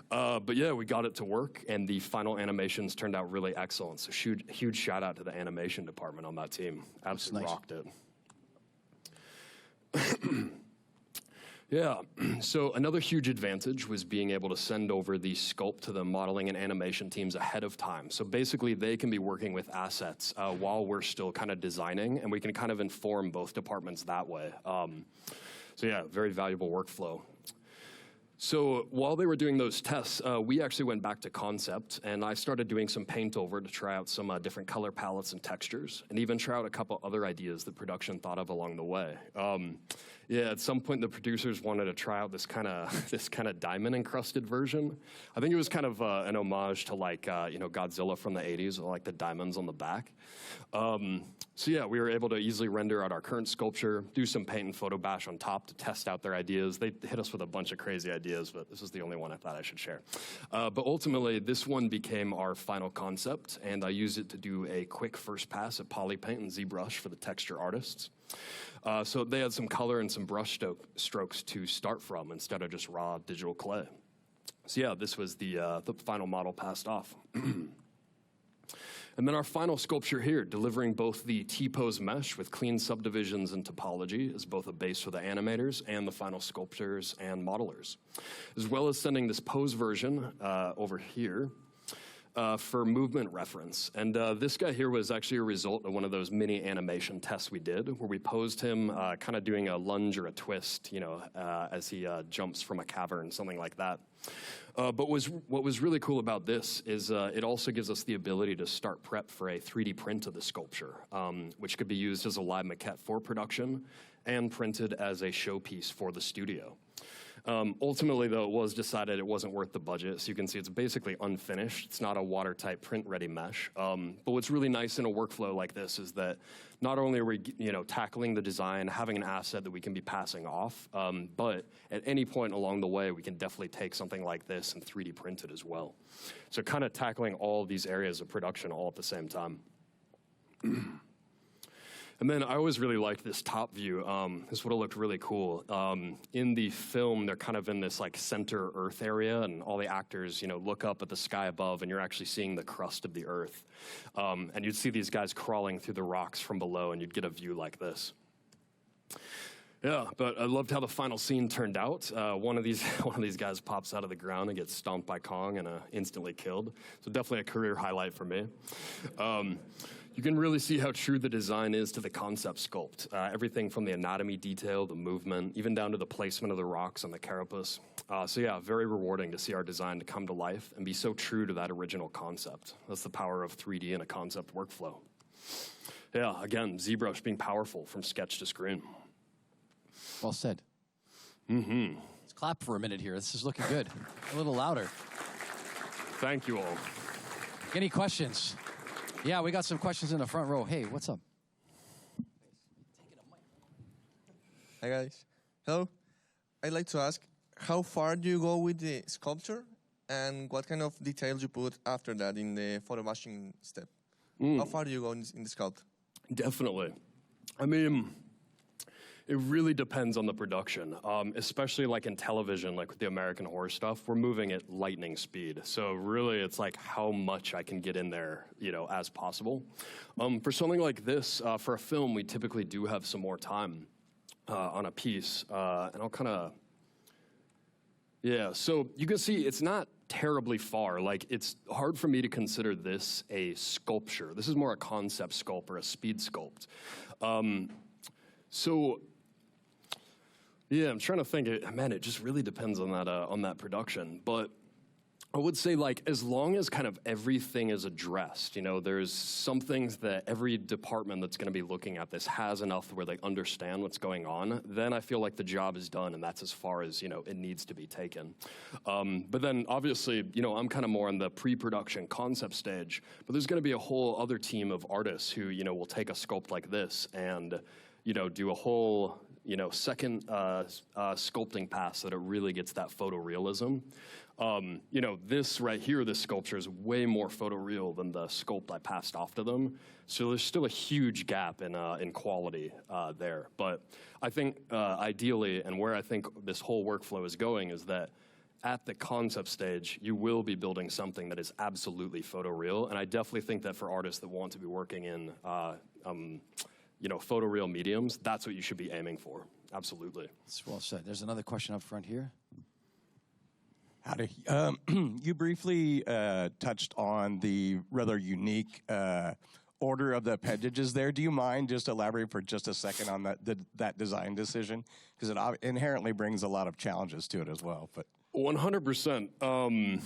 But yeah, we got it to work, and the final animations turned out really excellent. So huge shout out to the animation department on that team. Absolutely rocked it. Yeah, so another huge advantage was being able to send over the sculpt to the modeling and animation teams ahead of time. So basically, they can be working with assets while we're still kind of designing, and we can kind of inform both departments that way. So yeah, very valuable workflow. So while they were doing those tests, we actually went back to concept, and I started doing some paint over to try out some different color palettes and textures, and even try out a couple other ideas that production thought of along the way. Yeah, at some point the producers wanted to try out this kind of diamond encrusted version. I think it was kind of an homage to Godzilla from the 80s, with like the diamonds on the back. So yeah, we were able to easily render out our current sculpture, do some paint and photo bash on top to test out their ideas. They hit us with a bunch of crazy ideas, but this is the only one I thought I should share. But ultimately, this one became our final concept, and I used it to do a quick first pass at poly paint and ZBrush for the texture artists. So they had some color and some brush strokes to start from instead of just raw digital clay. So yeah, this was the final model passed off. And then our final sculpture here, delivering both the T-pose mesh with clean subdivisions and topology as both a base for the animators and the final sculptors and modelers, as well as sending this pose version over here for movement reference. And this guy here was actually a result of one of those mini animation tests we did, where we posed him kind of doing a lunge or a twist, as he jumps from a cavern, something like that. But what was really cool about this is it also gives us the ability to start prep for a 3D print of the sculpture, which could be used as a live maquette for production and printed as a showpiece for the studio. Ultimately, though, it was decided it wasn't worth the budget. So you can see it's basically unfinished. It's not a watertight print-ready mesh. But what's really nice in a workflow like this is that not only are we, tackling the design, having an asset that we can be passing off, but at any point along the way, we can definitely take something like this and 3D print it as well. So kind of tackling all of these areas of production all at the same time. And then I always really liked this top view. This would have looked really cool. In the film, they're kind of in this like center Earth area, and all the actors, look up at the sky above, and you're actually seeing the crust of the Earth. And you'd see these guys crawling through the rocks from below, and you'd get a view like this. Yeah, but I loved how the final scene turned out. One of these guys pops out of the ground and gets stomped by Kong and instantly killed. So definitely a career highlight for me. You can really see how true the design is to the concept sculpt. Everything from the anatomy detail, the movement, even down to the placement of the rocks on the carapace. So yeah, very rewarding to see our design to come to life and be so true to that original concept. That's the power of 3D in a concept workflow. Yeah, again, ZBrush being powerful from sketch to screen. Well said. Mm-hmm. It's Clap for a minute here. This is looking good. A little louder. Thank you all. Any questions? Yeah, we got some questions in the front row. Hey, what's up? Hi guys. Hello. I'd like to ask, how far do you go with the sculpture, and what kind of details you put after that in the photo mashing step? How far do you go in the sculpt? Definitely. I mean, it really depends on the production, especially like in television, like with the American Horror stuff, we're moving at lightning speed. So really it's like how much I can get in there, you know, as possible. For something like this, for a film, we typically do have some more time on a piece. And I'll kind of, yeah, so you can see it's not terribly far. Like, it's hard for me to consider this a sculpture. This is more a concept sculpt or a speed sculpt. So, yeah, I'm trying to think. Man, it just really depends on that production. But I would say, like, as long as kind of everything is addressed, you know, there's some things that every department that's going to be looking at this has enough where they understand what's going on, then I feel like the job is done, and that's as far as, you know, it needs to be taken. But then, obviously, you know, I'm kind of more on the pre-production concept stage, but there's going to be a whole other team of artists who, you know, will take a sculpt like this and, you know, do a whole, you know, second sculpting pass so that it really gets that photorealism. You know, this right here, this sculpture is way more photoreal than the sculpt I passed off to them. So there's still a huge gap in quality there. But I think ideally, and where I think this whole workflow is going, is that at the concept stage, you will be building something that is absolutely photoreal. And I definitely think that for artists that want to be working in you know, photoreal mediums, that's what you should be aiming for. Absolutely. That's well said. There's another question up front here. Howdy. You briefly touched on the rather unique order of the appendages there. Do you mind just elaborating for just a second on that design decision? Because it inherently brings a lot of challenges to it as well. But 100%.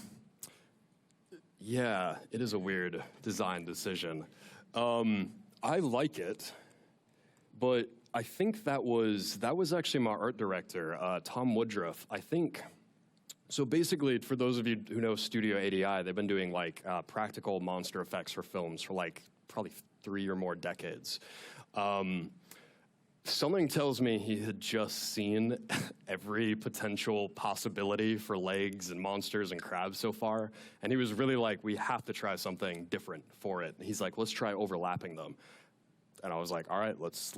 Yeah, it is a weird design decision. I like it. But I think that was actually my art director, Tom Woodruff. I think, so basically, for those of you who know Studio ADI, they've been doing like practical monster effects for films for like probably 3 or more decades. Something tells me he had just seen every potential possibility for legs and monsters and crabs so far, and he was really like, we have to try something different for it. And he's like, let's try overlapping them. And I was like, all right, let's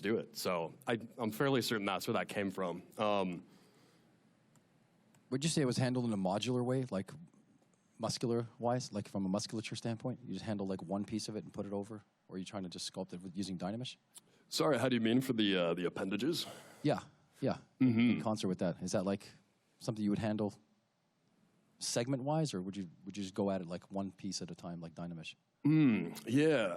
do it. So I'm fairly certain that's where that came from. Would you say it was handled in a modular way, like muscular-wise, like from a musculature standpoint? You just handle like one piece of it and put it over? Or are you trying to just sculpt it using Dynamish? Sorry, how do you mean for the appendages? Yeah. In concert with that. Is that like something you would handle segment-wise, or would you just go at it like one piece at a time, like Dynamish? Yeah.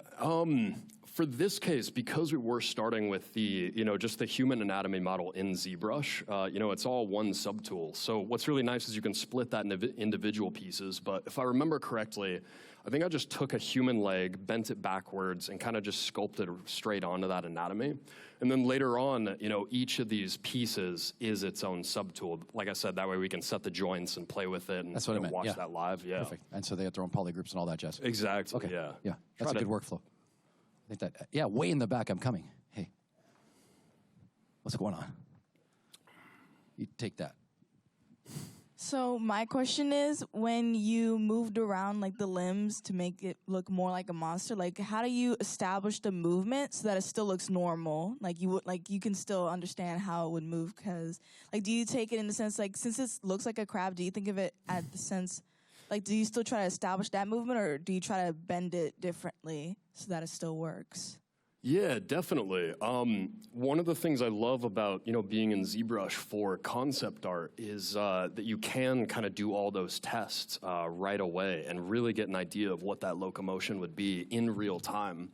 For this case, because we were starting with the, you know, just the human anatomy model in ZBrush, you know, it's all one subtool. So what's really nice is you can split that into individual pieces. But if I remember correctly, I think I just took a human leg, bent it backwards, and kind of just sculpted straight onto that anatomy. And then later on, you know, each of these pieces is its own subtool. Like I said, that way we can set the joints and play with it and That's what I meant. watch that live. Yeah. Perfect. And so they have their own polygroups and all that jazz. Exactly. Okay. Yeah. That's a good workflow. I think that. Yeah, way in the back. I'm coming. Hey, what's going on? You take that. So my question is, when you moved around like the limbs to make it look more like a monster, like how do you establish the movement so that it still looks normal? Like you can still understand how it would move. Because like, do you take it in the sense like, since it looks like a crab, do you think of it at the sense like, do you still try to establish that movement, or do you try to bend it differently so that it still works? Yeah, definitely. One of the things I love about, you know, being in ZBrush for concept art is that you can kind of do all those tests right away and really get an idea of what that locomotion would be in real time.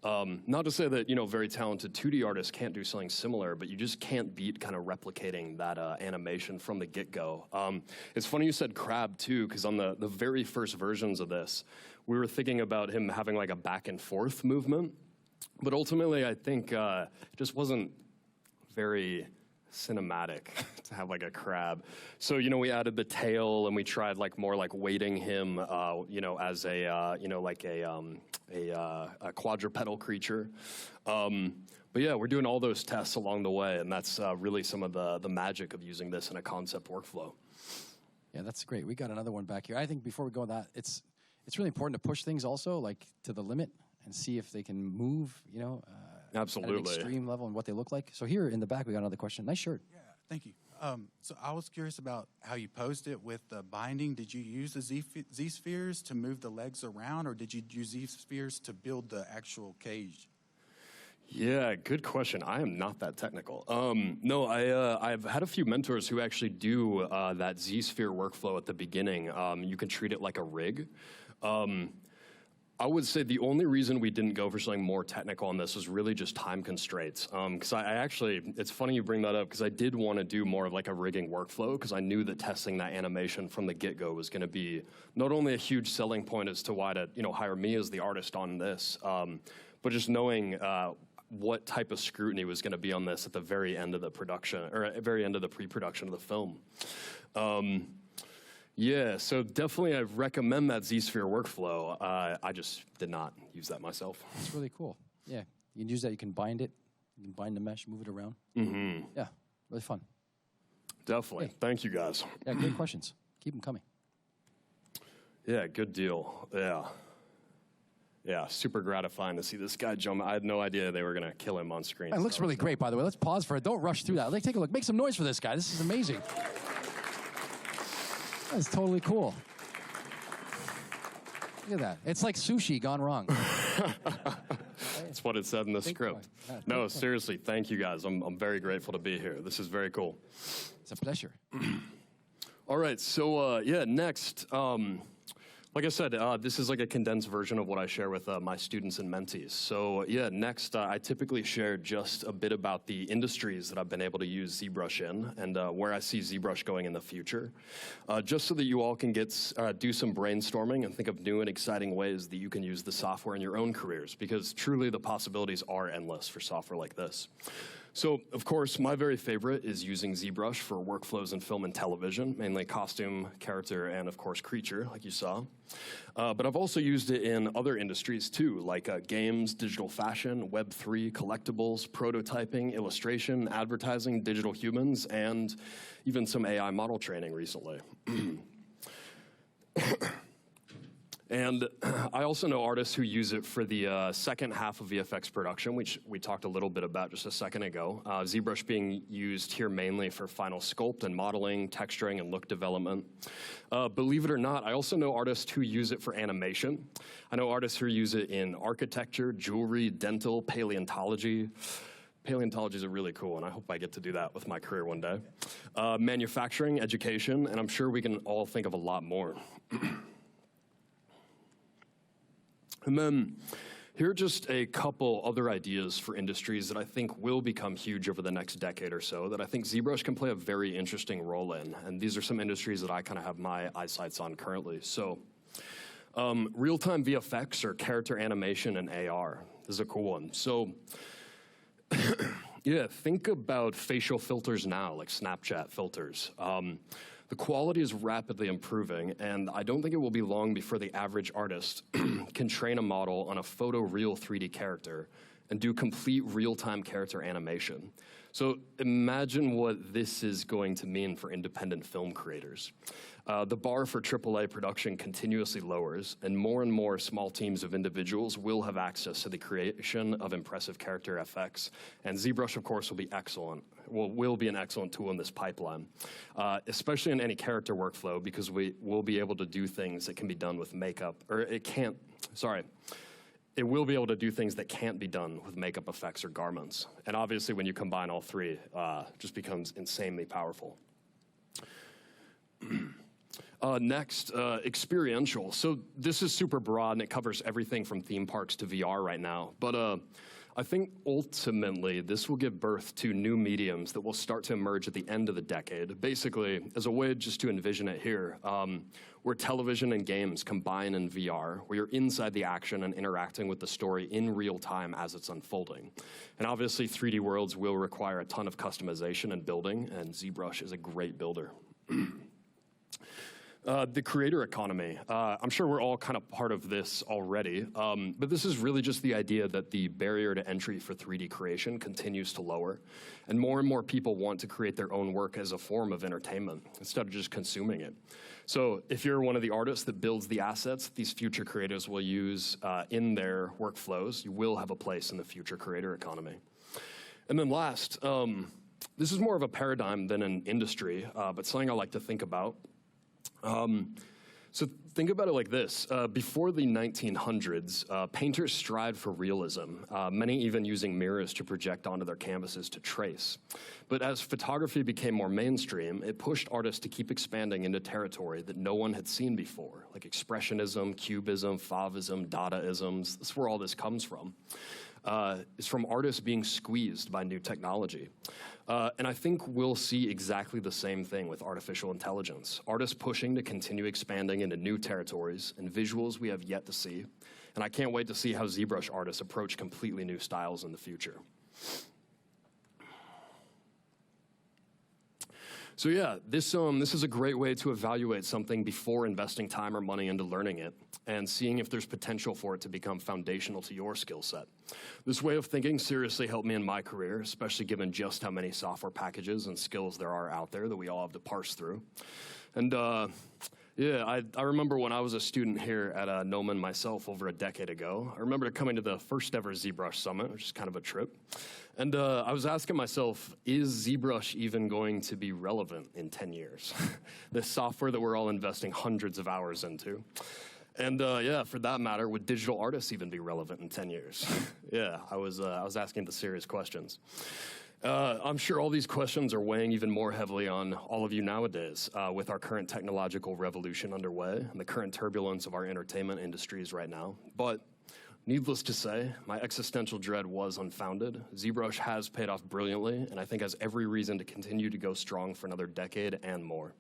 Not to say that, you know, very talented 2D artists can't do something similar, but you just can't beat kind of replicating that animation from the get-go. It's funny you said crab, too, because on the very first versions of this, we were thinking about him having like a back and forth movement. But ultimately, I think it just wasn't very, cinematic to have like a crab. So, we added the tail and we tried like more like weighting him, as a, like a quadrupedal creature. But yeah, we're doing all those tests along the way, and that's really some of the magic of using this in a concept workflow. Yeah, that's great. We got another one back here. I think before we go on that, it's really important to push things also like to the limit and see if they can move, Absolutely. at an extreme level and what they look like. So here in the back, we got another question. Nice shirt. Yeah, thank you. So I was curious about how you posed it with the binding. Did you use the Z-spheres to move the legs around, or did you use Z-spheres to build the actual cage? Yeah, good question. I am not that technical. No, I've had a few mentors who actually do that Z-sphere workflow at the beginning. You can treat it like a rig. I would say the only reason we didn't go for something more technical on this was really just time constraints. Because I actually, it's funny you bring that up, because I did want to do more of like a rigging workflow, because I knew that testing that animation from the get-go was going to be not only a huge selling point as to why to hire me as the artist on this, but just knowing what type of scrutiny was going to be on this at the very end of the production, or at the very end of the pre-production of the film. Yeah, so definitely I recommend that Z-sphere workflow. I just did not use that myself. It's really cool. Yeah, you can use that. You can bind it. You can bind the mesh, move it around. Mm-hmm. Yeah, really fun. Definitely. Hey. Thank you, guys. Yeah, great questions. Keep them coming. Yeah, good deal. Yeah. Yeah, super gratifying to see this guy jump. I had no idea they were going to kill him on screen. It looks really great, by the way. Let's pause for it. Don't rush through that. Let's take a look. Make some noise for this guy. This is amazing. That's totally cool. Look at that. It's like sushi gone wrong. That's what it said in the script. No, seriously, thank you guys. I'm very grateful to be here. This is very cool. It's a pleasure. All right, so yeah, next. Like I said, this is like a condensed version of what I share with my students and mentees. So yeah, next I typically share just a bit about the industries that I've been able to use ZBrush in and where I see ZBrush going in the future. Just so that you all can do some brainstorming and think of new and exciting ways that you can use the software in your own careers, because truly the possibilities are endless for software like this. So, of course, my very favorite is using ZBrush for workflows in film and television, mainly costume, character, and, of course, creature, like you saw. But I've also used it in other industries, too, like games, digital fashion, Web3, collectibles, prototyping, illustration, advertising, digital humans, and even some AI model training recently. And I also know artists who use it for the second half of VFX production, which we talked a little bit about just a second ago. ZBrush being used here mainly for final sculpt and modeling, texturing, and look development. Believe it or not, I also know artists who use it for animation. I know artists who use it in architecture, jewelry, dental, paleontology. Paleontology is really cool, and I hope I get to do that with my career one day. Manufacturing, education, and I'm sure we can all think of a lot more. And then here are just a couple other ideas for industries that I think will become huge over the next decade or so that I think ZBrush can play a very interesting role in. And these are some industries that I kind of have my eyesights on currently. So real-time VFX or character animation and AR. This is a cool one. So yeah, think about facial filters now, like Snapchat filters. The quality is rapidly improving, and I don't think it will be long before the average artist can train a model on a photoreal 3D character and do complete real-time character animation. So imagine what this is going to mean for independent film creators. The bar for AAA production continuously lowers, and more small teams of individuals will have access to the creation of impressive character effects. And ZBrush, of course, will be an excellent tool in this pipeline, especially in any character workflow, because we will be able to do things that can be done with makeup, or it will be able to do things that can't be done with makeup effects or garments. And obviously, when you combine all three, it just becomes insanely powerful. Next, experiential. So this is super broad, and it covers everything from theme parks to VR right now. But I think ultimately this will give birth to new mediums that will start to emerge at the end of the decade, basically as a way just to envision it here, where television and games combine in VR, where you're inside the action and interacting with the story in real time as it's unfolding. And obviously 3D worlds will require a ton of customization and building, and ZBrush is a great builder. The creator economy. I'm sure we're all kind of part of this already, but this is really just the idea that the barrier to entry for 3D creation continues to lower, and more people want to create their own work as a form of entertainment instead of just consuming it. So if you're one of the artists that builds the assets these future creators will use in their workflows, you will have a place in the future creator economy. And then last, this is more of a paradigm than an industry, but something I like to think about. So think about it like this. Before the 1900s, painters strived for realism, many even using mirrors to project onto their canvases to trace. But as photography became more mainstream, it pushed artists to keep expanding into territory that no one had seen before, like expressionism, cubism, Fauvism, Dadaisms. That's where all this comes from. Is from artists being squeezed by new technology. And I think we'll see exactly the same thing with artificial intelligence. Artists pushing to continue expanding into new territories and visuals we have yet to see. And I can't wait to see how ZBrush artists approach completely new styles in the future. So yeah, this is a great way to evaluate something before investing time or money into learning it and seeing if there's potential for it to become foundational to your skill set. This way of thinking seriously helped me in my career, especially given just how many software packages and skills there are out there that we all have to parse through. And yeah, I remember when I was a student here at Noman myself over a decade ago. I remember coming to the first ever ZBrush Summit, which is kind of a trip. And I was asking myself, is ZBrush even going to be relevant in 10 years? This software that we're all investing hundreds of hours into. And yeah, for that matter, would digital artists even be relevant in 10 years? Yeah, I was asking the serious questions. I'm sure all these questions are weighing even more heavily on all of you nowadays with our current technological revolution underway and the current turbulence of our entertainment industries right now. But needless to say, my existential dread was unfounded. ZBrush has paid off brilliantly, and I think has every reason to continue to go strong for another decade and more.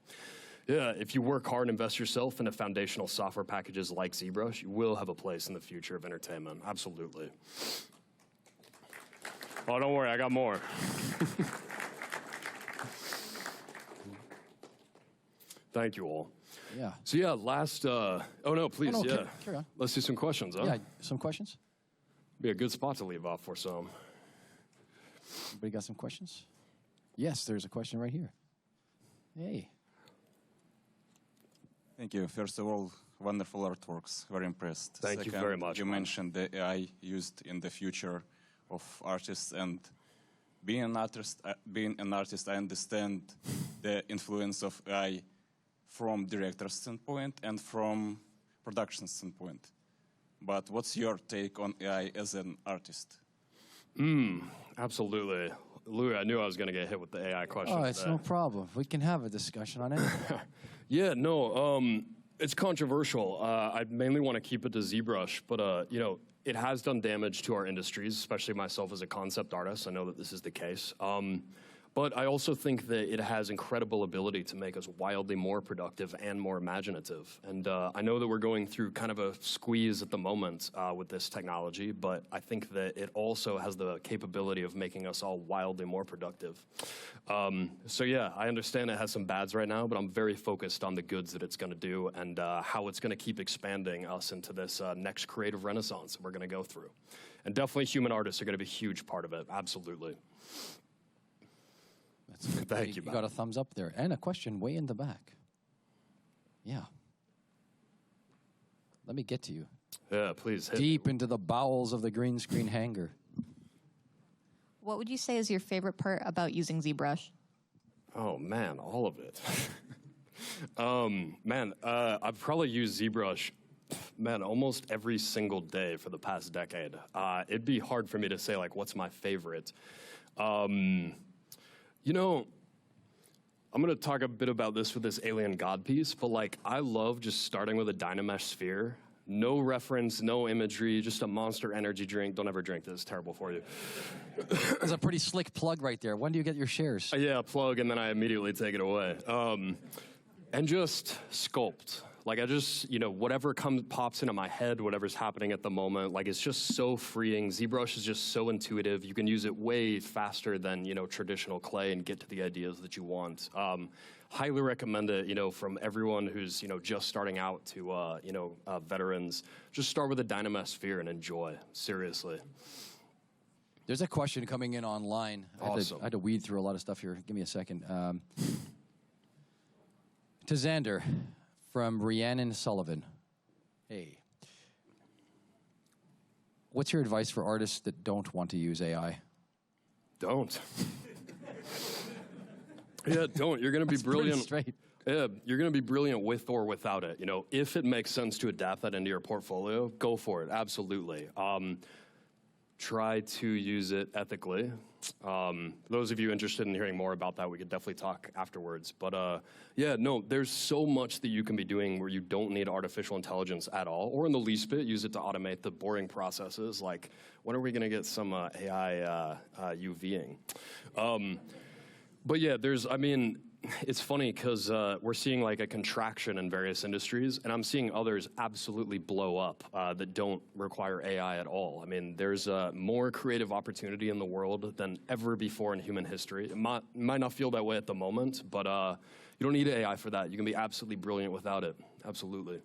Yeah, if you work hard and invest yourself into foundational software packages like ZBrush, you will have a place in the future of entertainment. Absolutely. Oh, don't worry, I got more. Thank you all. Yeah. So yeah, last, oh no, please, Oh, no, yeah. carry on. Let's do some questions, huh? Yeah, some questions? Be a good spot to leave off for some. Anybody got some questions? Yes, there's a question right here. Hey. Thank you. First of all, wonderful artworks. Very impressed. Thank you Second, very much, You man. mentioned the AI used in the future of artists, and being an artist, I understand the influence of AI from director's standpoint and from production standpoint. But what's your take on AI as an artist? Absolutely. Louis, I knew I was going to get hit with the AI question. Oh, it's no problem. We can have a discussion on it. Yeah, no, it's controversial. I mainly want to keep it to ZBrush, but you know, it has done damage to our industries, especially myself as a concept artist. I know that this is the case. But I also think that it has incredible ability to make us wildly more productive and more imaginative. And I know that we're going through kind of a squeeze at the moment with this technology, but I think that it also has the capability of making us all wildly more productive. So yeah, I understand it has some bads right now, but I'm very focused on the goods that it's going to do and how it's going to keep expanding us into this next creative renaissance that we're going to go through. And definitely human artists are going to be a huge part of it, absolutely. Thank you, You got a thumbs up there. And a question way in the back. Yeah. Let me get to you. Yeah, please. Hit Deep into the bowels of the green screen hangar. What would you say is your favorite part about using ZBrush? Oh, man, all of it. I've probably used ZBrush, man, almost every single day for the past decade. It'd be hard for me to say, like, what's my favorite. You know, I'm going to talk a bit about this with this alien god piece, but like I love just starting with a Dynamesh sphere, No reference, no imagery, just a Monster energy drink. Don't ever drink this. It's terrible for you. That's a pretty slick plug right there. When do you get your shares? Yeah, plug, and then I immediately take it away. And just sculpt. Like I just, whatever pops into my head, whatever's happening at the moment, like it's just so freeing. ZBrush is just so intuitive. You can use it way faster than, traditional clay and get to the ideas that you want. Highly recommend it, from everyone who's, just starting out to, veterans. Just start with a Dynamosphere and enjoy, seriously. There's a question coming in online. Awesome. I had to weed through a lot of stuff here. Give me a second. To Xander from Rhiannon Sullivan. Hey. What's your advice for artists that don't want to use AI? Don't. Yeah, don't. You're going to be brilliant. Straight. Yeah, you're going to be brilliant with or without it. If it makes sense to adapt that into your portfolio, go for it. Absolutely. Try to use it ethically. Those of you interested in hearing more about that, we could definitely talk afterwards. But there's so much that you can be doing where you don't need artificial intelligence at all, or in the least bit, use it to automate the boring processes. Like, when are we going to get some AI UVing? But yeah, it's funny because we're seeing like a contraction in various industries, and I'm seeing others absolutely blow up that don't require AI at all. There's more creative opportunity in the world than ever before in human history. It might not feel that way at the moment, but you don't need AI for that. You can be absolutely brilliant without it. Absolutely.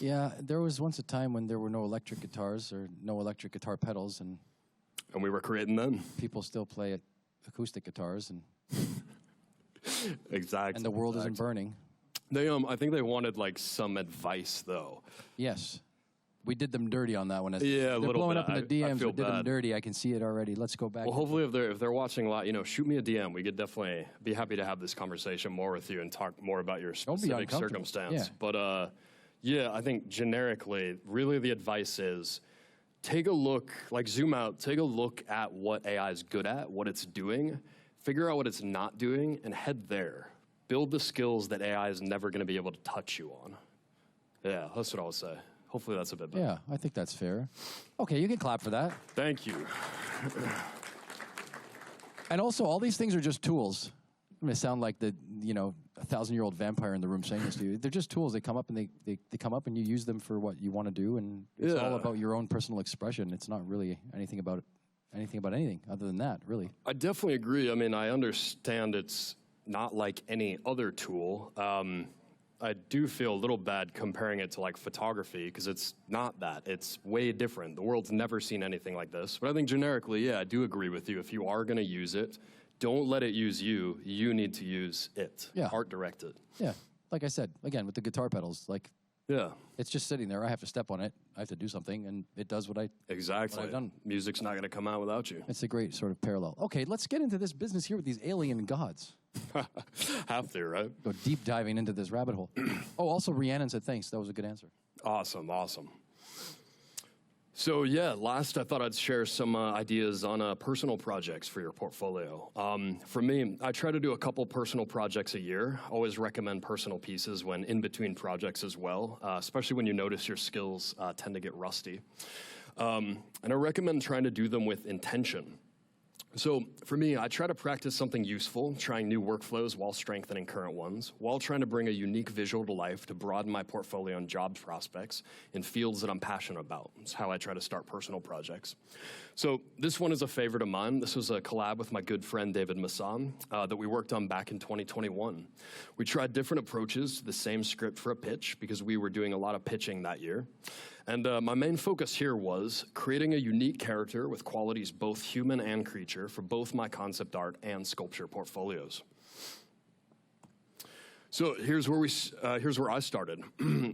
Yeah, there was once a time when there were no electric guitars or no electric guitar pedals, and we were creating them. People still play acoustic guitars, and exactly. And the world isn't burning. They, I think they wanted like some advice, though. Yes, we did them dirty on that one. Yeah, a they're little blowing bit. up in the DMs. I feel We did bad. them dirty. I can see it already. Let's go back. Well, hopefully, if they're watching a lot, shoot me a DM. We could definitely be happy to have this conversation more with you and talk more about your Don't be specific uncomfortable. circumstance. Yeah. But I think generically, really, the advice is take a look, like zoom out, take a look at what AI is good at, what it's doing, figure out what it's not doing, and head there. Build the skills that AI is never going to be able to touch you on. Yeah, that's what I would say. Hopefully that's a bit better. Yeah, I think that's fair. Okay, you can clap for that. Thank you. And also, all these things are just tools. I'm going to sound like the 1,000-year-old vampire in the room saying this to you. They're just tools. They come up and they come up and you use them for what you want to do, and it's all about your own personal expression. It's not really anything about anything other than that, really. I definitely agree. I understand it's not like any other tool. I do feel a little bad comparing it to like photography because it's not that. It's way different. The world's never seen anything like this. But I think generically, I do agree with you. If you are going to use it, don't let it use you. You need to use it. Yeah. Art directed. Yeah, like I said, again, with the guitar pedals, it's just sitting there. I have to step on it. I have to do something, and it does what Exactly. I've done. Music's not going to come out without you. It's a great sort of parallel. Okay, let's get into this business here with these alien gods. Have to, right? Go deep diving into this rabbit hole. Oh, also Rhiannon said thanks. That was a good answer. Awesome. So last I thought I'd share some ideas on personal projects for your portfolio. For me, I try to do a couple personal projects a year. Always recommend personal pieces when in between projects as well, especially when you notice your skills tend to get rusty. And I recommend trying to do them with intention. So for me, I try to practice something useful, trying new workflows while strengthening current ones, while trying to bring a unique visual to life to broaden my portfolio and job prospects in fields that I'm passionate about. It's how I try to start personal projects. So this one is a favorite of mine. This was a collab with my good friend David Masson that we worked on back in 2021. We tried different approaches to the same script for a pitch because we were doing a lot of pitching that year. And my main focus here was creating a unique character with qualities both human and creature for both my concept art and sculpture portfolios. So here's where I started.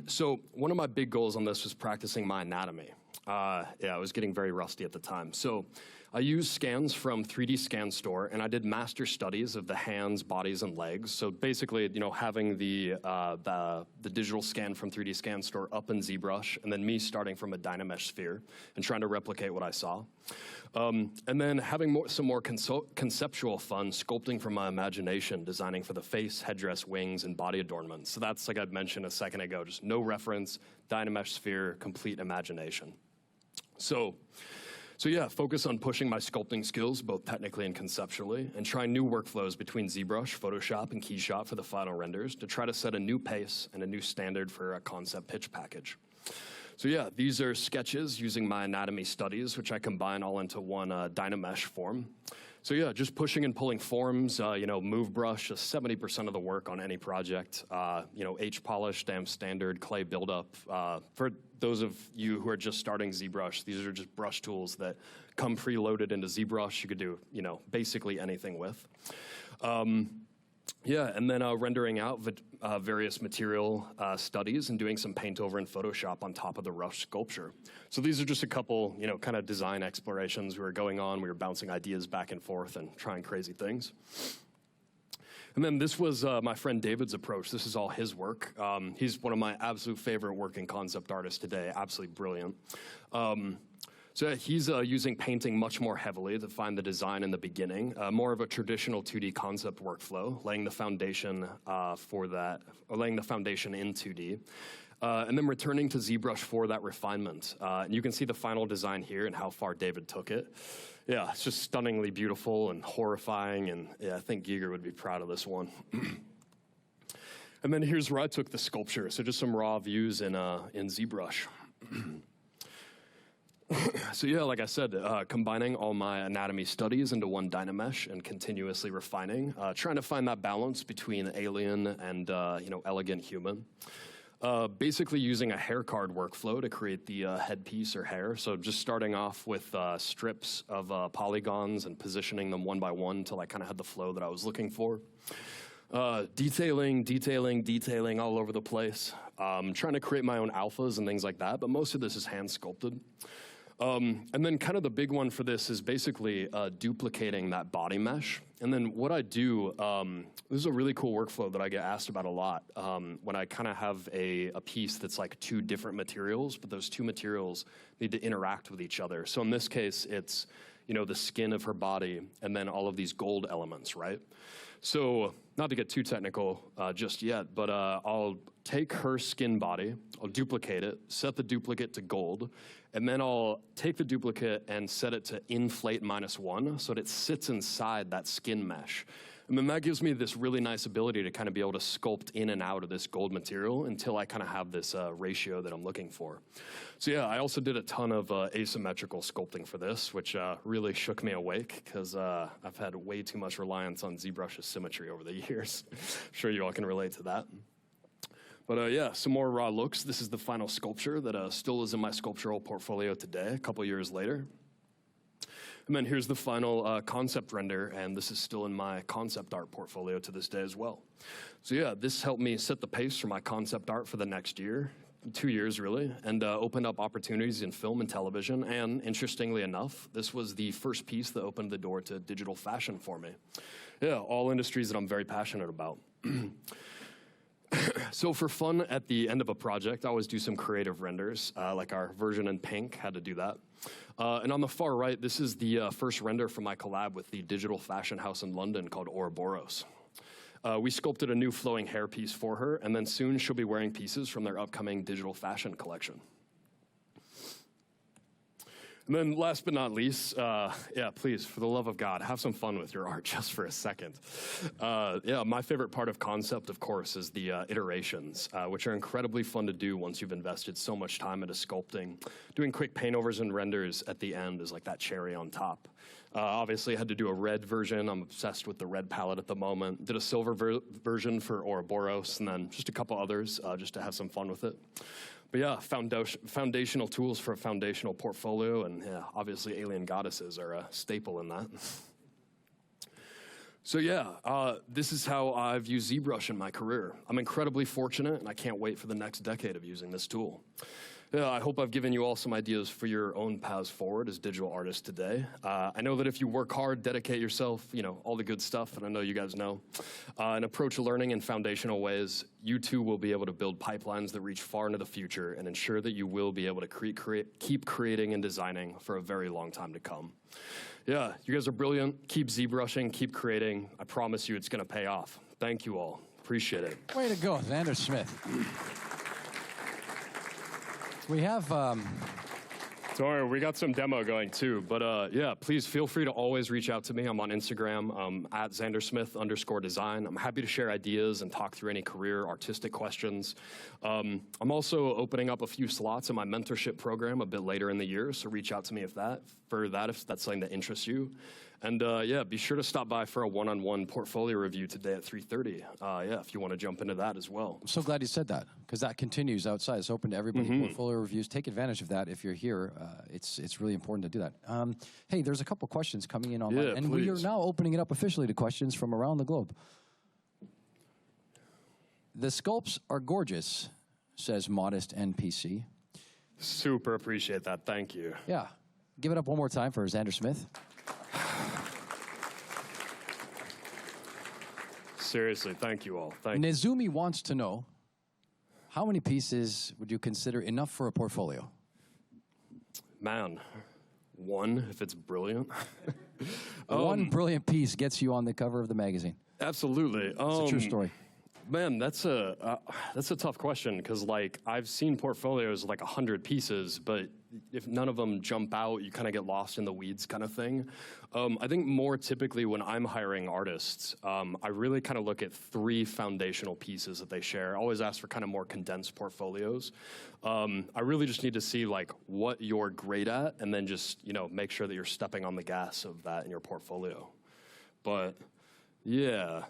So one of my big goals on this was practicing my anatomy. I was getting very rusty at the time. So I used scans from 3D Scan Store, and I did master studies of the hands, bodies, and legs. So basically, having the digital scan from 3D Scan Store up in ZBrush, and then me starting from a Dynamesh sphere and trying to replicate what I saw. And then having some more conceptual fun, sculpting from my imagination, designing for the face, headdress, wings, and body adornments. So that's, like I'd mentioned a second ago, just no reference, Dynamesh sphere, complete imagination. So yeah, focus on pushing my sculpting skills, both technically and conceptually, and trying new workflows between ZBrush, Photoshop, and KeyShot for the final renders to try to set a new pace and a new standard for a concept pitch package. So yeah, these are sketches using my anatomy studies, which I combine all into one Dynamesh form. So yeah, just pushing and pulling forms, move brush, just 70% of the work on any project. H-polish, stamp standard, clay buildup. For those of you who are just starting ZBrush, these are just brush tools that come preloaded into ZBrush. You could do, basically anything with. Yeah, and then rendering out various material studies and doing some paint over in Photoshop on top of the rough sculpture. So these are just a couple, kind of design explorations we were going on. We were bouncing ideas back and forth and trying crazy things. And then this was my friend David's approach. This is all his work. He's one of my absolute favorite working concept artists today, absolutely brilliant. So he's using painting much more heavily to find the design in the beginning, more of a traditional 2D concept workflow, laying the foundation for that, or laying the foundation in 2D, and then returning to ZBrush for that refinement. And you can see the final design here and how far David took it. Yeah, it's just stunningly beautiful and horrifying, and yeah, I think Giger would be proud of this one. And then here's where I took the sculpture, so just some raw views in ZBrush. So yeah, like I said, combining all my anatomy studies into one Dynamesh and continuously refining, trying to find that balance between alien and elegant human. Basically using a hair card workflow to create the headpiece or hair. So just starting off with strips of polygons and positioning them one by one until I kind of had the flow that I was looking for. Detailing all over the place. Trying to create my own alphas and things like that, but most of this is hand sculpted. And then kind of the big one for this is basically duplicating that body mesh. And then what I do, this is a really cool workflow that I get asked about a lot when I kind of have a piece that's like two different materials, but those two materials need to interact with each other. So in this case, it's the skin of her body and then all of these gold elements, right? So not to get too technical just yet, but I'll take her skin body, I'll duplicate it, set the duplicate to gold, and then I'll take the duplicate and set it to inflate -1 so that it sits inside that skin mesh. And then that gives me this really nice ability to kind of be able to sculpt in and out of this gold material until I kind of have this ratio that I'm looking for. So yeah, I also did a ton of asymmetrical sculpting for this, which really shook me awake because I've had way too much reliance on ZBrush's symmetry over the years. I'm sure you all can relate to that. But yeah, some more raw looks. This is the final sculpture that still is in my sculptural portfolio today, a couple years later. And then here's the final concept render, and this is still in my concept art portfolio to this day as well. So yeah, this helped me set the pace for my concept art for the next year, 2 years really, and opened up opportunities in film and television. And interestingly enough, this was the first piece that opened the door to digital fashion for me. Yeah, all industries that I'm very passionate about. So for fun at the end of a project, I always do some creative renders, like our version in pink, had to do that. And on the far right, this is the first render from my collab with the digital fashion house in London called Ouroboros. We sculpted a new flowing hair piece for her, and then soon she'll be wearing pieces from their upcoming digital fashion collection. And then last but not least, yeah, please, for the love of God, have some fun with your art just for a second. Yeah, my favorite part of concept, of course, is the iterations, which are incredibly fun to do once you've invested so much time into sculpting. Doing quick paint overs and renders at the end is like that cherry on top. Obviously, I had to do a red version. I'm obsessed with the red palette at the moment. Did a silver version for Ouroboros, and then just a couple others just to have some fun with it. But yeah, foundational tools for a foundational portfolio, and yeah, obviously alien goddesses are a staple in that. So yeah, this is how I've used ZBrush in my career. I'm incredibly fortunate, and I can't wait for the next decade of using this tool. Yeah, I hope I've given you all some ideas for your own paths forward as digital artists today. I know that if you work hard, dedicate yourself, all the good stuff, and I know you guys know, and approach learning in foundational ways, you too will be able to build pipelines that reach far into the future and ensure that you will be able to keep creating and designing for a very long time to come. Yeah, you guys are brilliant. Keep ZBrushing, keep creating. I promise you it's going to pay off. Thank you all. Appreciate it. Way to go, Xander Smith. We have... Don't worry, we got some demo going too. But yeah, please feel free to always reach out to me. I'm on Instagram, at @XanderSmith_design. I'm happy to share ideas and talk through any career artistic questions. I'm also opening up a few slots in my mentorship program a bit later in the year, so reach out to me if that's something that interests you. And yeah, be sure to stop by for a one-on-one portfolio review today at 3:30. Yeah, if you want to jump into that as well. I'm so glad you said that, because that continues outside. It's open to everybody. Portfolio reviews. Take advantage of that if you're here. It's really important to do that. Hey, there's a couple questions coming in online, and we are now opening it up officially to questions from around the globe. The sculpts are gorgeous, says Modest NPC. Super appreciate that. Thank you. Yeah. Give it up one more time for Xander Smith. Seriously, thank you all. Thank Nezumi wants to know, how many pieces would you consider enough for a portfolio? Man, one, if it's brilliant. One brilliant piece gets you on the cover of the magazine. Absolutely. It's a true story. Man, that's a tough question, because like I've seen portfolios like 100 pieces, but if none of them jump out, you kind of get lost in the weeds kind of thing. I think more typically when I'm hiring artists, I really kind of look at 3 foundational pieces that they share. I always ask for kind of more condensed portfolios. I really just need to see like what you're great at, and then just make sure that you're stepping on the gas of that in your portfolio. But yeah.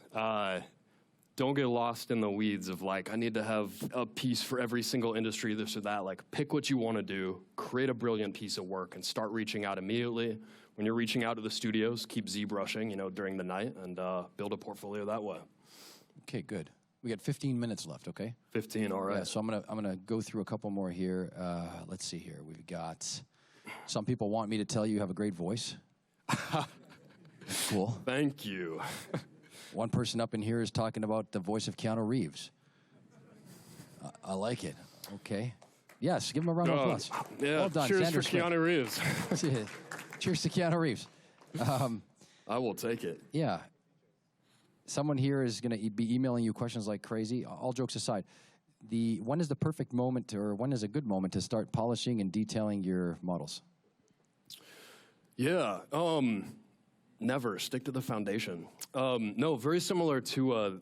Don't get lost in the weeds of like, I need to have a piece for every single industry, this or that. Like, pick what you want to do, create a brilliant piece of work, and start reaching out immediately. When you're reaching out to the studios, keep ZBrushing, during the night, and build a portfolio that way. Okay, good. We got 15 minutes left, okay? 15, all right. Yeah, so I'm gonna go through a couple more here. Let's see here. We've got, some people want me to tell you have a great voice. Cool. Thank you. One person up in here is talking about the voice of Keanu Reeves. I like it. Okay. Yes, give him a round of applause. Yeah, well done. Cheers Xander for Smith. Keanu Reeves. Cheers to Keanu Reeves. I will take it. Yeah. Someone here is going to be emailing you questions like crazy. All jokes aside, when is the perfect moment, or when is a good moment to start polishing and detailing your models? Yeah. Never. Stick to the foundation. No, very similar to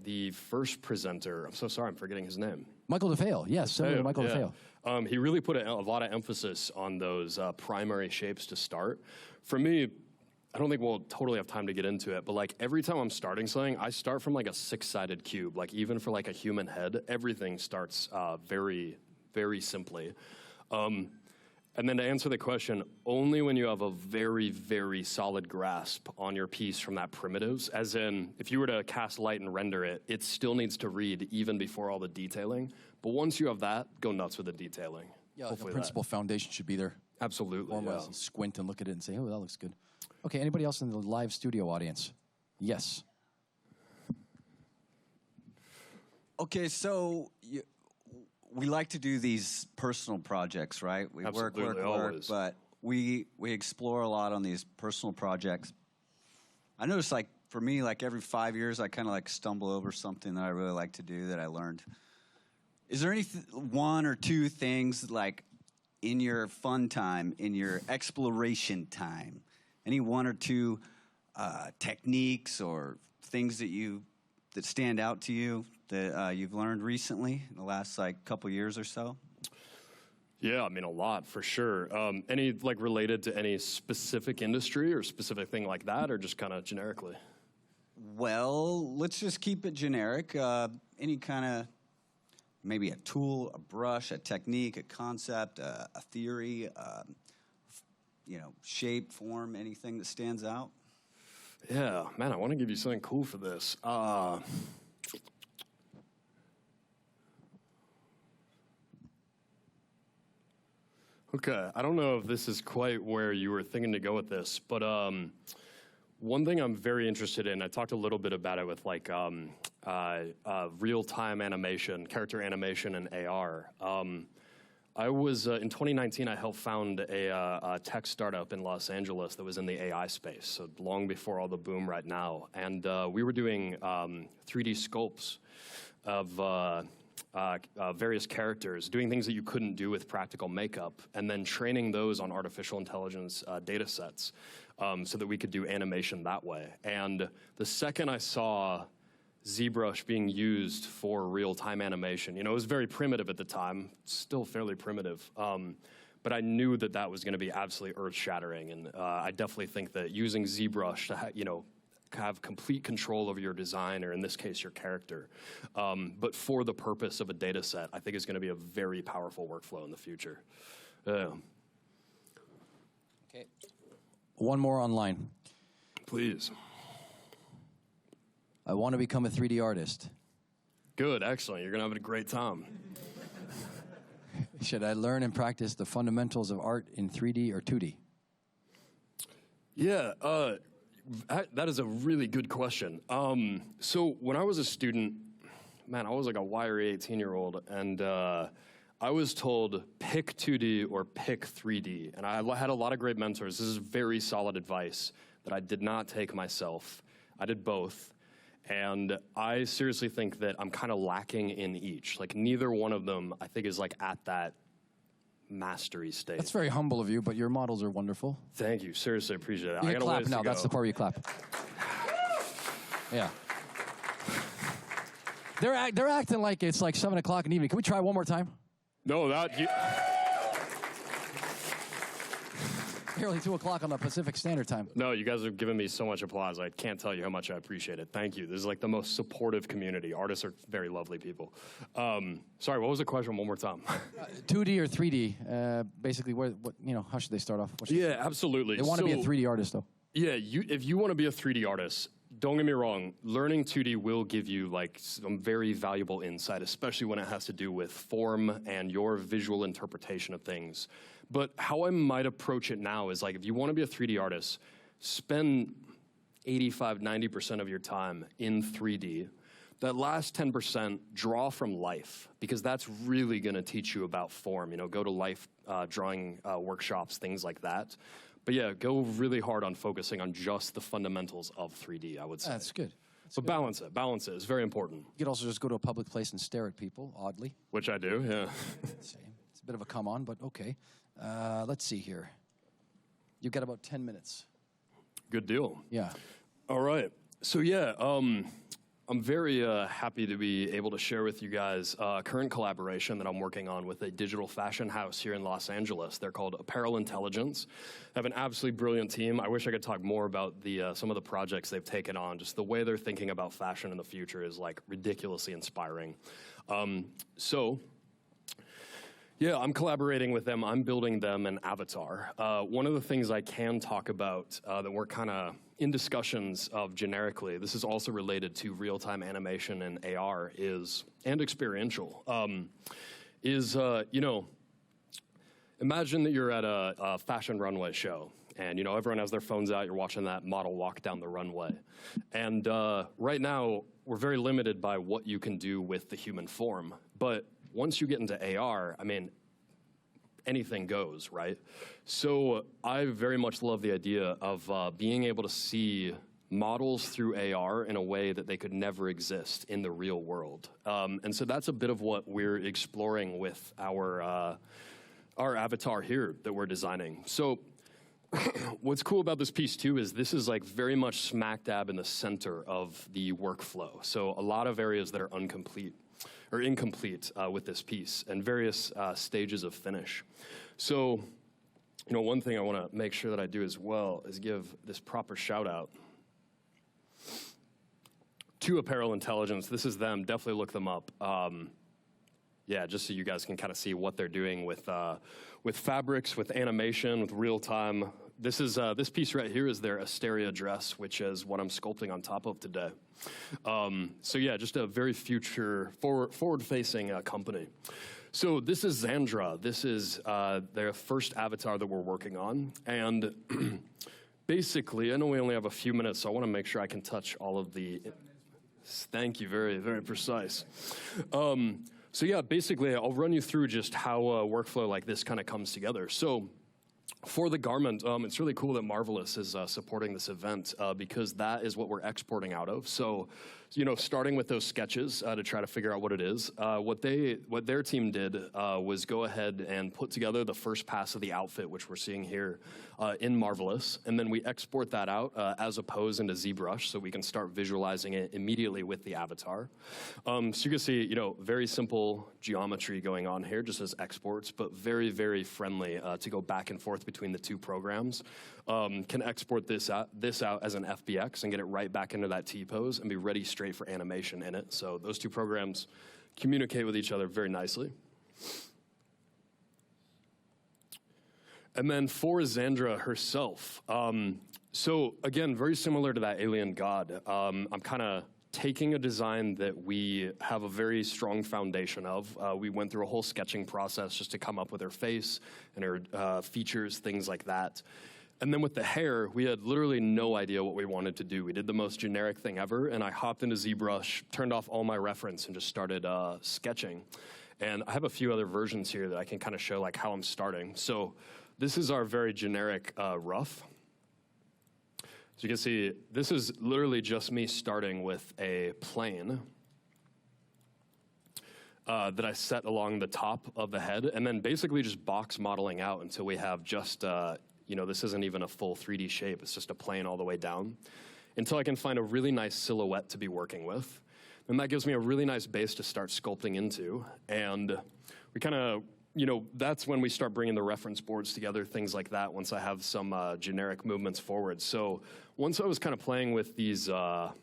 the first presenter. I'm so sorry, I'm forgetting his name. Michael DeFeo. Yes, similar to Michael DeFeo. He really put a lot of emphasis on those primary shapes to start. For me, I don't think we'll totally have time to get into it, but like every time I'm starting something, I start from like a 6-sided cube. Like even for like a human head, everything starts very, very simply. And then to answer the question, only when you have a very, very solid grasp on your piece from that primitives, as in if you were to cast light and render it, it still needs to read even before all the detailing. But once you have that, go nuts with the detailing. Yeah, the principal foundation should be there. Absolutely. Or squint and look at it and say, oh, that looks good. Okay, anybody else in the live studio audience? Yes. Okay, so we like to do these personal projects, right? We Absolutely, work, but we explore a lot on these personal projects. I notice, like, for me, like every 5 years, I kind of like stumble over something that I really like to do that I learned. Is there any one or two things, like, in your fun time, in your exploration time, any one or two techniques or things that stand out to you that you've learned recently in the last like couple years or so? Yeah, I mean a lot for sure. Any like related to any specific industry or specific thing like that, or just kind of generically? Well, let's just keep it generic. Any kind of maybe a tool, a brush, a technique, a concept, a theory, shape, form, anything that stands out? Yeah, man, I want to give you something cool for this. Okay, I don't know if this is quite where you were thinking to go with this, but one thing I'm very interested in, I talked a little bit about it with like real-time animation, character animation, and AR. I was, in 2019, I helped found a tech startup in Los Angeles that was in the AI space, so long before all the boom right now. And we were doing 3D sculpts of various characters, doing things that you couldn't do with practical makeup, and then training those on artificial intelligence data sets so that we could do animation that way. And the second I saw ZBrush being used for real-time animation, you know, it was very primitive at the time, still fairly primitive, but I knew that that was going to be absolutely earth-shattering, and I definitely think that using ZBrush to, you know, have complete control over your design, or in this case, your character, but for the purpose of a data set, I think is going to be a very powerful workflow in the future. Okay. One more online. Please. I want to become a 3D artist. Good, excellent. You're going to have a great time. Should I learn and practice the fundamentals of art in 3D or 2D? Yeah, that is a really good question. So when I was a student, man, I was like a wiry 18-year-old, and I was told pick 2D or pick 3D. And I had a lot of great mentors. This is very solid advice that I did not take myself. I did both. And I seriously think that I'm kind of lacking in each. Like neither one of them, I think, is like at that mastery state. That's very humble of you, but your models are wonderful. Thank you. Seriously, appreciate it. You I can got a clap ways now. to go. That's the part where you clap. Yeah. They're acting like it's like 7 o'clock in the evening. Can we try one more time? No, that... Nearly 2 o'clock on the Pacific Standard Time. No, you guys have given me so much applause. I can't tell you how much I appreciate it. Thank you. This is like the most supportive community. Artists are very lovely people. Sorry, what was the question one more time? 2D or 3D? Basically, what you know? How should they start off? Yeah, absolutely. They want to be a 3D artist, though. Yeah, if you want to be a 3D artist, don't get me wrong, learning 2D will give you like some very valuable insight, especially when it has to do with form and your visual interpretation of things. But how I might approach it now is like, if you want to be a 3D artist, spend 85, 90% of your time in 3D. That last 10%, draw from life, because that's really going to teach you about form. You know, go to life drawing workshops, things like that. But yeah, go really hard on focusing on just the fundamentals of 3D, I would say. That's good. But balance it. Balance it. It's very important. You could also just go to a public place and stare at people, oddly. Which I do, yeah. It's a bit of a come on, but okay. Let's see here. You've got about 10 minutes. Good deal. Yeah. All right. So yeah, I'm very happy to be able to share with you guys a current collaboration that I'm working on with a digital fashion house here in Los Angeles. They're called Apparel Intelligence. I have an absolutely brilliant team. I wish I could talk more about the some of the projects they've taken on. Just the way they're thinking about fashion in the future is like ridiculously inspiring. Yeah, I'm collaborating with them. I'm building them an avatar. One of the things I can talk about that we're kind of in discussions of generically, this is also related to real-time animation and AR and experiential, you know, imagine that you're at a fashion runway show and, you know, everyone has their phones out, you're watching that model walk down the runway. And right now, we're very limited by what you can do with the human form. But once you get into AR, I mean, anything goes, right? So I very much love the idea of being able to see models through AR in a way that they could never exist in the real world. And so that's a bit of what we're exploring with our avatar here that we're designing. So what's cool about this piece too is this is like very much smack dab in the center of the workflow. So a lot of areas that are incomplete with this piece and various stages of finish. So, you know, one thing I want to make sure that I do as well is give this proper shout out to Apparel Intelligence. This is them. Definitely look them up. Yeah, just so you guys can kind of see what they're doing with fabrics, with animation, with real time. This is this piece right here is their Asteria dress, which is what I'm sculpting on top of today. So yeah, just a very forward-facing company. So this is Xandra. This is their first avatar that we're working on. And basically, I know we only have a few minutes, so I want to make sure I can touch all of the... Thank you, very, very precise. So yeah, basically, I'll run you through just how a workflow like this kind of comes together. So for the garment, it's really cool that Marvelous is supporting this event because that is what we're exporting out of. So, starting with those sketches to try to figure out what it is, what their team did was go ahead and put together the first pass of the outfit, which we're seeing here in Marvelous, and then we export that out as a pose into ZBrush, so we can start visualizing it immediately with the avatar. So you can see, very simple geometry going on here, just as exports, but very, very friendly to go back and forth between the two programs. Can export this out as an FBX and get it right back into that T-pose and be ready straight for animation in it. So those two programs communicate with each other very nicely. And then for Xandra herself, so again, very similar to that alien god, I'm kind of taking a design that we have a very strong foundation of. We went through a whole sketching process just to come up with her face and her features, things like that. And then with the hair, we had literally no idea what we wanted to do. We did the most generic thing ever, and I hopped into ZBrush, turned off all my reference, and just started sketching. And I have a few other versions here that I can kind of show like how I'm starting. So this is our very generic rough. So you can see, this is literally just me starting with a plane that I set along the top of the head, and then basically just box modeling out until we have just, this isn't even a full 3D shape, it's just a plane all the way down, until I can find a really nice silhouette to be working with. And that gives me a really nice base to start sculpting into, and we kind of, that's when we start bringing the reference boards together, things like that, once I have some generic movements forward. So once I was kind of playing with these are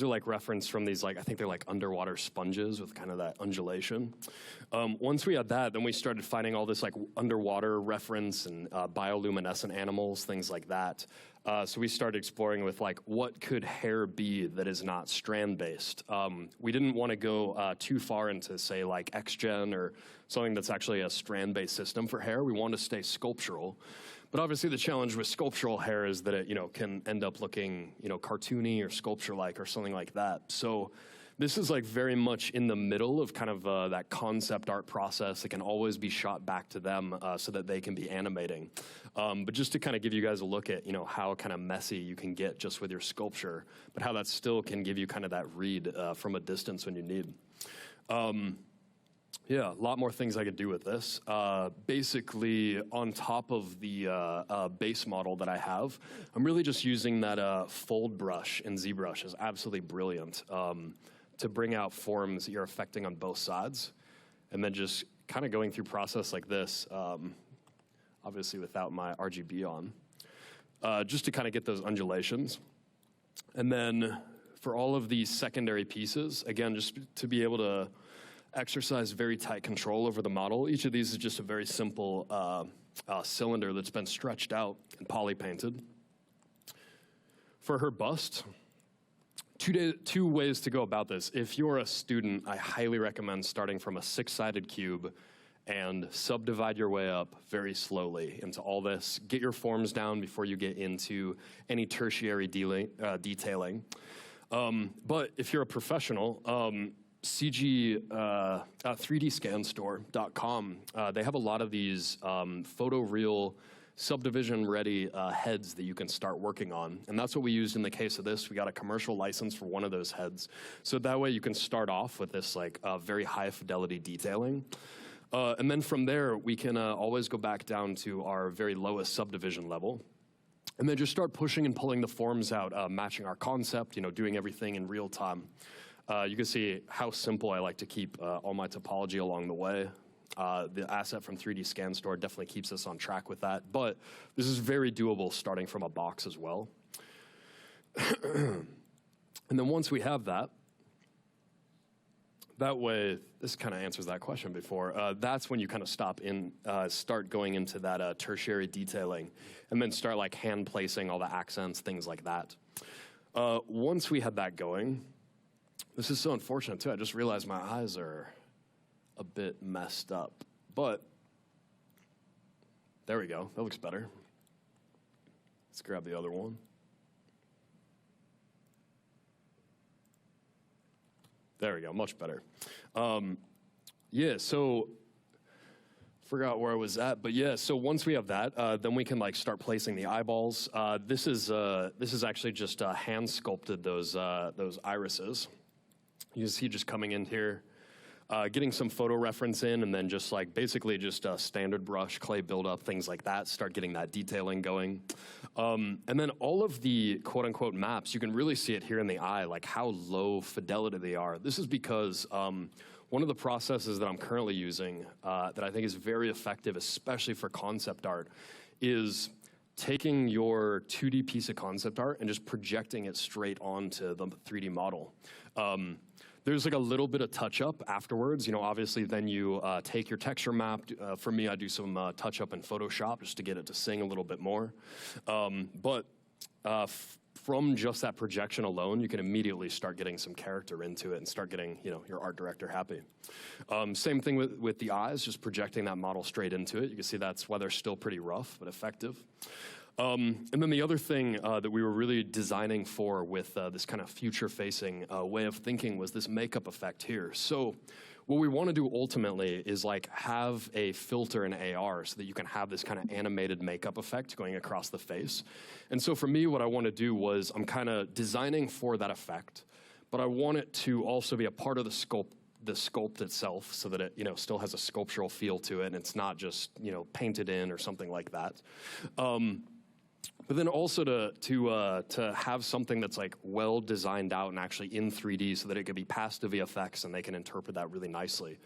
like reference from these, I think they're like underwater sponges with kind of that undulation. Once we had that, then we started finding all this underwater reference and bioluminescent animals, things like that. So we started exploring with what could hair be that is not strand-based. We didn't want to go too far into, say, XGen or something that's actually a strand-based system for hair. We wanted to stay sculptural. But obviously the challenge with sculptural hair is that it, can end up looking, cartoony or sculpture-like or something like that. So this is very much in the middle of kind of that concept art process. It can always be shot back to them so that they can be animating. But just to kind of give you guys a look at, how kind of messy you can get just with your sculpture, but how that still can give you kind of that read from a distance when you need. Yeah, a lot more things I could do with this. Basically, on top of the base model that I have, I'm really just using that fold brush in ZBrush. Is absolutely brilliant to bring out forms that you're affecting on both sides. And then just kind of going through process like this, obviously without my RGB on, just to kind of get those undulations. And then for all of these secondary pieces, again, just to be able to exercise very tight control over the model. Each of these is just a very simple cylinder that's been stretched out and poly painted. For her bust, two ways to go about this. If you're a student, I highly recommend starting from a 6-sided cube and subdivide your way up very slowly into all this. Get your forms down before you get into any tertiary detailing. But if you're a professional, 3dscanstore.com, they have a lot of these photoreal subdivision-ready heads that you can start working on. And that's what we used in the case of this. We got a commercial license for one of those heads. So that way you can start off with this very high-fidelity detailing. And then from there, we can always go back down to our very lowest subdivision level. And then just start pushing and pulling the forms out, matching our concept, doing everything in real time. You can see how simple I like to keep all my topology along the way. The asset from 3D Scan Store definitely keeps us on track with that. But this is very doable starting from a box as well. And then once we have that, that way, this kind of answers that question before. That's when you kind of start going into that tertiary detailing, and then start hand placing all the accents, things like that. Once we had that going, this is so unfortunate too. I just realized my eyes are a bit messed up. But there we go. That looks better. Let's grab the other one. There we go, much better. Yeah, so forgot where I was at, but yeah, so once we have that, then we can like start placing the eyeballs. This is actually just hand sculpted those irises. You see just coming in here, getting some photo reference in, and then just like basically just standard brush, clay buildup, things like that, start getting that detailing going. And then all of the quote unquote maps, you can really see it here in the eye, like how low fidelity they are. This is because one of the processes that I'm currently using that I think is very effective, especially for concept art, is taking your 2D piece of concept art and just projecting it straight onto the 3D model. There's like a little bit of touch up afterwards. You know, obviously then you take your texture map. For me, I do some touch up in Photoshop just to get it to sing a little bit more. But from just that projection alone, you can immediately start getting some character into it and start getting, you know, your art director happy. Same thing with the eyes, just projecting that model straight into it. You can see that's why they're still pretty rough, but effective. And then the other thing that we were really designing for with this kind of future-facing way of thinking was this makeup effect here. So what we want to do ultimately is like have a filter in AR so that you can have this kind of animated makeup effect going across the face. And so for me, what I want to do was I'm kind of designing for that effect, but I want it to also be a part of the sculpt itself so that it, you know, still has a sculptural feel to it and it's not just, you know, painted in or something like that. But then also to have something that's like well designed out and actually in 3D so that it could be passed to VFX and they can interpret that really nicely.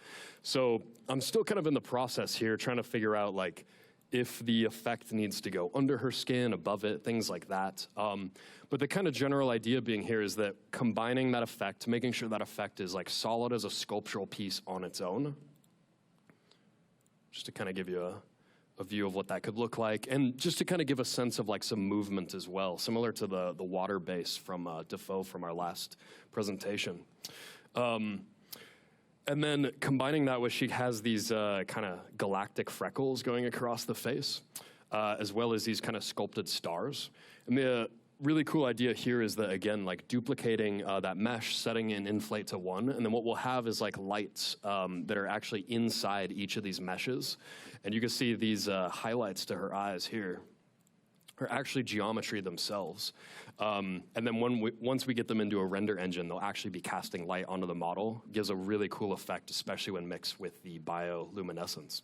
So I'm still kind of in the process here trying to figure out like if the effect needs to go under her skin, above it, things like that. But the kind of general idea being here is that combining that effect, making sure that effect is like solid as a sculptural piece on its own, just to kind of give you a view of what that could look like, and just to kind of give a sense of like some movement as well, similar to the water base from Defoe from our last presentation. And then combining that with, she has these kind of galactic freckles going across the face, as well as these kind of sculpted stars. And the really cool idea here is that, again, like duplicating that mesh, setting in inflate to 1, and then what we'll have is like lights that are actually inside each of these meshes. And you can see these highlights to her eyes here are actually geometry themselves. And then once we get them into a render engine, they'll actually be casting light onto the model. Gives a really cool effect, especially when mixed with the bioluminescence.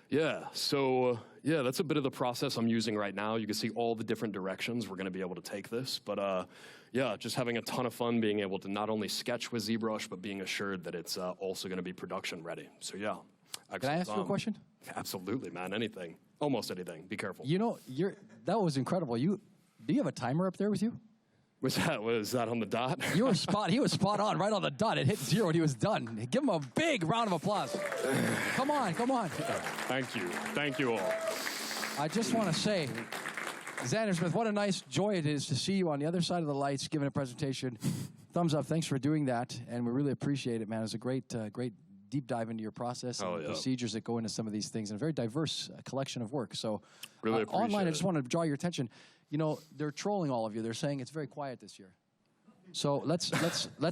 Yeah, so yeah, that's a bit of the process I'm using right now. You can see all the different directions we're going to be able to take this. But yeah, just having a ton of fun being able to not only sketch with ZBrush, but being assured that it's also going to be production ready. So yeah. Can I ask you a question? Absolutely, man. Anything. Almost anything. Be careful. You know, that was incredible. Do you have a timer up there with you? Was that on the dot? He was spot on, right on the dot. It hit 0 and he was done. Give him a big round of applause. Come on. Thank you all. I just want to say, Xander Smith, what a nice joy it is to see you on the other side of the lights giving a presentation. Thumbs up. Thanks for doing that, and we really appreciate it, man. It's a great deep dive into your process and the procedures that go into some of these things, and a very diverse collection of work. So really appreciate online, it. I just want to draw your attention. You know, they're trolling all of you. They're saying it's very quiet this year. So let's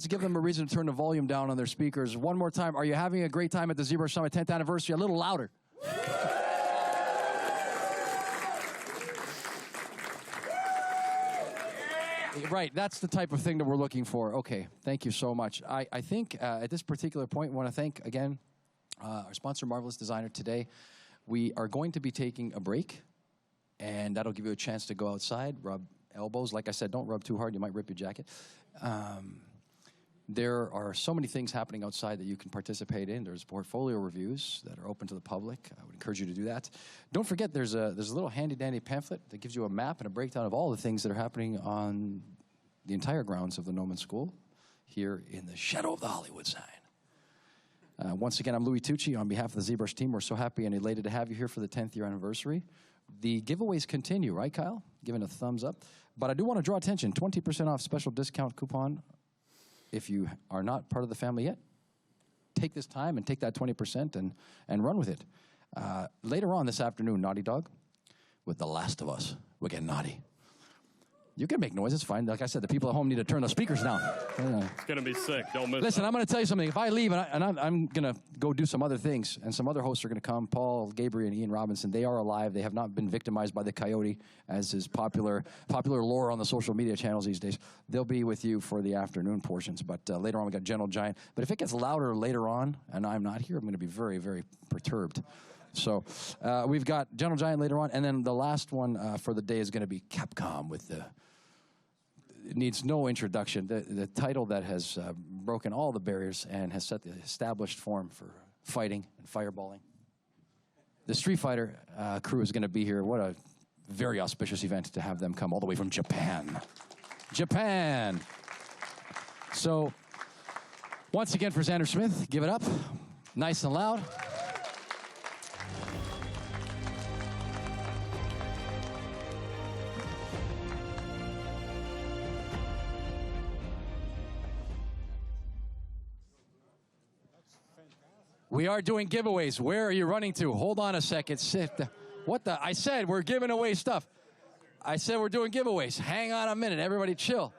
give them a reason to turn the volume down on their speakers. One more time. Are you having a great time at the ZBrush Summit 10th anniversary? A little louder. Right, that's the type of thing that we're looking for. Okay, thank you so much. I think at this particular point, we want to thank, again, our sponsor, Marvelous Designer, today. We are going to be taking a break, and that'll give you a chance to go outside, rub elbows. Like I said, don't rub too hard. You might rip your jacket. There are so many things happening outside that you can participate in. There's portfolio reviews that are open to the public. I would encourage you to do that. Don't forget, there's a little handy-dandy pamphlet that gives you a map and a breakdown of all the things that are happening on the entire grounds of the Noman School here in the shadow of the Hollywood sign. Once again, I'm Louis Tucci. On behalf of the ZBrush team, we're so happy and elated to have you here for the 10th year anniversary. The giveaways continue, right, Kyle? Giving a thumbs up. But I do want to draw attention, 20% off special discount coupon if you are not part of the family yet. take this time and take that 20% and run with it. Later on this afternoon, Naughty Dog, with The Last of Us, we're getting naughty. You can make noise, it's fine. Like I said, the people at home need to turn the speakers down. It's going to be sick. Don't miss Listen, out. I'm going to tell you something. If I leave and I'm going to go do some other things, and some other hosts are going to come, Paul, Gabriel, and Ian Robinson, they are alive. They have not been victimized by the coyote, as is popular lore on the social media channels these days. They'll be with you for the afternoon portions. But later on, we got Gentle Giant. But if it gets louder later on, and I'm not here, I'm going to be very, very perturbed. So we've got Gentle Giant later on, and then the last one for the day is going to be Capcom with the... It needs no introduction. The title that has broken all the barriers and has set the established form for fighting and fireballing. The Street Fighter crew is going to be here. What a very auspicious event to have them come all the way from Japan. Japan! So, once again for Xander Smith, give it up. Nice and loud. We are doing giveaways. Where are you running to? Hold on a second. Sit. What the? I said we're giving away stuff. I said we're doing giveaways. Hang on a minute. Everybody chill.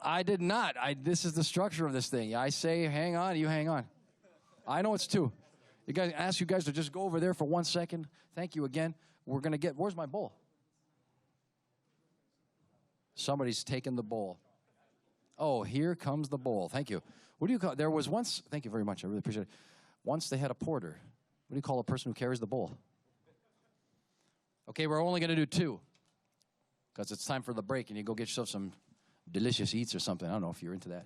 I did not. This is the structure of this thing. I say hang on, you hang on. I know it's two. You guys, ask you guys to just go over there for 1 second. Thank you again. We're going to get, where's my bowl? Somebody's taken the bowl. Oh, here comes the bowl. Thank you. What do you call, there was once, thank you very much, I really appreciate it. Once they had a porter. What do you call a person who carries the bowl? Okay, we're only going to do two. Because it's time for the break and you go get yourself some delicious eats or something. I don't know if you're into that.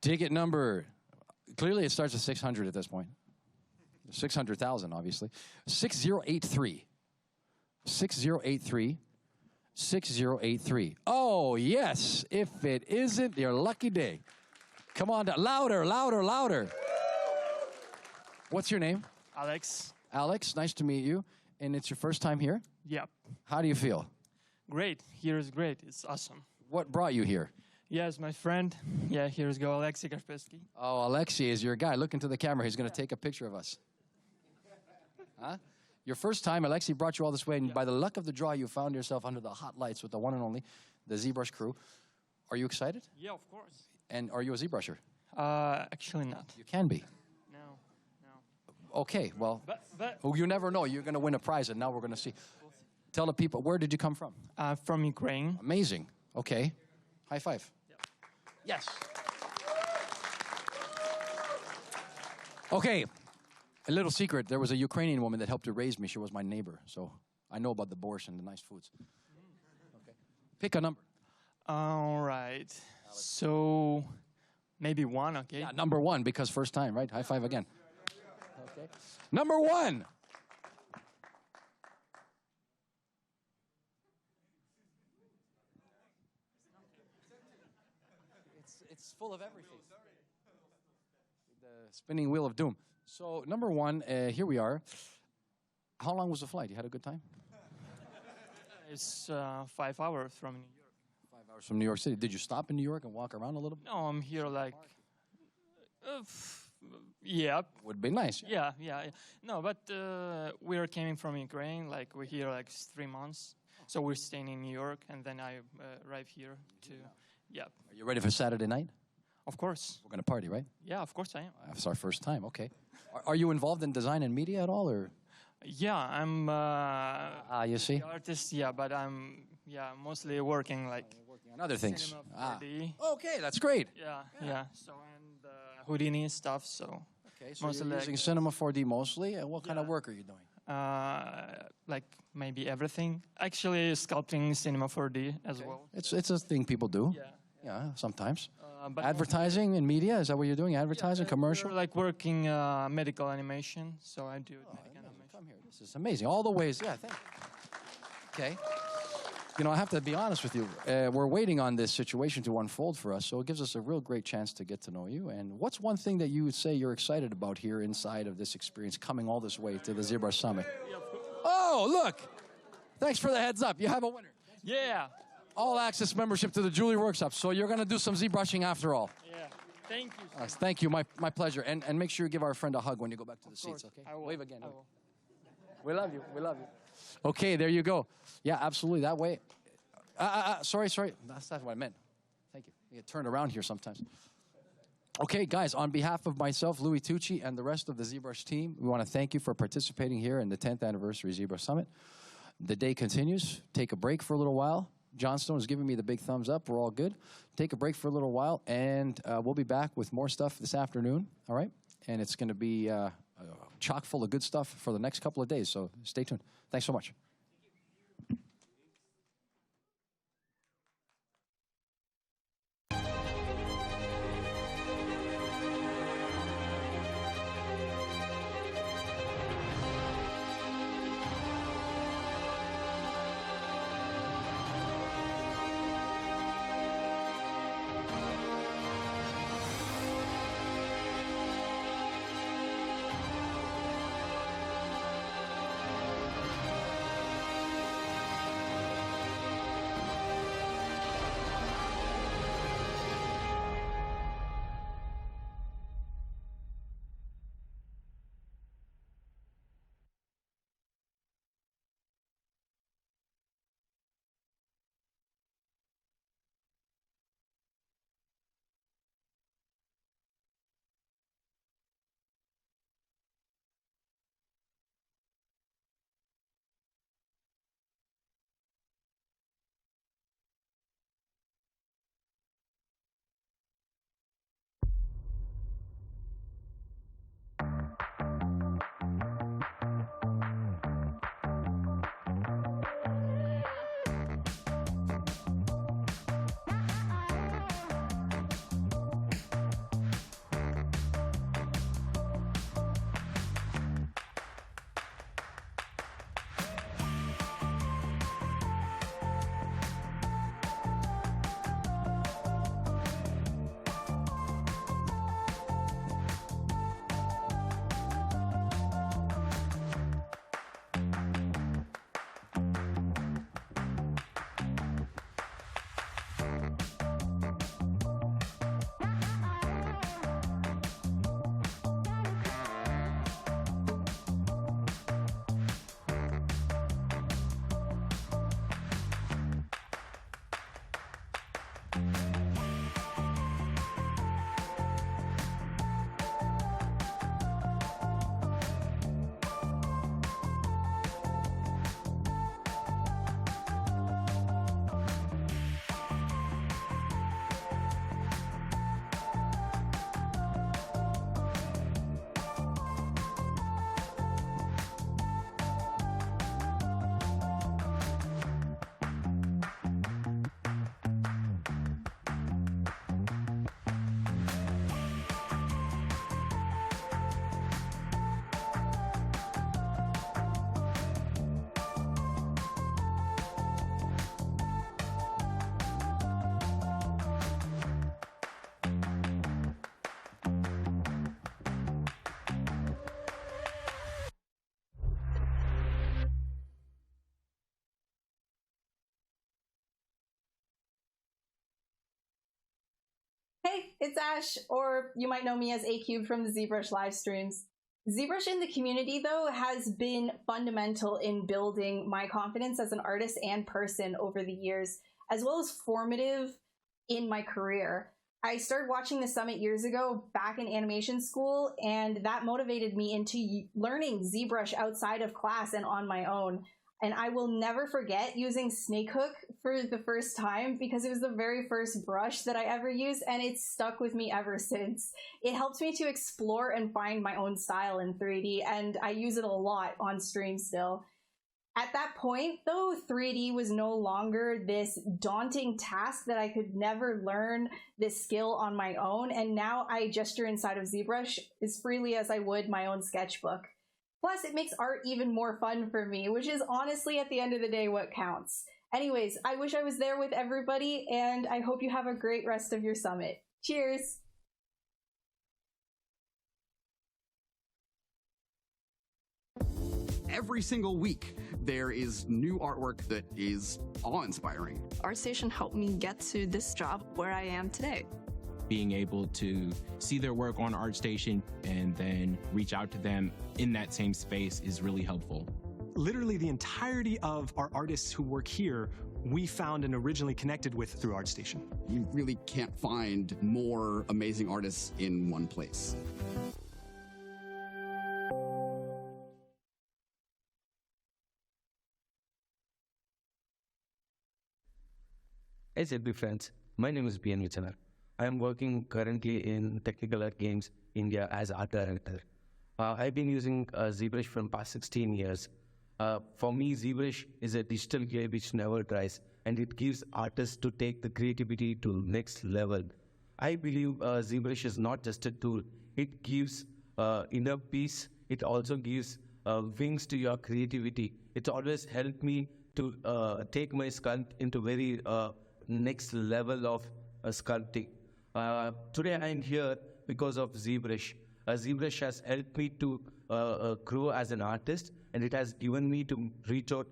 Ticket number, clearly it starts at 600 at this point. 600,000, obviously. 6083. 6083. 6083. Oh, yes. If it isn't your lucky day. Come on down. Louder, louder, louder. What's your name? Alex. Alex, nice to meet you. And it's your first time here? Yep. How do you feel? Great. Here is great. It's awesome. What brought you here? Yes, my friend. Yeah, here's go Alexei Kaspersky. Oh, Alexei is your guy. Look into the camera. He's going to take a picture of us. Huh? Your first time, Alexei brought you all this way, and by the luck of the draw, you found yourself under the hot lights with the one and only, the ZBrush crew. Are you excited? Yeah, of course. And are you a ZBrusher? Actually not. You can be. No. Okay, well, But you never know. You're going to win a prize, and now we're going to see. Tell the people, where did you come from? From Ukraine. Amazing. Okay. High five. Yep. Yes. Okay. A little secret. There was a Ukrainian woman that helped to raise me. She was my neighbor, so I know about the borscht and the nice foods. Okay. Pick a number. All right. So maybe one, okay? Yeah, number one, because first time, right? High five again. Okay. Number one. It's full of everything. The spinning wheel of doom. So, number one, here we are. How long was the flight? You had a good time? It's 5 hours from New York. 5 hours from New York City. Did you stop in New York and walk around a little bit? No, I'm here like... yeah. Would be nice. Yeah. No, but we're coming from Ukraine. Like, we're here like 3 months. So we're staying in New York, and then I arrive here to... Yeah. Are you ready for Saturday night? Of course. We're going to party, right? Yeah, of course I am. It's our first time. Okay. Are you involved in design and media at all, or? Yeah, I'm you see? the artist, yeah, but I'm mostly working like working on other things. Cinema 4D. Okay, that's great. Yeah. So and Houdini stuff. So okay, so mostly you're using Cinema 4D mostly. And what kind of work are you doing? Like maybe everything. Actually, sculpting Cinema 4D as well. It's a thing people do. Yeah. Yeah, sometimes. But advertising and media, is that what you're doing? Advertising, commercial? We're like working medical animation, so I do medical animation. Come here, this is amazing. All the ways, yeah, thank you. Okay. You know, I have to be honest with you. We're waiting on this situation to unfold for us, so it gives us a real great chance to get to know you. And what's one thing that you would say you're excited about here inside of this experience, coming all this way to the ZBrush Summit? Oh, look! Thanks for the heads up. You have a winner. Yeah. All access membership to the Jewelry Workshop. So you're going to do some ZBrushing after all. Yeah. Thank you. So much. Thank you. My pleasure. And make sure you give our friend a hug when you go back to the seats, okay? I will. Wave again. I will. We love you. We love you. Okay, there you go. Yeah, absolutely. That way. Sorry. That's not what I meant. Thank you. You get turned around here sometimes. Okay, guys, on behalf of myself, Louis Tucci, and the rest of the ZBrush team, we want to thank you for participating here in the 10th Anniversary ZBrush Summit. The day continues. Take a break for a little while. Johnstone is giving me the big thumbs up. We're all good. Take a break for a little while, and we'll be back with more stuff this afternoon, all right? And it's going to be chock full of good stuff for the next couple of days, so stay tuned. Thanks so much. Hey, it's Ash, or you might know me as A-Cube from the ZBrush live streams. ZBrush in the community, though, has been fundamental in building my confidence as an artist and person over the years, as well as formative in my career. I started watching the summit years ago back in animation school, and that motivated me into learning ZBrush outside of class and on my own. And I will never forget using Snakehook for the first time because it was the very first brush that I ever used, and it's stuck with me ever since. It helped me to explore and find my own style in 3D, and I use it a lot on stream still. At that point, though, 3D was no longer this daunting task that I could never learn this skill on my own, and now I gesture inside of ZBrush as freely as I would my own sketchbook. Plus, it makes art even more fun for me, which is honestly, at the end of the day, what counts. Anyways, I wish I was there with everybody, and I hope you have a great rest of your summit. Cheers! Every single week, there is new artwork that is awe-inspiring. ArtStation helped me get to this job where I am today. being able to see their work on ArtStation and then reach out to them in that same space is really helpful. Literally the entirety of our artists who work here, we found and originally connected with through ArtStation. You really can't find more amazing artists in one place. Hey ZB friends, my name is B.N. Vichanar. I am working currently in Technical Art Games India as art director. I've been using ZBrush for the past 16 years. For me, ZBrush is a digital gear which never dries, and it gives artists to take the creativity to next level. I believe ZBrush is not just a tool. It gives inner peace. It also gives wings to your creativity. It's always helped me to take my sculpt into very next level of sculpting. Today I'm here because of ZBrush. ZBrush has helped me to grow as an artist, and it has given me to reach out,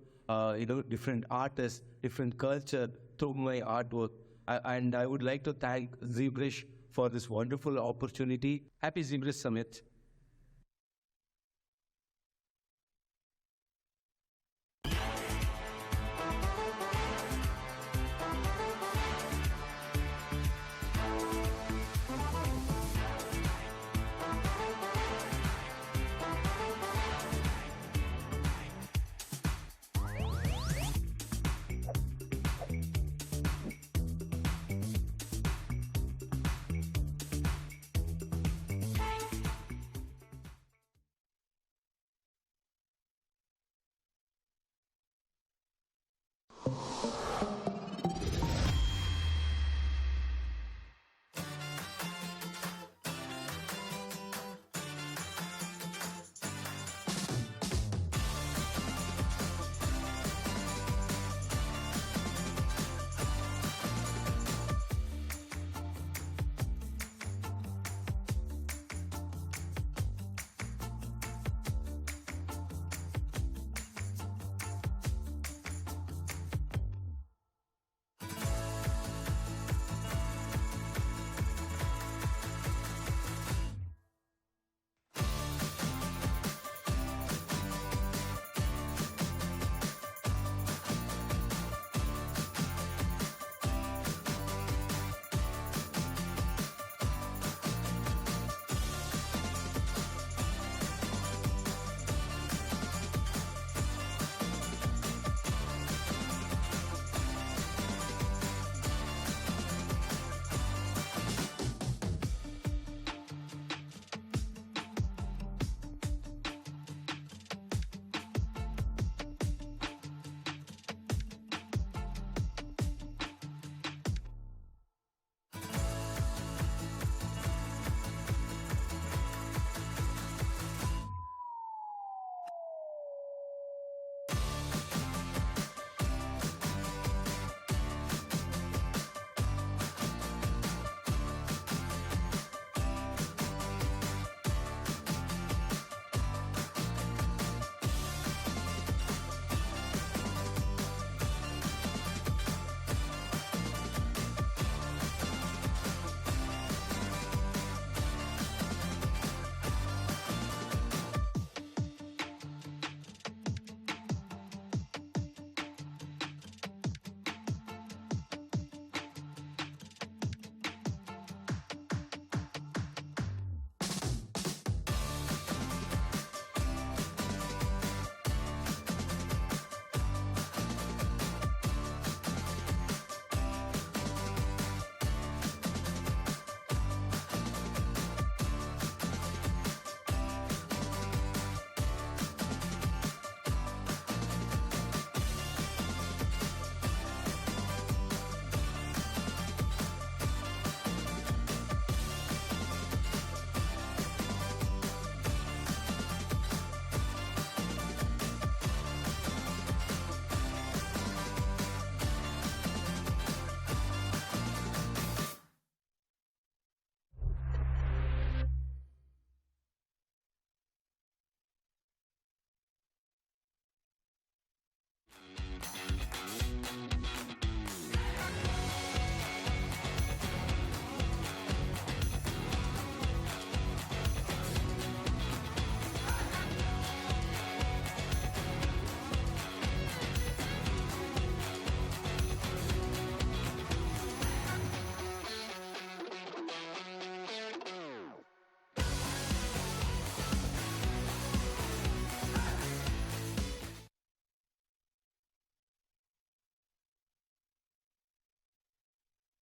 different artists, different culture through my artwork. And I would like to thank ZBrush for this wonderful opportunity. Happy ZBrush Summit.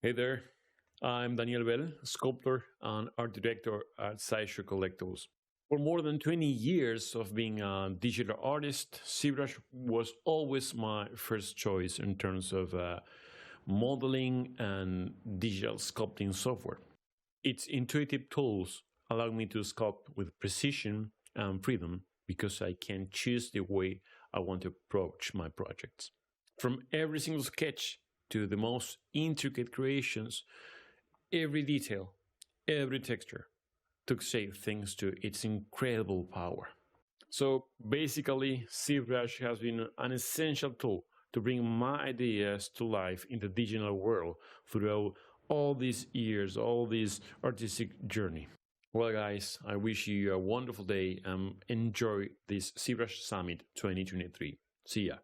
Hey there, I'm Daniel Bell, sculptor and art director at Sideshow Collectibles. For more than 20 years of being a digital artist, ZBrush was always my first choice in terms of modeling and digital sculpting software. Its intuitive tools allow me to sculpt with precision and freedom because I can choose the way I want to approach my projects. From every single sketch to the most intricate creations, every detail, every texture took shape thanks to its incredible power. So basically, ZBrush has been an essential tool to bring my ideas to life in the digital world throughout all these years, all this artistic journey. Well, guys, I wish you a wonderful day and enjoy this ZBrush Summit 2023. See ya.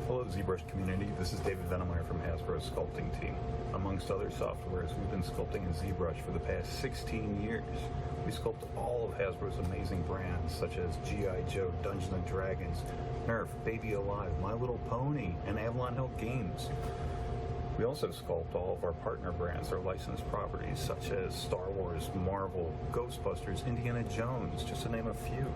Hello ZBrush community, this is David Venemeyer from Hasbro's sculpting team. Amongst other softwares, we've been sculpting in ZBrush for the past 16 years. We sculpt all of Hasbro's amazing brands such as G.I. Joe, Dungeons & Dragons, Nerf, Baby Alive, My Little Pony, and Avalon Hill Games. We also sculpt all of our partner brands, our licensed properties such as Star Wars, Marvel, Ghostbusters, Indiana Jones, just to name a few.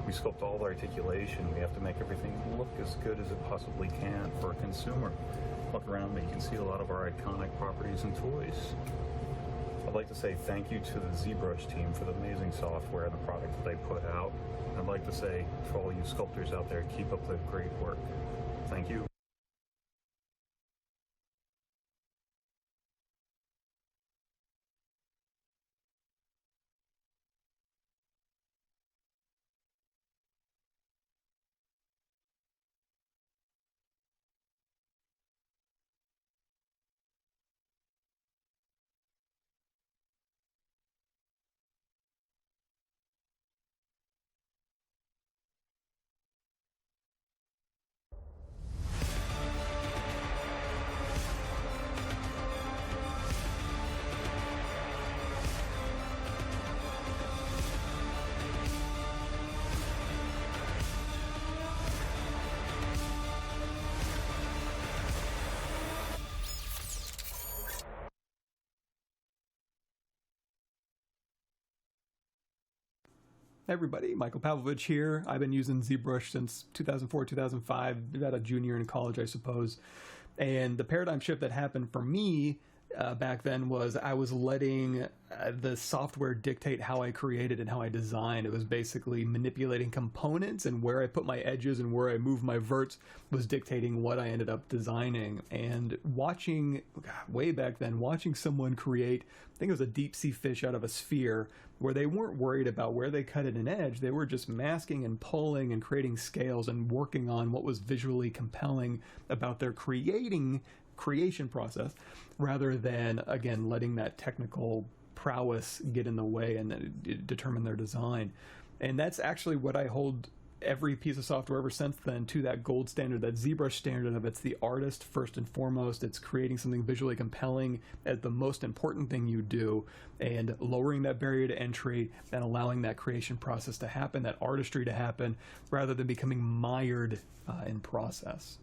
We sculpt all the articulation. We have to make everything look as good as it possibly can for a consumer. Look around me, you can see a lot of our iconic properties and toys. I'd like to say thank you to the ZBrush team for the amazing software and the product that they put out. I'd like to say, for all you sculptors out there, keep up the great work. Thank you. everybody, Michael Pavlovich here. I've been using ZBrush since 2004, 2005, about a junior in college, I suppose. And the paradigm shift that happened for me back then was I was letting the software dictate how I created and how I designed. It was basically manipulating components, and where I put my edges and where I moved my verts was dictating what I ended up designing. And watching, way back then, watching someone create, I think it was a deep sea fish out of a sphere, where they weren't worried about where they cut an edge. They were just masking and pulling and creating scales and working on what was visually compelling about their creation process, rather than, again, letting that technical prowess get in the way and determine their design. And that's actually what I hold every piece of software ever since then to, that gold standard, that ZBrush standard of it's the artist first and foremost. It's creating something visually compelling as the most important thing you do, and lowering that barrier to entry and allowing that creation process to happen, that artistry to happen, rather than becoming mired in process.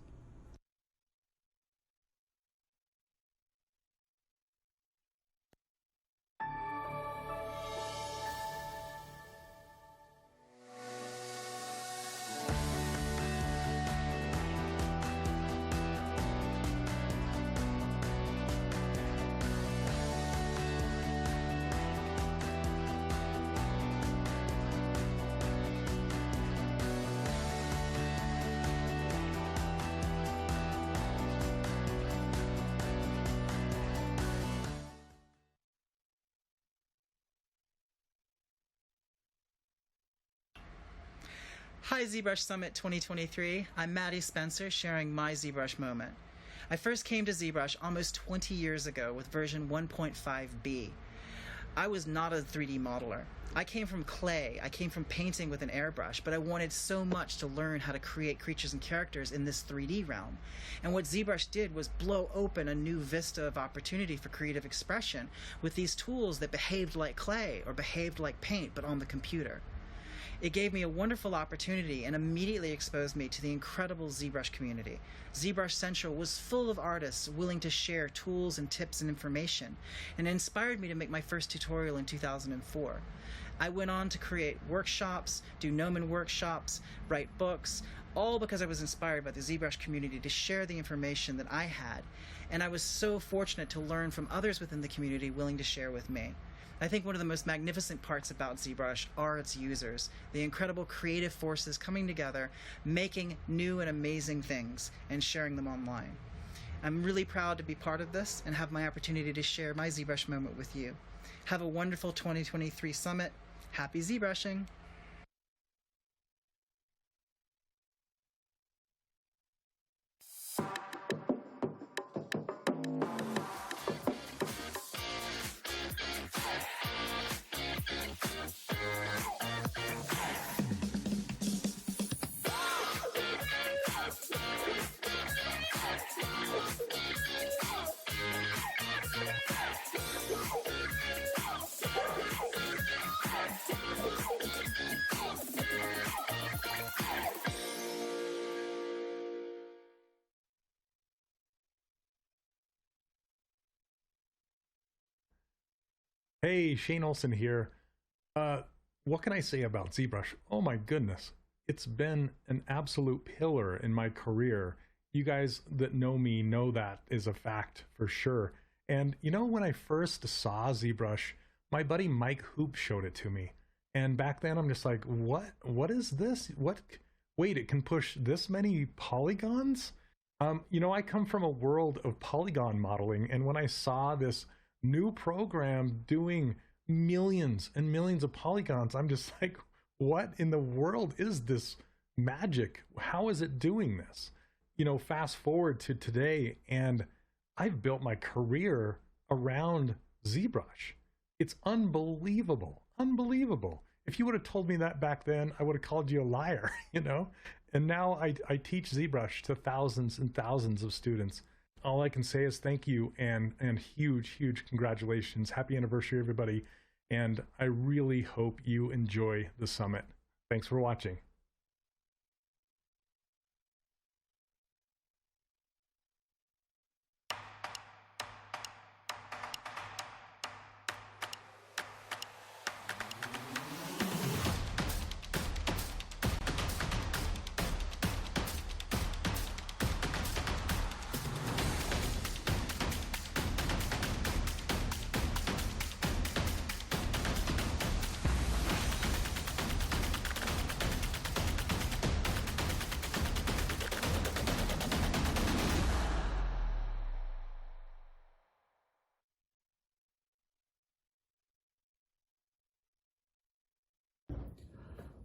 Hi, ZBrush Summit 2023. I'm Maddie Spencer, sharing my ZBrush moment. I first came to ZBrush almost 20 years ago with version 1.5b. I was not a 3D modeler. I came from clay. I came from painting with an airbrush, but I wanted so much to learn how to create creatures and characters in this 3D realm. And what ZBrush did was blow open a new vista of opportunity for creative expression with these tools that behaved like clay or behaved like paint, but on the computer. It gave me a wonderful opportunity and immediately exposed me to the incredible ZBrush community. ZBrush Central was full of artists willing to share tools and tips and information, and it inspired me to make my first tutorial in 2004. I went on to create workshops, do Gnomon workshops, write books, all because I was inspired by the ZBrush community to share the information that I had, and I was so fortunate to learn from others within the community willing to share with me. I think one of the most magnificent parts about ZBrush are its users, the incredible creative forces coming together, making new and amazing things, and sharing them online. I'm really proud to be part of this and have my opportunity to share my ZBrush moment with you. Have a wonderful 2023 Summit. Happy ZBrushing! Hey, Shane Olson here. What can I say about ZBrush? Oh my goodness. It's been an absolute pillar in my career. You guys that know me know that is a fact for sure. And you know, when I first saw ZBrush, my buddy Mike Hoop showed it to me. And back then I'm just like, what is this? Wait, it can push this many polygons? You know, I come from a world of polygon modeling, and when I saw this new program doing millions and millions of polygons, I'm just like, what in the world is this magic? How is it doing this? You know, fast forward to today, and I've built my career around ZBrush. It's unbelievable, unbelievable. If you would have told me that back then, I would have called you a liar, you know? And now I teach ZBrush to thousands and thousands of students. All I can say is thank you and huge, huge congratulations. Happy anniversary, everybody. And I really hope you enjoy the summit. Thanks for watching.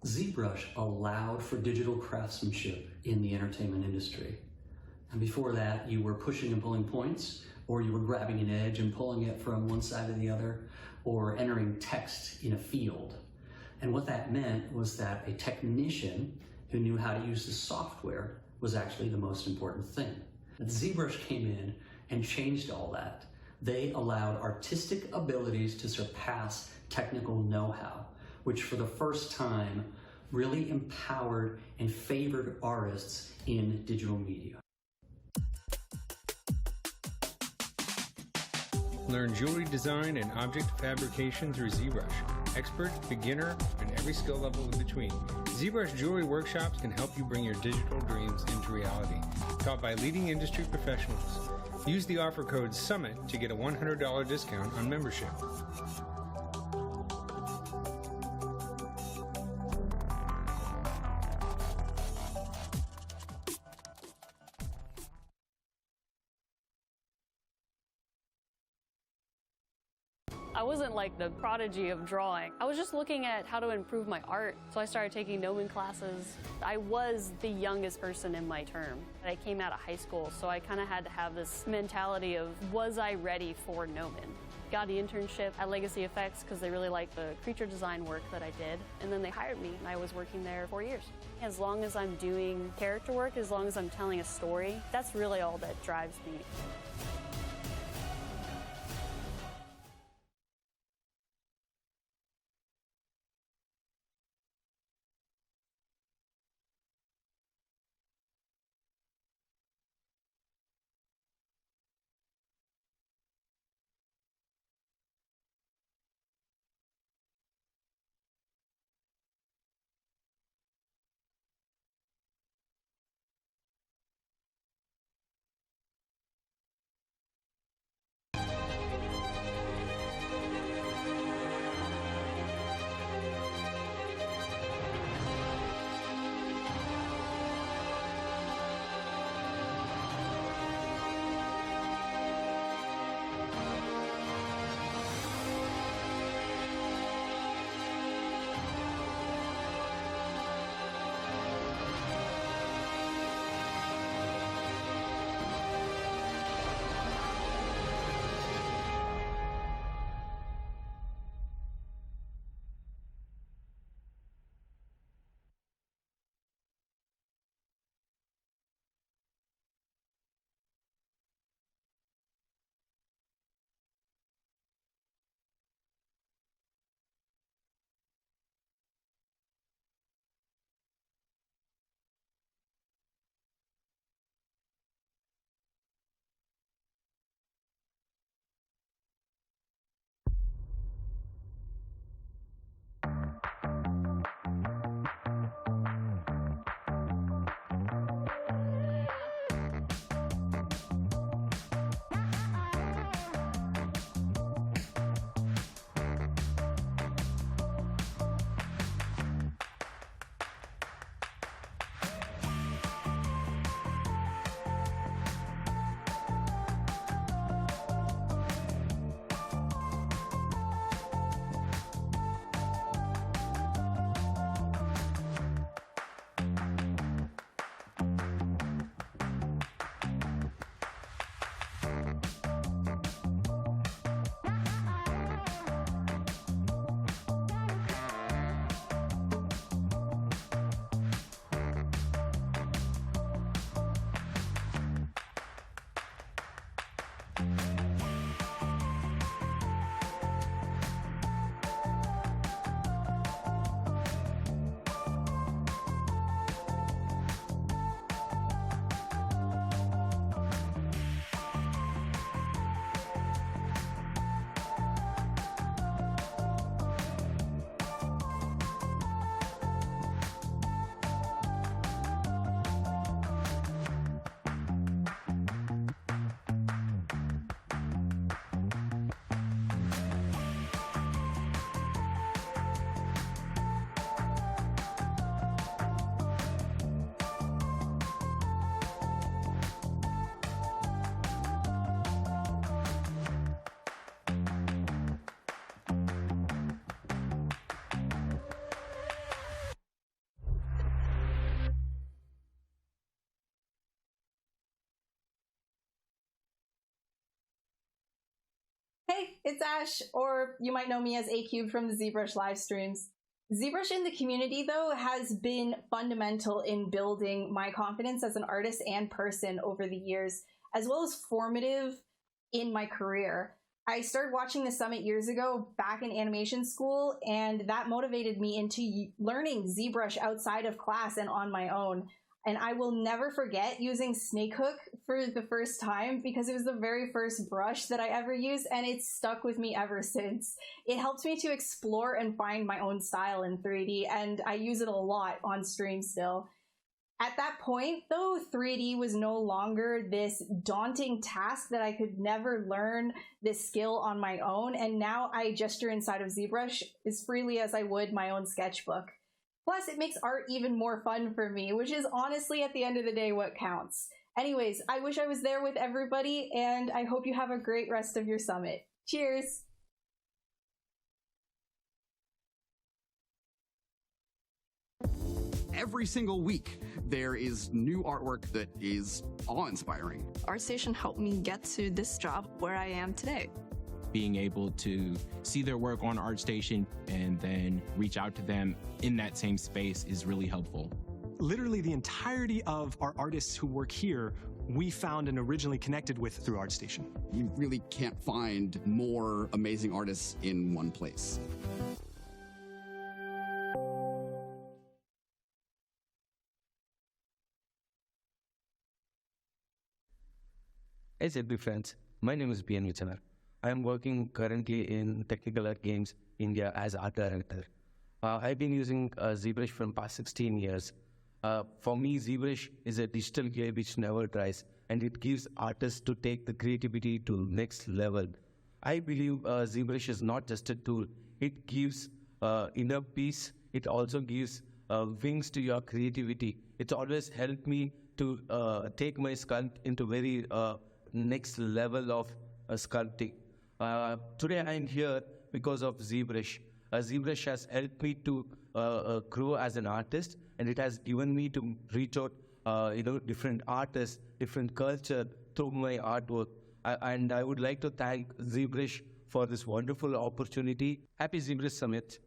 ZBrush allowed for digital craftsmanship in the entertainment industry. And before that, you were pushing and pulling points, or you were grabbing an edge and pulling it from one side to the other, or entering text in a field. And what that meant was that a technician who knew how to use the software was actually the most important thing. But ZBrush came in and changed all that. They allowed artistic abilities to surpass technical know-how, which for the first time really empowered and favored artists in digital media. Learn jewelry design and object fabrication through ZBrush. Expert, beginner, and every skill level in between. ZBrush jewelry workshops can help you bring your digital dreams into reality. Taught by leading industry professionals. Use the offer code SUMMIT to get a $100 discount on membership. I wasn't like the prodigy of drawing. I was just looking at how to improve my art. So I started taking Gnomon classes. I was the youngest person in my term. I came out of high school, so I kind of had to have this mentality of, was I ready for Gnomon? Got the internship at Legacy Effects because they really liked the creature design work that I did. And then they hired me, and I was working there 4 years. As long as I'm doing character work, as long as I'm telling a story, that's really all that drives me. It's Ash, or you might know me as A-Cube from the ZBrush live streams. ZBrush in the community, though, has been fundamental in building my confidence as an artist and person over the years, as well as formative in my career. I started watching the summit years ago back in animation school, and that motivated me into learning ZBrush outside of class and on my own. And I will never forget using Snakehook for the first time because it was the very first brush that I ever used, and it's stuck with me ever since. It helped me to explore and find my own style in 3D, and I use it a lot on stream still. At that point, though, 3D was no longer this daunting task that I could never learn this skill on my own, and now I gesture inside of ZBrush as freely as I would my own sketchbook. Plus, it makes art even more fun for me, which is honestly, at the end of the day, what counts. Anyways, I wish I was there with everybody, and I hope you have a great rest of your summit. Cheers! Every single week, there is new artwork that is awe-inspiring. ArtStation helped me get to this job where I am today. Being able to see their work on ArtStation and then reach out to them in that same space is really helpful. Literally the entirety of our artists who work here, we found and originally connected with through ArtStation. You really can't find more amazing artists in one place. Hey ZB friends, my name is ZBrush. I am working currently in Technical Art Games India as art director. I've been using ZBrush for the past 16 years. For me, ZBrush is a digital gear which never dries, and it gives artists to take the creativity to next level. I believe ZBrush is not just a tool. It gives inner peace. It also gives wings to your creativity. It's always helped me to take my sculpt into very next level of sculpting. Today I am here because of ZBrush. ZBrush has helped me to grow as an artist, and it has given me to reach out, different artists, different culture through my artwork. And I would like to thank ZBrush for this wonderful opportunity. Happy ZBrush Summit.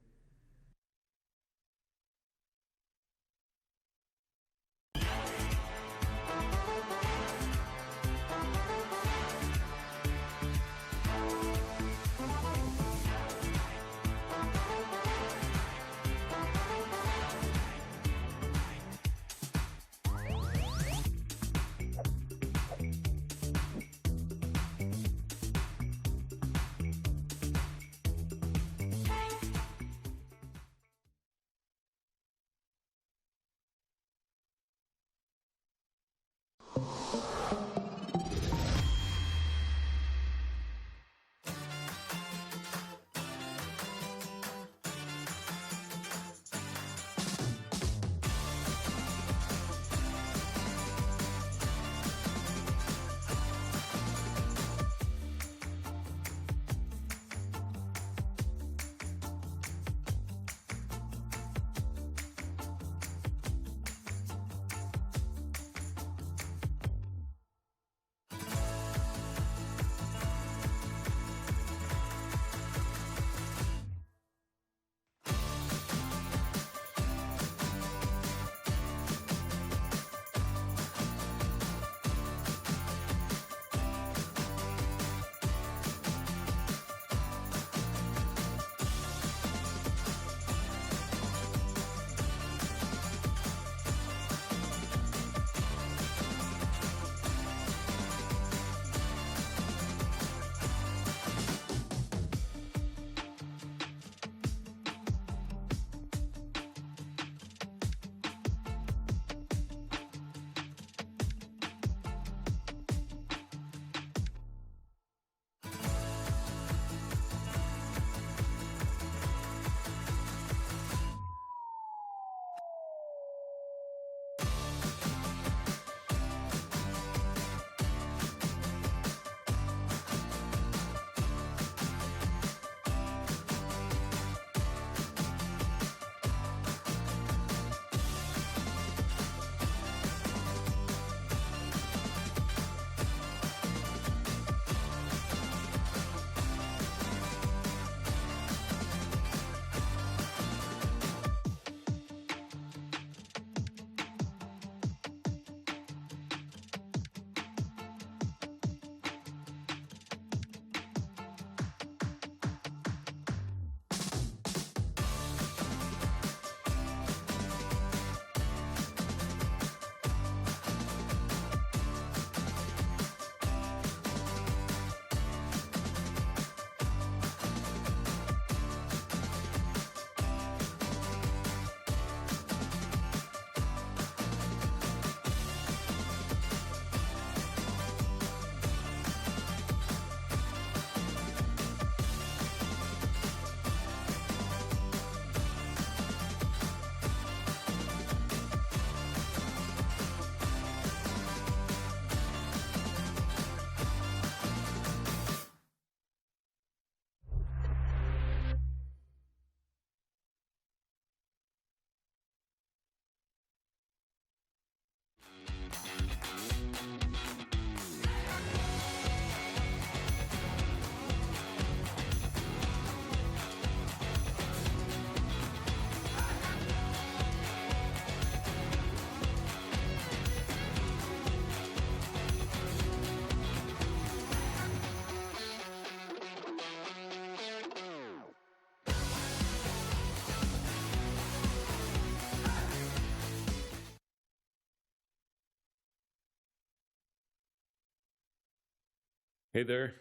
Hey there,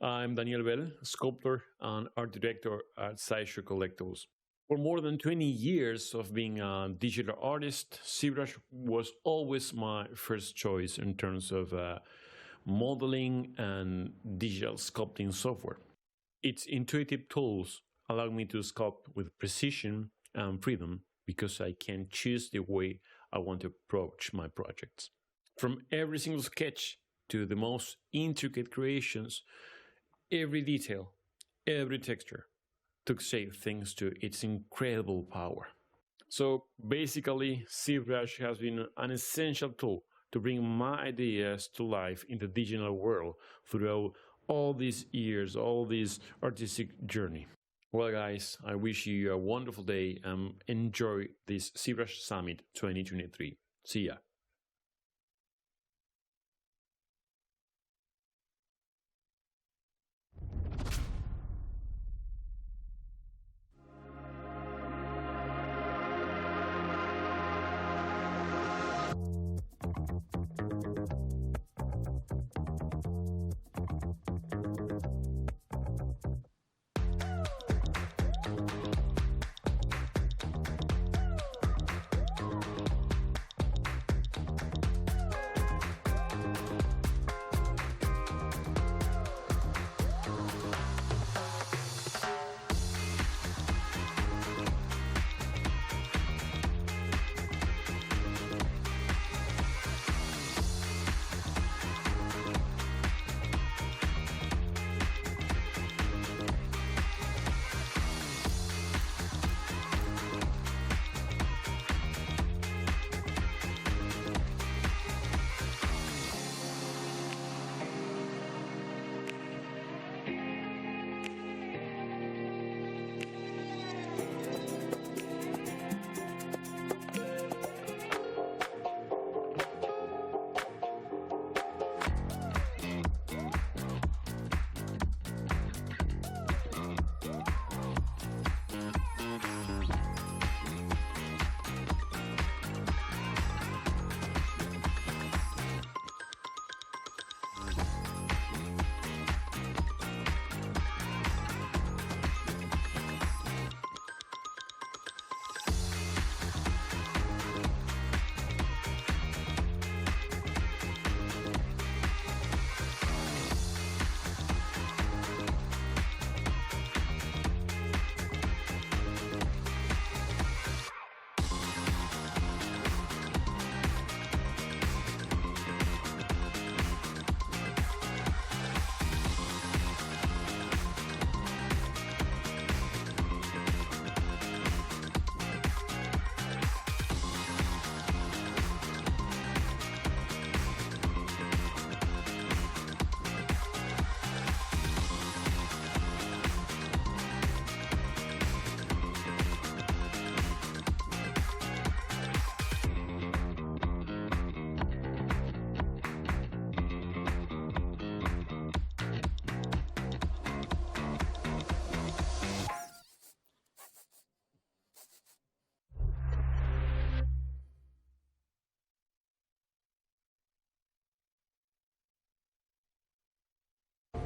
I'm Daniel Bell, sculptor and art director at Sideshow Collectibles. For more than 20 years of being a digital artist, ZBrush was always my first choice in terms of modeling and digital sculpting software. Its intuitive tools allow me to sculpt with precision and freedom because I can choose the way I want to approach my projects. From every single sketch to the most intricate creations, every detail, every texture took shape thanks to its incredible power. So basically, ZBrush has been an essential tool to bring my ideas to life in the digital world throughout all these years, all this artistic journey. Well, guys, I wish you a wonderful day and enjoy this ZBrush Summit 2023. See ya.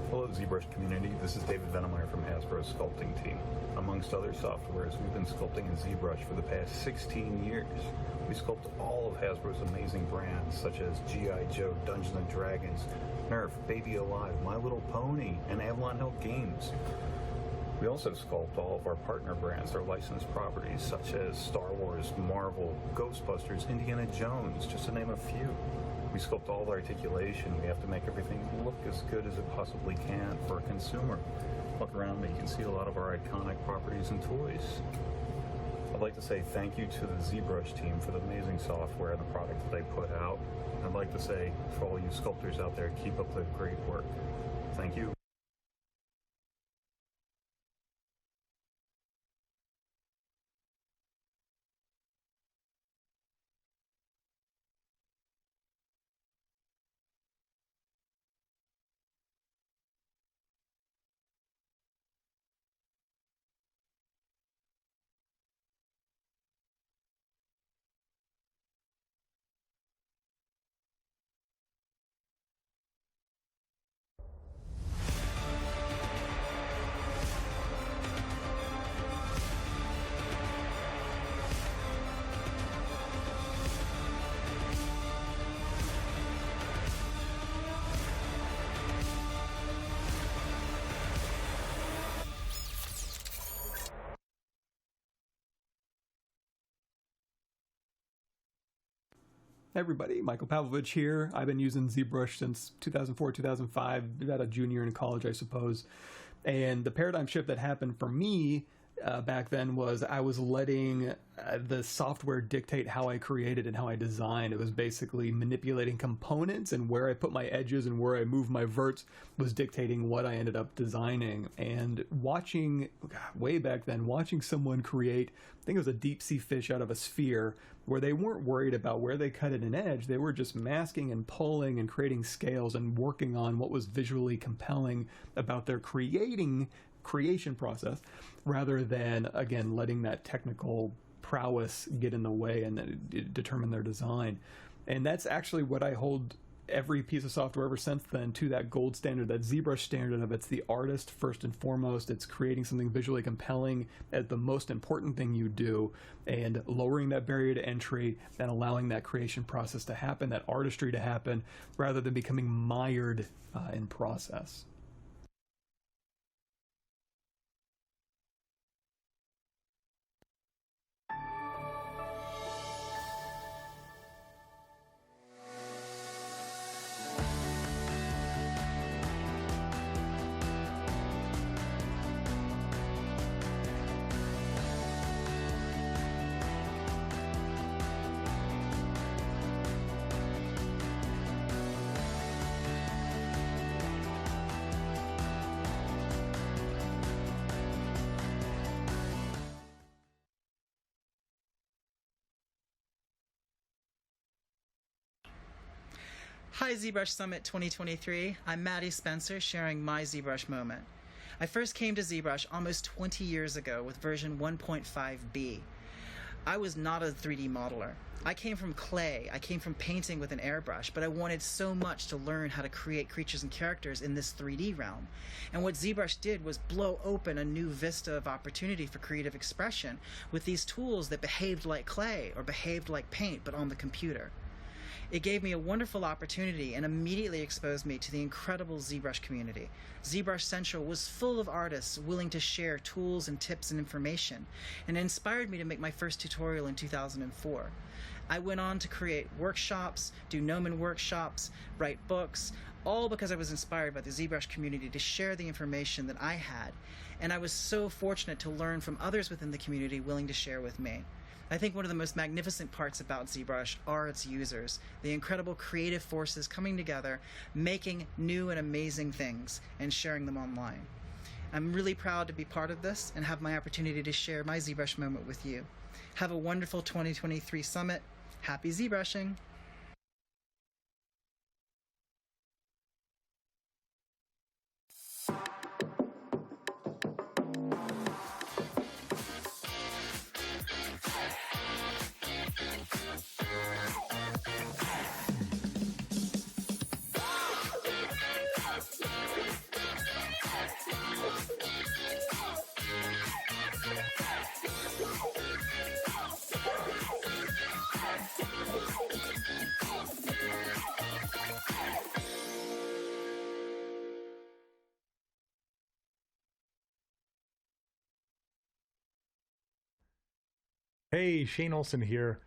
Hello, ZBrush community. This is David Venemeyer from Hasbro's sculpting team. Amongst other softwares, we've been sculpting in ZBrush for the past 16 years. We sculpt all of Hasbro's amazing brands, such as G.I. Joe, Dungeons & Dragons, Nerf, Baby Alive, My Little Pony, and Avalon Hill Games. We also sculpt all of our partner brands, our licensed properties, such as Star Wars, Marvel, Ghostbusters, Indiana Jones, just to name a few. We sculpt all the articulation. We have to make everything look as good as it possibly can for a consumer. Look around me, you can see a lot of our iconic properties and toys. I'd like to say thank you to the ZBrush team for the amazing software and the product that they put out. I'd like to say, for all you sculptors out there, keep up the great work. Thank you. everybody, Michael Pavlovich here. I've been using ZBrush since 2004, 2005, about a junior in college, I suppose. And the paradigm shift that happened for me back then was I was letting the software dictate how I created and how I designed. It was basically manipulating components, and where I put my edges and where I moved my verts was dictating what I ended up designing. And watching, way back then, watching someone create, I think it was a deep sea fish out of a sphere, where they weren't worried about where they cut an edge. They were just masking and pulling and creating scales and working on what was visually compelling about their creation process, rather than, again, letting that technical prowess get in the way and determine their design. And that's actually what I hold every piece of software ever since then to, that gold standard, that ZBrush standard of it's the artist first and foremost. It's creating something visually compelling as the most important thing you do, and lowering that barrier to entry and allowing that creation process to happen, that artistry to happen, rather than becoming mired in process. Hi ZBrush Summit 2023, I'm Maddie Spencer sharing my ZBrush moment. I first came to ZBrush almost 20 years ago with version 1.5b. I was not a 3D modeler. I came from clay, I came from painting with an airbrush, but I wanted so much to learn how to create creatures and characters in this 3D realm. And what ZBrush did was blow open a new vista of opportunity for creative expression with these tools that behaved like clay or behaved like paint, but on the computer. It gave me a wonderful opportunity and immediately exposed me to the incredible ZBrush community. ZBrush Central was full of artists willing to share tools and tips and information, and it inspired me to make my first tutorial in 2004. I went on to create workshops, do Gnomon workshops, write books, all because I was inspired by the ZBrush community to share the information that I had, and I was so fortunate to learn from others within the community willing to share with me. I think one of the most magnificent parts about ZBrush are its users, the incredible creative forces coming together, making new and amazing things, and sharing them online. I'm really proud to be part of this and have my opportunity to share my ZBrush moment with you. Have a wonderful 2023 Summit. Happy ZBrushing! Hey, Shane Olson here.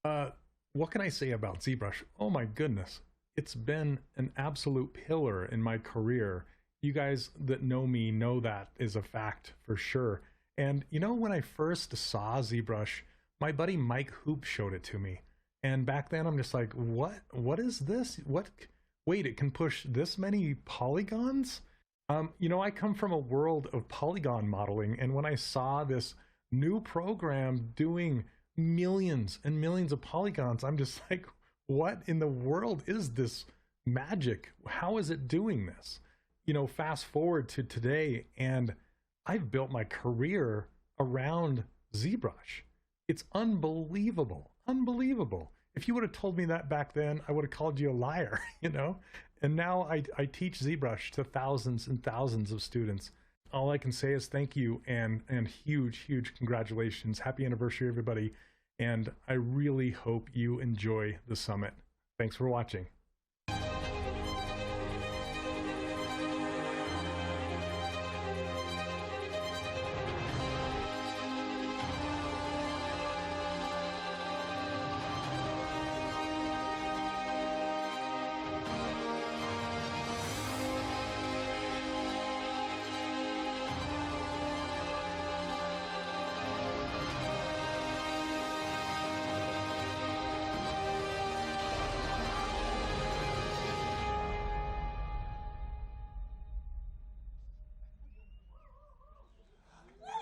What can I say about ZBrush? Oh my goodness. It's been an absolute pillar in my career. You guys that know me know that is a fact for sure. And you know, when I first saw ZBrush, my buddy Mike Hoop showed it to me. And back then I'm just like, what is this? Wait, it can push this many polygons? You know, I come from a world of polygon modeling, and when I saw this new program doing millions and millions of polygons, I'm just like, what in the world is this magic? How is it doing this? You know, fast forward to today, and I've built my career around ZBrush. It's unbelievable, unbelievable. If you would have told me that back then, I would have called you a liar, you know? And now I teach ZBrush to thousands and thousands of students. All I can say is thank you and huge, huge congratulations. Happy anniversary, everybody. And I really hope you enjoy the summit. Thanks for watching.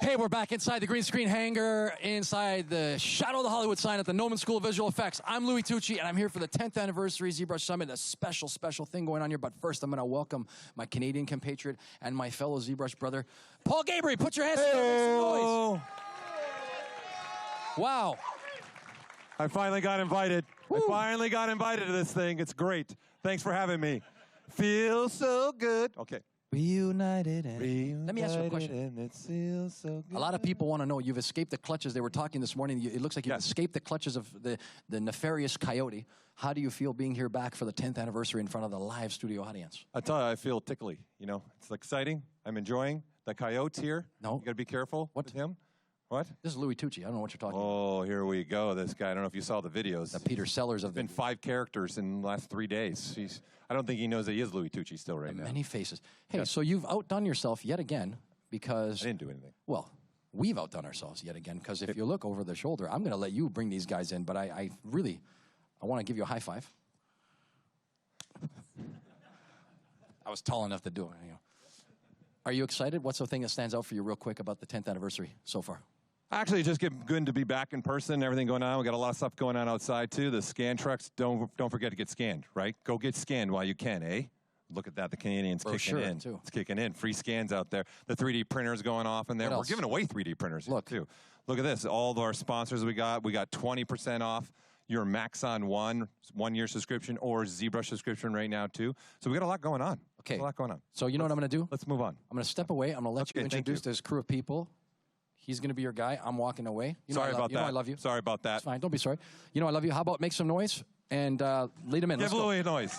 Hey, we're back inside the green screen hangar, inside the Shadow of the Hollywood sign at the Noman School of Visual Effects. I'm Louis Tucci, and I'm here for the 10th anniversary ZBrush Summit. A special, special thing going on here. But first, I'm going to welcome my Canadian compatriot and my fellow ZBrush brother, Paul Gabriel. Put your hands together, make some noise. Wow. I finally got invited. I finally got invited to this thing. It's great. Thanks for having me. Feels so good. Okay. Reunited. Let me ask you a question. And it feels so good. A lot of people want to know, you've escaped the clutches. They were talking this morning. It looks like you've escaped the clutches of the nefarious coyote. How do you feel being here back for the 10th anniversary in front of the live studio audience? I tell you, I feel tickly. You know, it's exciting. I'm enjoying. The coyote's here. No. You got to be careful with him. What? This is Louis Tucci. I don't know what you're talking about. Oh, here we go. This guy. I don't know if you saw the videos. The Peter Sellers of been 5 characters in the last 3 days. I don't think he knows that he is Louis Tucci still right now. Many faces. Hey, so you've outdone yourself yet again because... I didn't do anything. Well, we've outdone ourselves yet again because if you look over the shoulder, I'm going to let you bring these guys in, but I want to give you a high five. I was tall enough to do it. You know. Are you excited? What's the thing that stands out for you real quick about the 10th anniversary so far? Actually, just good to be back in person. Everything going on. We got a lot of stuff going on outside too. The scan trucks. Don't forget to get scanned. Right? Go get scanned while you can. Eh? Look at that. The Canadians kicking in. Too. It's kicking in. Free scans out there. The 3D printers going off in there. We're giving away 3D printers too. Look at this. All of our sponsors we got 20% off your Maxon one-year subscription or ZBrush subscription right now too. So we got a lot going on. Okay. A lot going on. So you know what I'm going to do? Let's move on. I'm going to step away. I'm going to let you introduce this crew of people. He's going to be your guy. I'm walking away. Sorry about that. You know I love you. Sorry about that. It's fine. Don't be sorry. You know I love you. How about make some noise and lead him in? Give Let's go. Louis a noise.